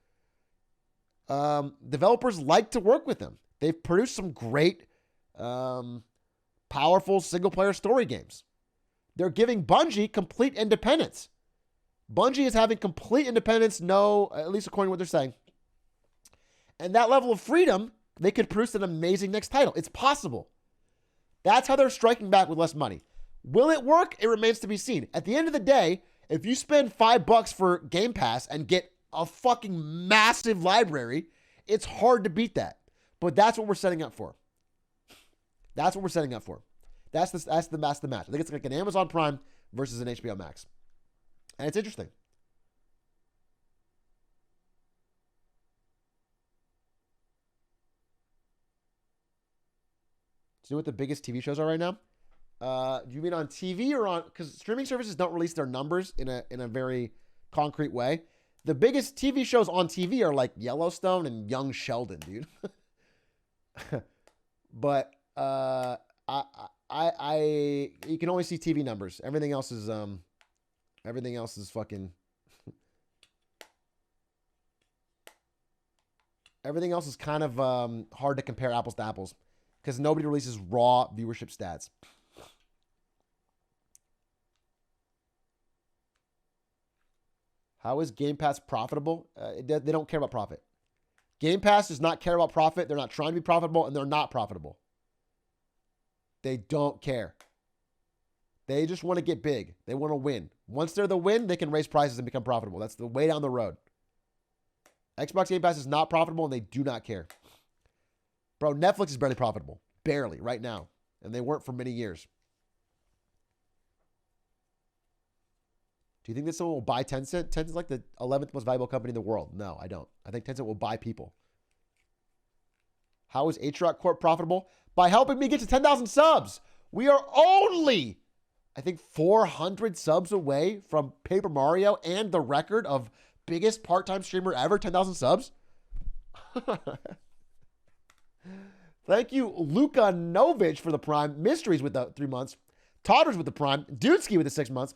Developers like to work with them. They've produced some great, powerful single-player story games. They're giving Bungie complete independence. Bungie is having complete independence, at least according to what they're saying. And that level of freedom, they could produce an amazing next title. It's possible. That's how they're striking back with less money. Will it work? It remains to be seen. At the end of the day, if you spend $5 for Game Pass and get a fucking massive library, it's hard to beat that. But that's what we're setting up for. That's what we're setting up for. That's the match. I think it's like an Amazon Prime versus an HBO Max. And it's interesting. Do you know what the biggest TV shows are right now? Do you mean on TV or on... Because streaming services don't release their numbers in a very concrete way. The biggest TV shows on TV are like Yellowstone and Young Sheldon, dude. But you can only see TV numbers. Everything else is fucking... Everything else is kind of hard to compare apples to apples because nobody releases raw viewership stats. How is Game Pass profitable? They don't care about profit. Game Pass does not care about profit. They're not trying to be profitable, and they're not profitable. They don't care. They just want to get big. They want to win. Once they're the win, they can raise prices and become profitable. That's the way down the road. Xbox Game Pass is not profitable, and they do not care. Bro, Netflix is barely profitable. Barely, right now. And they weren't for many years. Do you think that someone will buy Tencent? Tencent's like the 11th most valuable company in the world. No, I don't. I think Tencent will buy people. How is Atrioc Corp profitable? By helping me get to 10,000 subs. We are only, I think, 400 subs away from Paper Mario and the record of biggest part-time streamer ever, 10,000 subs. Thank you, Luka Novich, for the Prime. Mysteries with the 3 months. Todders with the Prime. Dudesky with the 6 months.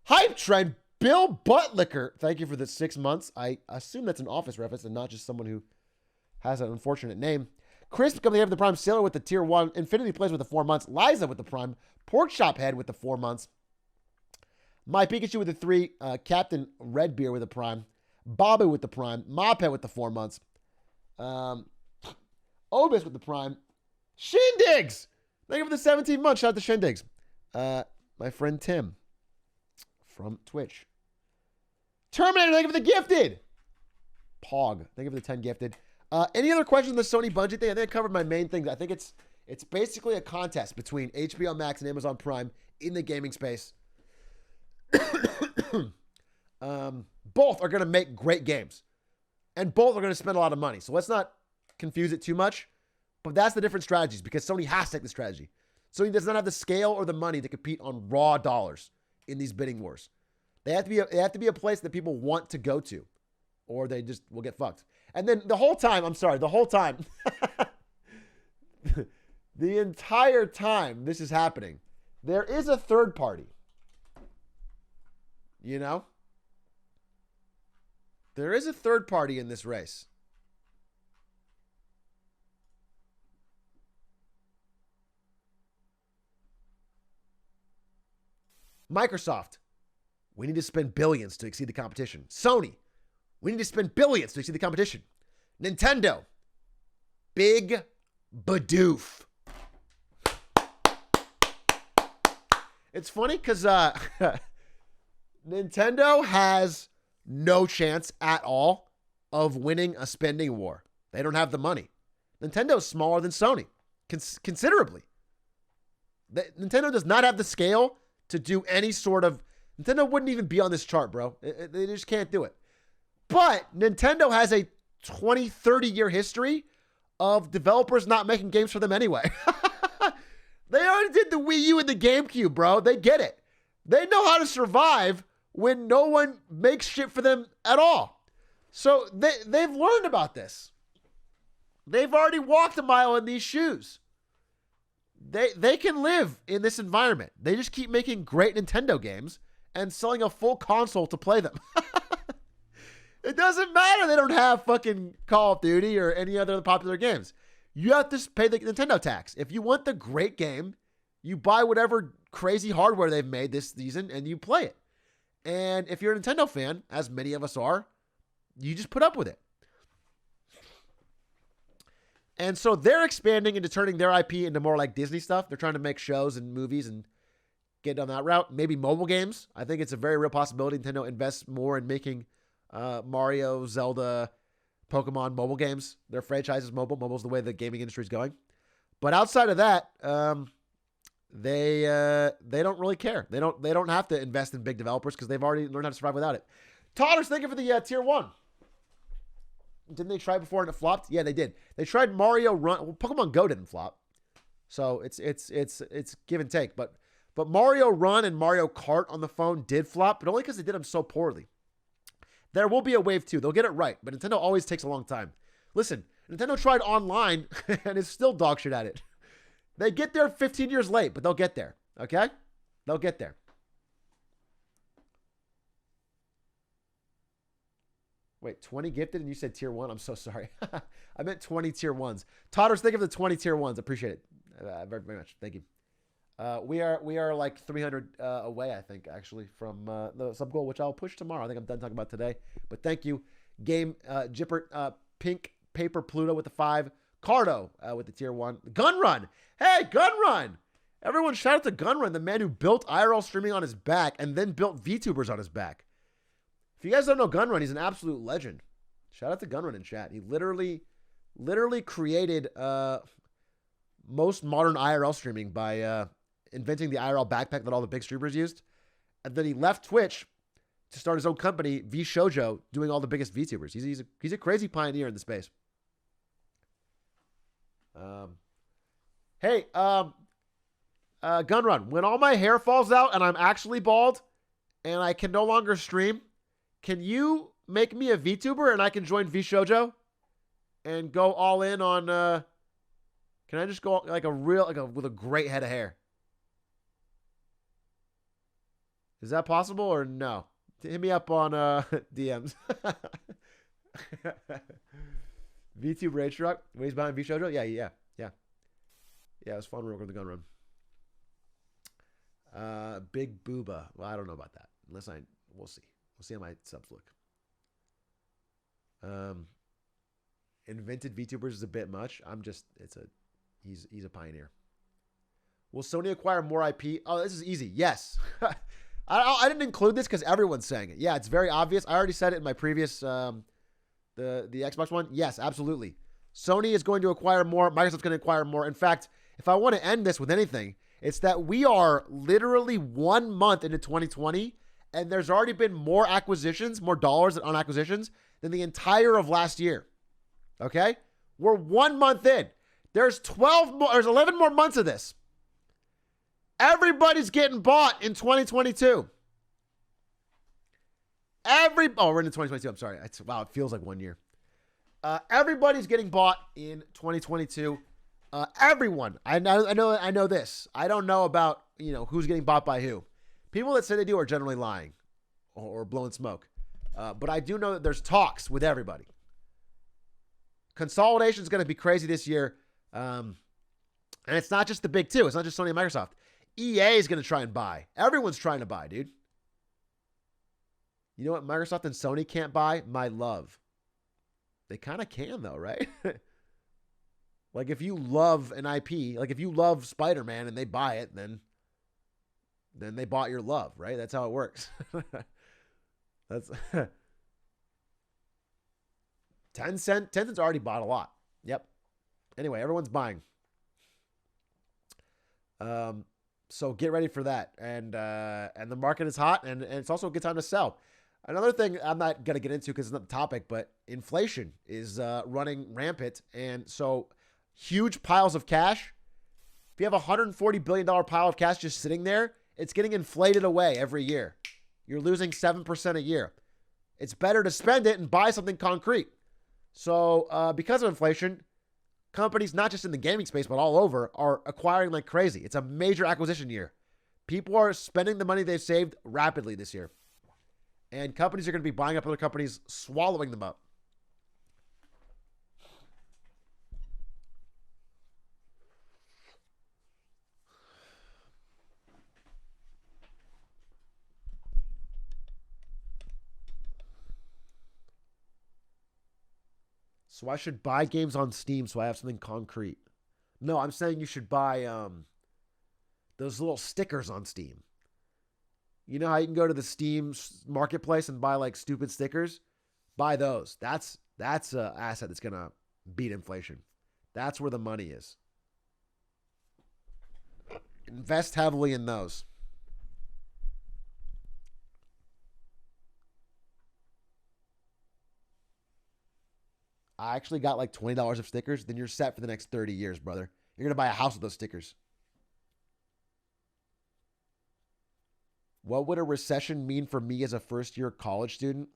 Hype Trend, Bill Buttlicker. Thank you for the 6 months. I assume that's an Office reference and not just someone who has an unfortunate name. Chris coming here with the Prime. Sailor with the Tier 1. Infinity Plays with the 4 months. Liza with the Prime. Pork Chop Head with the 4 months. My Pikachu with the 3. Captain Redbeard with the Prime. Bobby with the Prime. Mophead with the 4 months. Obis with the Prime. Shindigs! Thank you for the 17 months. Shout out to Shindigs. My friend Tim from Twitch. Terminator, thank you for the gifted. Pog, thank you for the 10 gifted. Any other questions on the Sony Bungie thing? I think I covered my main things. I think it's basically a contest between HBO Max and Amazon Prime in the gaming space. Both are going to make great games. And both are going to spend a lot of money. So let's not confuse it too much. But that's the different strategies because Sony has to take the strategy. Sony does not have the scale or the money to compete on raw dollars in these bidding wars. They have to be a place that people want to go to, or they just will get fucked. And then the whole time, the entire time this is happening, there is a third party. You know? There is a third party in this race. Microsoft, we need to spend billions to exceed the competition. Sony, we need to spend billions to exceed the competition. Nintendo, big badoof. It's funny because Nintendo has no chance at all of winning a spending war. They don't have the money. Nintendo's smaller than Sony, considerably. Nintendo does not have the scale to do any sort of... Nintendo wouldn't even be on this chart, bro. They just can't do it. But Nintendo has a 20, 30-year history of developers not making games for them anyway. They already did the Wii U and the GameCube, bro. They get it. They know how to survive when no one makes shit for them at all. So they've learned about this. They've already walked a mile in these shoes. They can live in this environment. They just keep making great Nintendo games and selling a full console to play them. It doesn't matter they don't have fucking Call of Duty or any other popular games. You have to pay the Nintendo tax. If you want the great game, you buy whatever crazy hardware they've made this season and you play it. And if you're a Nintendo fan, as many of us are, you just put up with it. And so they're expanding into turning their IP into more like Disney stuff. They're trying to make shows and movies and get down that route. Maybe mobile games. I think it's a very real possibility Nintendo invests more in making Mario, Zelda, Pokemon mobile games. Their franchise is mobile. Mobile's the way the gaming industry is going. But outside of that, they don't really care. They don't have to invest in big developers because they've already learned how to survive without it. Toddler's thinking for the tier 1. Didn't they try before and it flopped? Yeah, they did. They tried Mario Run. Well, Pokemon Go didn't flop, so it's give and take. But Mario Run and Mario Kart on the phone did flop, but only because they did them so poorly. There will be a wave 2. They'll get it right, but Nintendo always takes a long time. Listen, Nintendo tried online and is still dog shit at it. They get there 15 years late, but they'll get there. Okay? They'll get there. Wait, 20 gifted and you said tier 1? I'm so sorry. I meant 20 tier 1s. Todders, think of the 20 tier 1s. Appreciate it very, very much. Thank you. We are like 300 away, I think, actually, from the sub goal, which I'll push tomorrow. I think I'm done talking about today. But thank you. Game Jippert, Pink Paper Pluto with the 5. Cardo with the tier 1. Gun Run. Hey, Gun Run. Everyone shout out to Gun Run, the man who built IRL streaming on his back and then built VTubers on his back. If you guys don't know Gun Run, he's an absolute legend. Shout out to Gun Run in chat. He literally created most modern IRL streaming by inventing the IRL backpack that all the big streamers used. And then he left Twitch to start his own company, V Shoujo, doing all the biggest VTubers. He's a crazy pioneer in the space. Hey, Gun Run, when all my hair falls out and I'm actually bald and I can no longer stream, can you make me a VTuber and I can join V Shoujo and go all in on, can I just go like with a great head of hair? Is that possible or no? Hit me up on DMs. VTuber Atrioc, when he's behind V Shoujo? Yeah. Yeah, it was fun working with the Gun Run. Big Booba. Well, I don't know about that. We'll see. We'll see how my subs look. Invented VTubers is a bit much. He's a pioneer. Will Sony acquire more IP? Oh, this is easy. Yes. I didn't include this because everyone's saying it. Yeah, it's very obvious. I already said it in my previous, the Xbox one. Yes, absolutely. Sony is going to acquire more. Microsoft's going to acquire more. In fact, if I want to end this with anything, it's that we are literally 1 month into 2020, and there's already been more acquisitions, more dollars on acquisitions than the entire of last year. Okay? We're 1 month in. There's 11 more months of this. Everybody's getting bought in 2022. We're into 2022. I'm sorry. Wow, it feels like 1 year. Everybody's getting bought in 2022. Everyone. I know this. I don't know about, who's getting bought by who. People that say they do are generally lying or blowing smoke. But I do know that there's talks with everybody. Consolidation is going to be crazy this year. And it's not just the big two. It's not just Sony and Microsoft. EA is going to try and buy. Everyone's trying to buy, dude. You know what Microsoft and Sony can't buy? My love. They kind of can, though, right? Like, if you love an IP, like if you love Spider-Man and they buy it, then they bought your love, right? That's how it works. That's Tencent's already bought a lot. Yep. Anyway, everyone's buying. So get ready for that. And the market is hot, and it's also a good time to sell. Another thing I'm not going to get into because it's not the topic, but inflation is running rampant. And so huge piles of cash. If you have a $140 billion pile of cash just sitting there, it's getting inflated away every year. You're losing 7% a year. It's better to spend it and buy something concrete. So because of inflation, companies, not just in the gaming space, but all over, are acquiring like crazy. It's a major acquisition year. People are spending the money they've saved rapidly this year. And companies are going to be buying up other companies, swallowing them up. So I should buy games on Steam so I have something concrete. No, I'm saying you should buy those little stickers on Steam. You know how you can go to the Steam marketplace and buy like stupid stickers? Buy those. That's an asset that's going to beat inflation. That's where the money is. Invest heavily in those. I actually got like $20 of stickers. Then you're set for the next 30 years, brother. You're going to buy a house with those stickers. What would a recession mean for me as a first-year college student?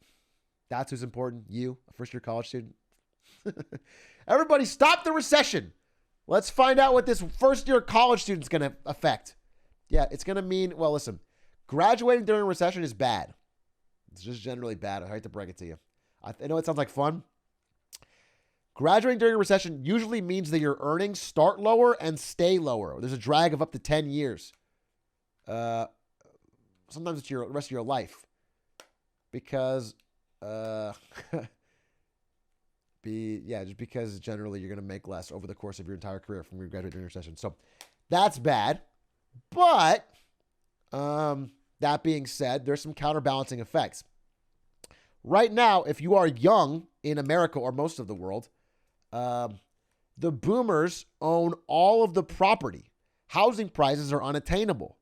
That's who's important. You, a first-year college student. Everybody stop the recession. Let's find out what this first-year college student's going to affect. Yeah, it's going to mean, well, listen, graduating during a recession is bad. It's just generally bad. I hate to break it to you. I know it sounds like fun. Graduating during a recession usually means that your earnings start lower and stay lower. There's a drag of up to 10 years. Sometimes it's the rest of your life. Because, just because generally you're going to make less over the course of your entire career from your graduating during a recession. So that's bad. But, that being said, there's some counterbalancing effects. Right now, if you are young in America or most of the world, the boomers own all of the property. Housing prices are unattainable.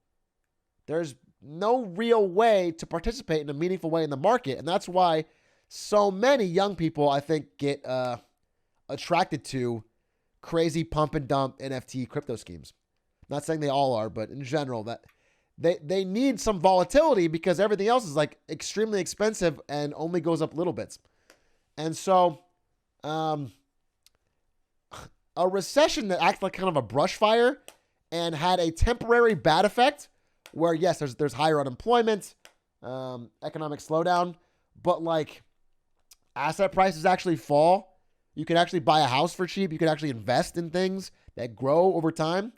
There's no real way to participate in a meaningful way in the market. And that's why so many young people, I think, get attracted to crazy pump and dump NFT crypto schemes. Not saying they all are, but in general, that they need some volatility because everything else is like extremely expensive and only goes up little bits. And so, a recession that acts like kind of a brush fire and had a temporary bad effect where, yes, there's higher unemployment, economic slowdown, but like asset prices actually fall. You can actually buy a house for cheap. You can actually invest in things that grow over time,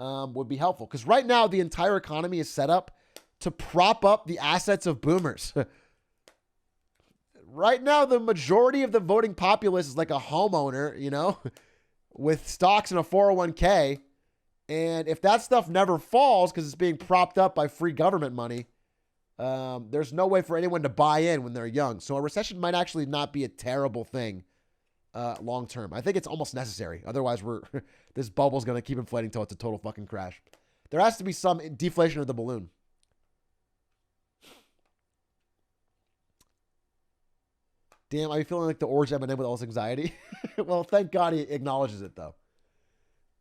would be helpful. Because right now, the entire economy is set up to prop up the assets of boomers. Right now, the majority of the voting populace is like a homeowner, you know, with stocks and a 401k. And if that stuff never falls because it's being propped up by free government money, there's no way for anyone to buy in when they're young. So a recession might actually not be a terrible thing long term. I think it's almost necessary. Otherwise, this bubble's going to keep inflating until it's a total fucking crash. There has to be some deflation of the balloon. Damn, are you feeling like the orange M&M with all this anxiety? Well, thank God he acknowledges it, though.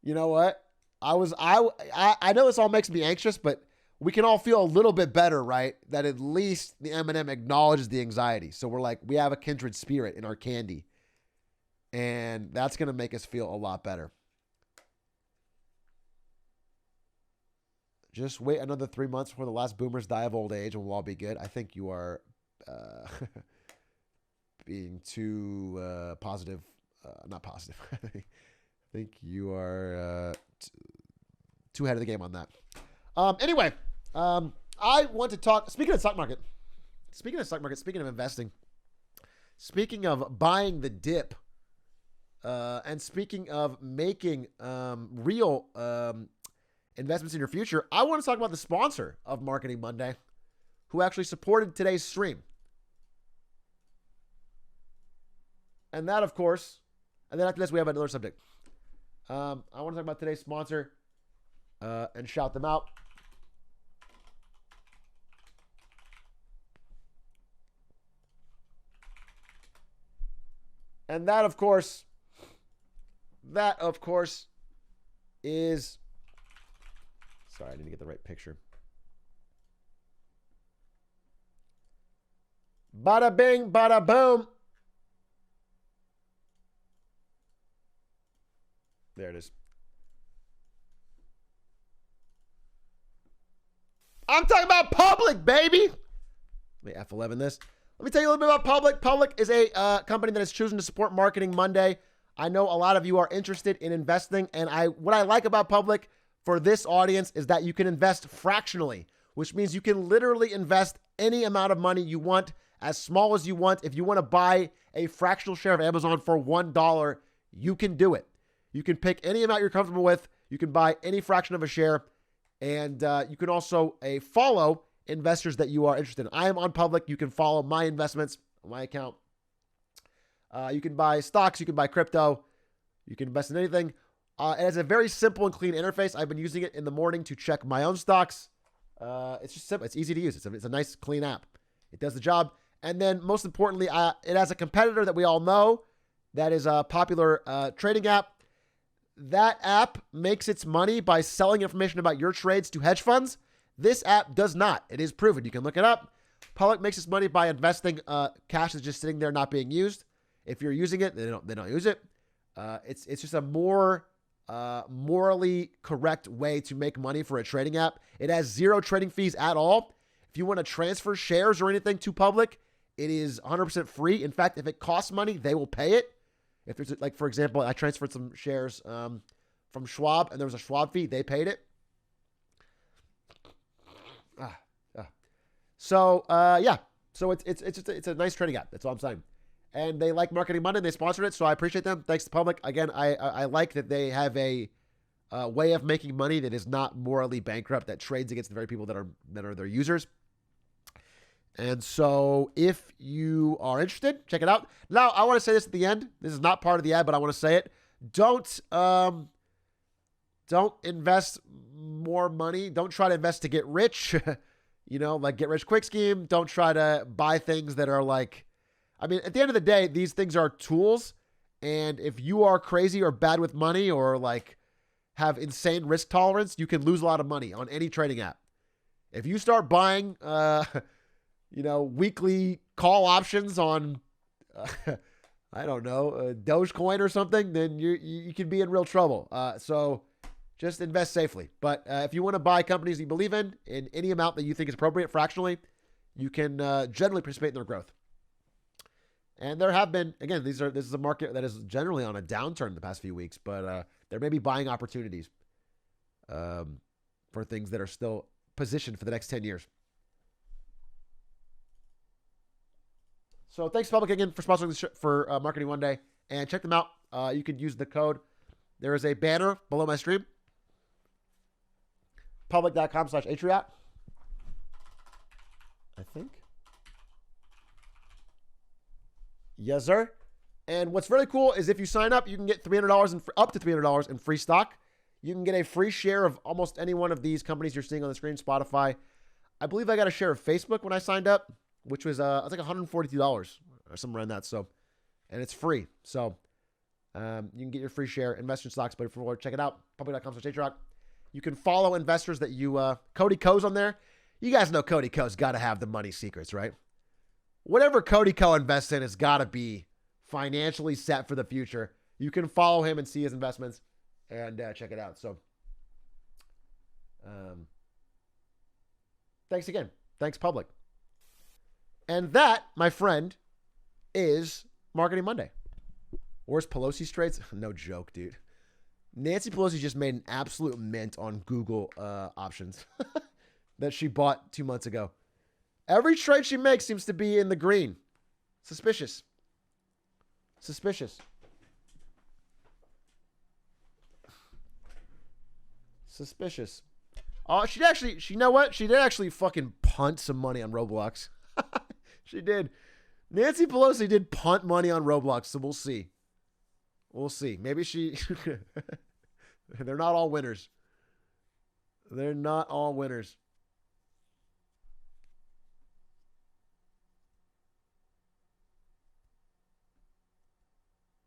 You know what? I know this all makes me anxious, but we can all feel a little bit better, right? That at least the M&M acknowledges the anxiety. So we're like, we have a kindred spirit in our candy. And that's going to make us feel a lot better. Just wait another 3 months before the last boomers die of old age and we'll all be good. I think you are being too positive. Not positive. I think you are too ahead of the game on that. Anyway, I want to talk. Speaking of stock market, speaking of investing, speaking of buying the dip, and speaking of making real investments in your future, I want to talk about the sponsor of Marketing Monday, who actually supported today's stream. And that, of course, and then after this, we have another subject. I want to talk about today's sponsor and shout them out. And that, of course, is... Sorry, I need to get the right picture. Bada bing, bada boom. There it is. I'm talking about Public, baby. Let me F11 this. Let me tell you a little bit about Public. Public is a company that has chosen to support Marketing Monday. I know a lot of you are interested in investing, and what I like about Public for this audience is that you can invest fractionally, which means you can literally invest any amount of money you want, as small as you want. If you want to buy a fractional share of Amazon for $1, you can do it. You can pick any amount you're comfortable with. You can buy any fraction of a share, and you can also follow investors that you are interested in. I am on Public. You can follow my investments on my account. You can buy stocks. You can buy crypto. You can invest in anything. It has a very simple and clean interface. I've been using it in the morning to check my own stocks. It's just simple. It's easy to use. It's a nice, clean app. It does the job. And then most importantly, it has a competitor that we all know that is a popular trading app. That app makes its money by selling information about your trades to hedge funds. This app does not. It is proven. You can look it up. Public makes its money by investing cash that's just sitting there not being used. If you're using it, they don't use it. It's just a more morally correct way to make money for a trading app. It has zero trading fees at all. If you want to transfer shares or anything to Public, it is 100% free. In fact, if it costs money, they will pay it. If there's, like, for example, I transferred some shares from Schwab, and there was a Schwab fee, they paid it. So it's a nice trading app. That's all I'm saying. And they like Marketing Monday. They sponsored it, so I appreciate them. Thanks to Public. Again, I like that they have a way of making money that is not morally bankrupt, that trades against the very people that are their users. And so if you are interested, check it out. Now, I want to say this at the end. This is not part of the ad, but I want to say it. Don't invest more money. Don't try to invest to get rich. Like get rich quick scheme. Don't try to buy things that are like, at the end of the day, these things are tools. And if you are crazy or bad with money or like have insane risk tolerance, you can lose a lot of money on any trading app. If you start buying, weekly call options on, I don't know, Dogecoin or something, then you can be in real trouble. So just invest safely. But if you want to buy companies you believe in any amount that you think is appropriate fractionally, you can generally participate in their growth. And there have been, again, this is a market that is generally on a downturn the past few weeks, but there may be buying opportunities for things that are still positioned for the next 10 years. So thanks, Public, again, for sponsoring this for Marketing Monday. And check them out. You can use the code. There is a banner below my stream. Public.com/Atrioc. I think. Yes, sir. And what's really cool is if you sign up, you can get $300 up to $300 in free stock. You can get a free share of almost any one of these companies you're seeing on the screen. Spotify. I believe I got a share of Facebook when I signed up, which was like $142 or somewhere around that. So, and it's free. So you can get your free share. Invest in stocks, but if you want to check it out, public.com/Atrioc. You can follow investors that you, Cody Ko's on there. You guys know Cody Ko's got to have the money secrets, right? Whatever Cody Ko invests in has got to be financially set for the future. You can follow him and see his investments and check it out. So thanks again. Thanks, Public. And that, my friend, is Marketing Monday. Where's Pelosi's trades? No joke, dude. Nancy Pelosi just made an absolute mint on Google options that she bought 2 months ago. Every trade she makes seems to be in the green. Suspicious. Suspicious. Suspicious. Oh, you know what? She did actually fucking punt some money on Roblox. She did. Nancy Pelosi did punt money on Roblox, so we'll see. We'll see. Maybe she... They're not all winners. They're not all winners.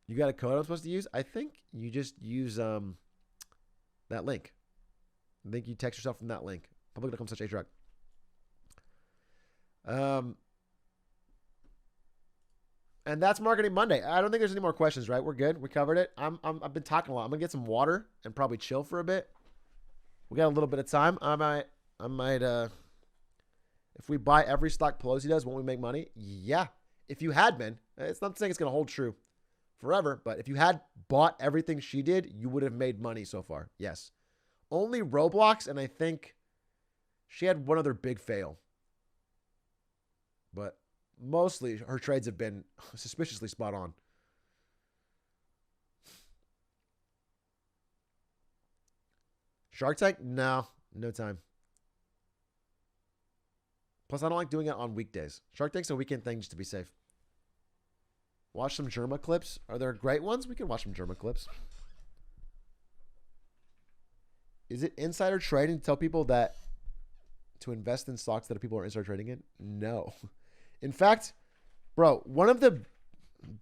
You got a code I'm supposed to use? I think you just use that link. I think you text yourself from that link. Public.com/Atrioc. And that's Marketing Monday. I don't think there's any more questions, right? We're good. We covered it. I've been talking a lot. I'm gonna get some water and probably chill for a bit. We got a little bit of time. I might if we buy every stock Pelosi does, won't we make money? Yeah. If you had been, it's not saying it's gonna hold true forever, but if you had bought everything she did, you would have made money so far. Yes. Only Roblox, and I think she had one other big fail. But mostly her trades have been suspiciously spot on. Shark Tank? No time. Plus, I don't like doing it on weekdays. Shark Tank's a weekend thing just to be safe. Watch some Germa clips. Are there great ones? We can watch some Germa clips. Is it insider trading to tell people that to invest in stocks that people are insider trading in? No. In fact, bro, one of the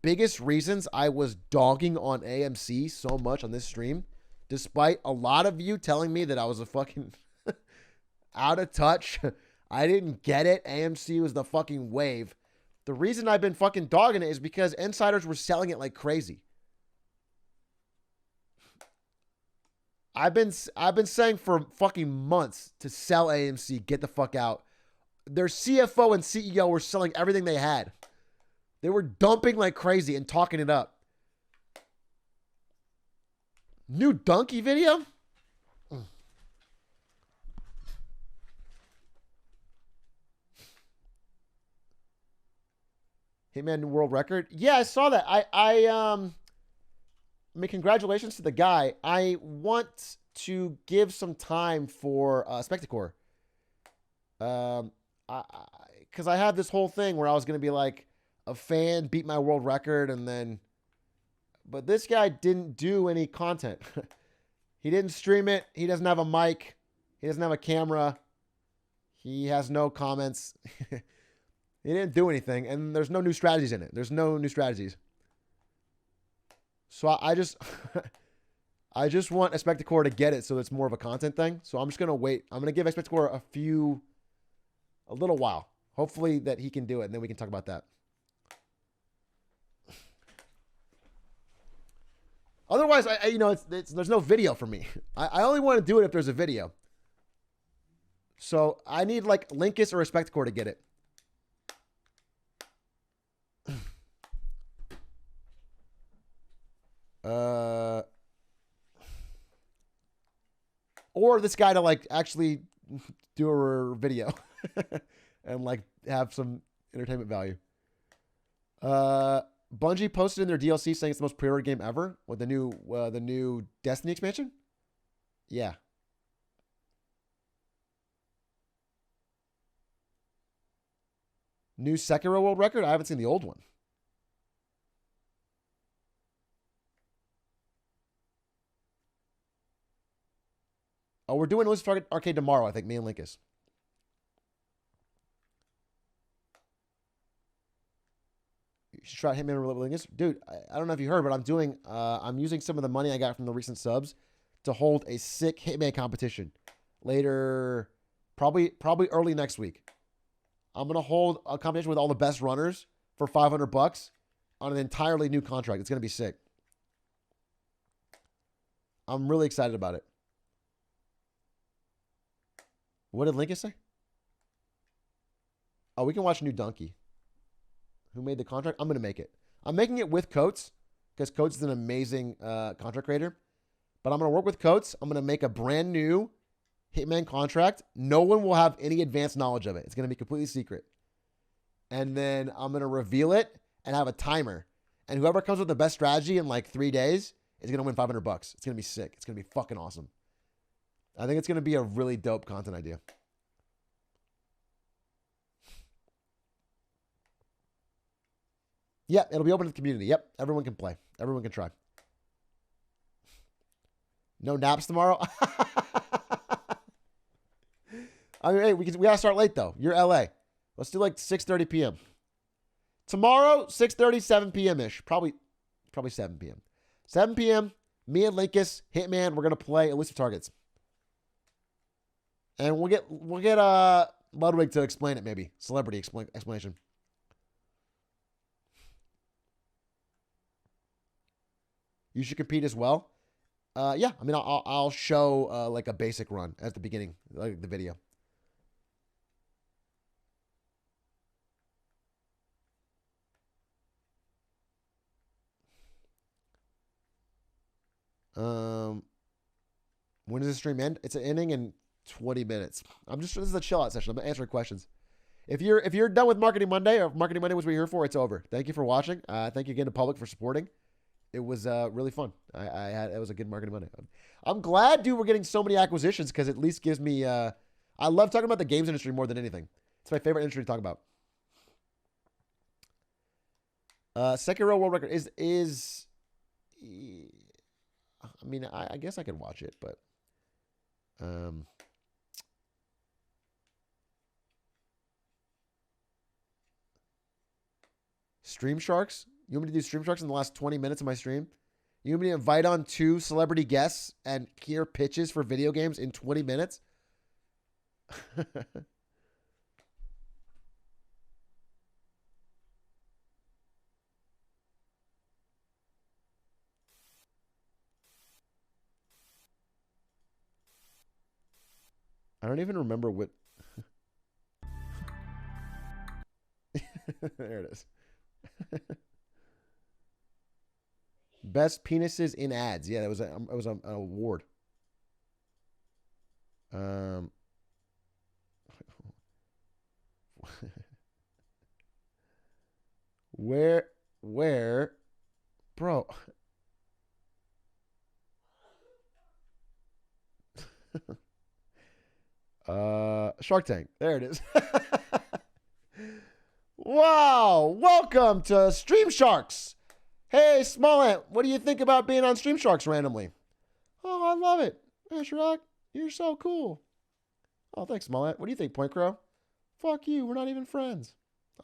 biggest reasons I was dogging on AMC so much on this stream, despite a lot of you telling me that I was a fucking out of touch, I didn't get it. AMC was the fucking wave. The reason I've been fucking dogging it is because insiders were selling it like crazy. I've been saying for fucking months to sell AMC, get the fuck out. Their CFO and CEO were selling everything they had. They were dumping like crazy and talking it up. New donkey video? Hitman new world record? Yeah, I saw that. I mean, congratulations to the guy. I want to give some time for Spectacor. Because I had this whole thing where I was going to be like, a fan beat my world record, and then... But this guy didn't do any content. He didn't stream it. He doesn't have a mic. He doesn't have a camera. He has no comments. He didn't do anything, and there's no new strategies in it. There's no new strategies. So I just I just want Spectacor to get it so it's more of a content thing. So I'm just going to wait. I'm going to give Spectacor a little while. Hopefully that he can do it, and then we can talk about that. Otherwise, there's no video for me. I only want to do it if there's a video. So I need like Linkus or a Spectacor to get it. Or this guy to like actually do a video and like have some entertainment value. Bungie posted in their DLC saying it's the most pre-ordered game ever with the new Destiny expansion. Yeah. New Sekiro world record? I haven't seen the old one. Oh, we're doing Illustrated Arcade tomorrow, I think, me and Linkus. You should try Hitman with Linkus. Dude, I don't know if you heard, but I'm using some of the money I got from the recent subs to hold a sick Hitman competition later, probably early next week. I'm going to hold a competition with all the best runners for $500 on an entirely new contract. It's going to be sick. I'm really excited about it. What did Linkus say? Oh, we can watch New Donkey. Who made the contract? I'm going to make it. I'm making it with Coates because Coates is an amazing contract creator. But I'm going to work with Coates. I'm going to make a brand new Hitman contract. No one will have any advanced knowledge of it. It's going to be completely secret. And then I'm going to reveal it and have a timer. And whoever comes with the best strategy in like 3 days is going to win $500. It's going to be sick. It's going to be fucking awesome. I think it's going to be a really dope content idea. Yeah, it'll be open to the community. Yep, everyone can play. Everyone can try. No naps tomorrow? I mean, hey, we gotta start late though. You're LA. Let's do like 6:30 p.m. Tomorrow, 6:30, 7 p.m.-ish. Probably 7 p.m. 7 p.m., me and Linkus, Hitman, we're gonna play Elusive Targets. And we'll get Ludwig to explain it, maybe. Celebrity explanation. You should compete as well. Yeah, I mean, I'll show like a basic run at the beginning, like the video. When does the stream end? It's an ending in 20 minutes. This is a chill out session. I'm answering questions. If you're done with Marketing Monday, or if Marketing Monday was what you're here for, it's over. Thank you for watching. Thank you again to public for supporting. It was really fun. It was a good Marketing Monday. I'm glad, dude, we're getting so many acquisitions because it at least gives me. I love talking about the games industry more than anything. It's my favorite industry to talk about. Sekiro World Record is. I mean, I guess I could watch it, but. Stream Sharks? You want me to do Stream Sharks in the last 20 minutes of my stream? You want me to invite on 2 celebrity guests and hear pitches for video games in 20 minutes? I don't even remember what... There it is. Best penises in ads. Yeah, it was an award. Where, bro? Shark Tank. There it is. Wow, welcome to Stream Sharks. Hey, Smollett, what do you think about being on Stream Sharks randomly? Oh, I love it. Atrioc, you're so cool. Oh, thanks, Smollett. What do you think, Point Crow? Fuck you, we're not even friends.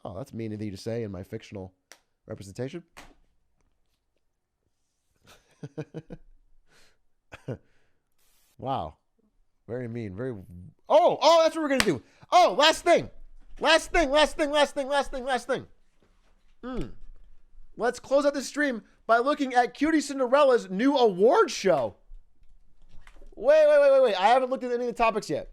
Oh, that's mean of you to say in my fictional representation. Wow. Very mean. Very. Oh, that's what we're going to do. Oh, last thing. Last thing. Let's close out this stream by looking at Cutie Cinderella's new award show. Wait. I haven't looked at any of the topics yet.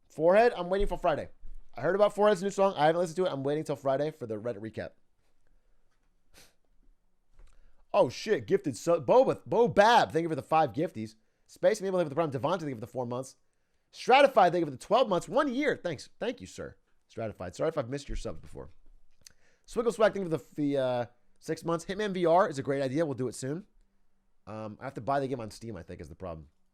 Forehead, I'm waiting for Friday. I heard about Forehead's new song. I haven't listened to it. I'm waiting till Friday for the Reddit recap. Oh, shit. Gifted. So, Bo Bab, thank you for the 5 gifties. Space Mabel, thank you for the prime. Devonta, thank you for the 4 months. Stratified, thank you for the 12 months. 1 year. Thanks. Thank you, sir. Stratified. Sorry if I've missed your subs before. Swiggle Swag, thank you for the 6 months. Hitman VR is a great idea. We'll do it soon. I have to buy the game on Steam, I think, is the problem.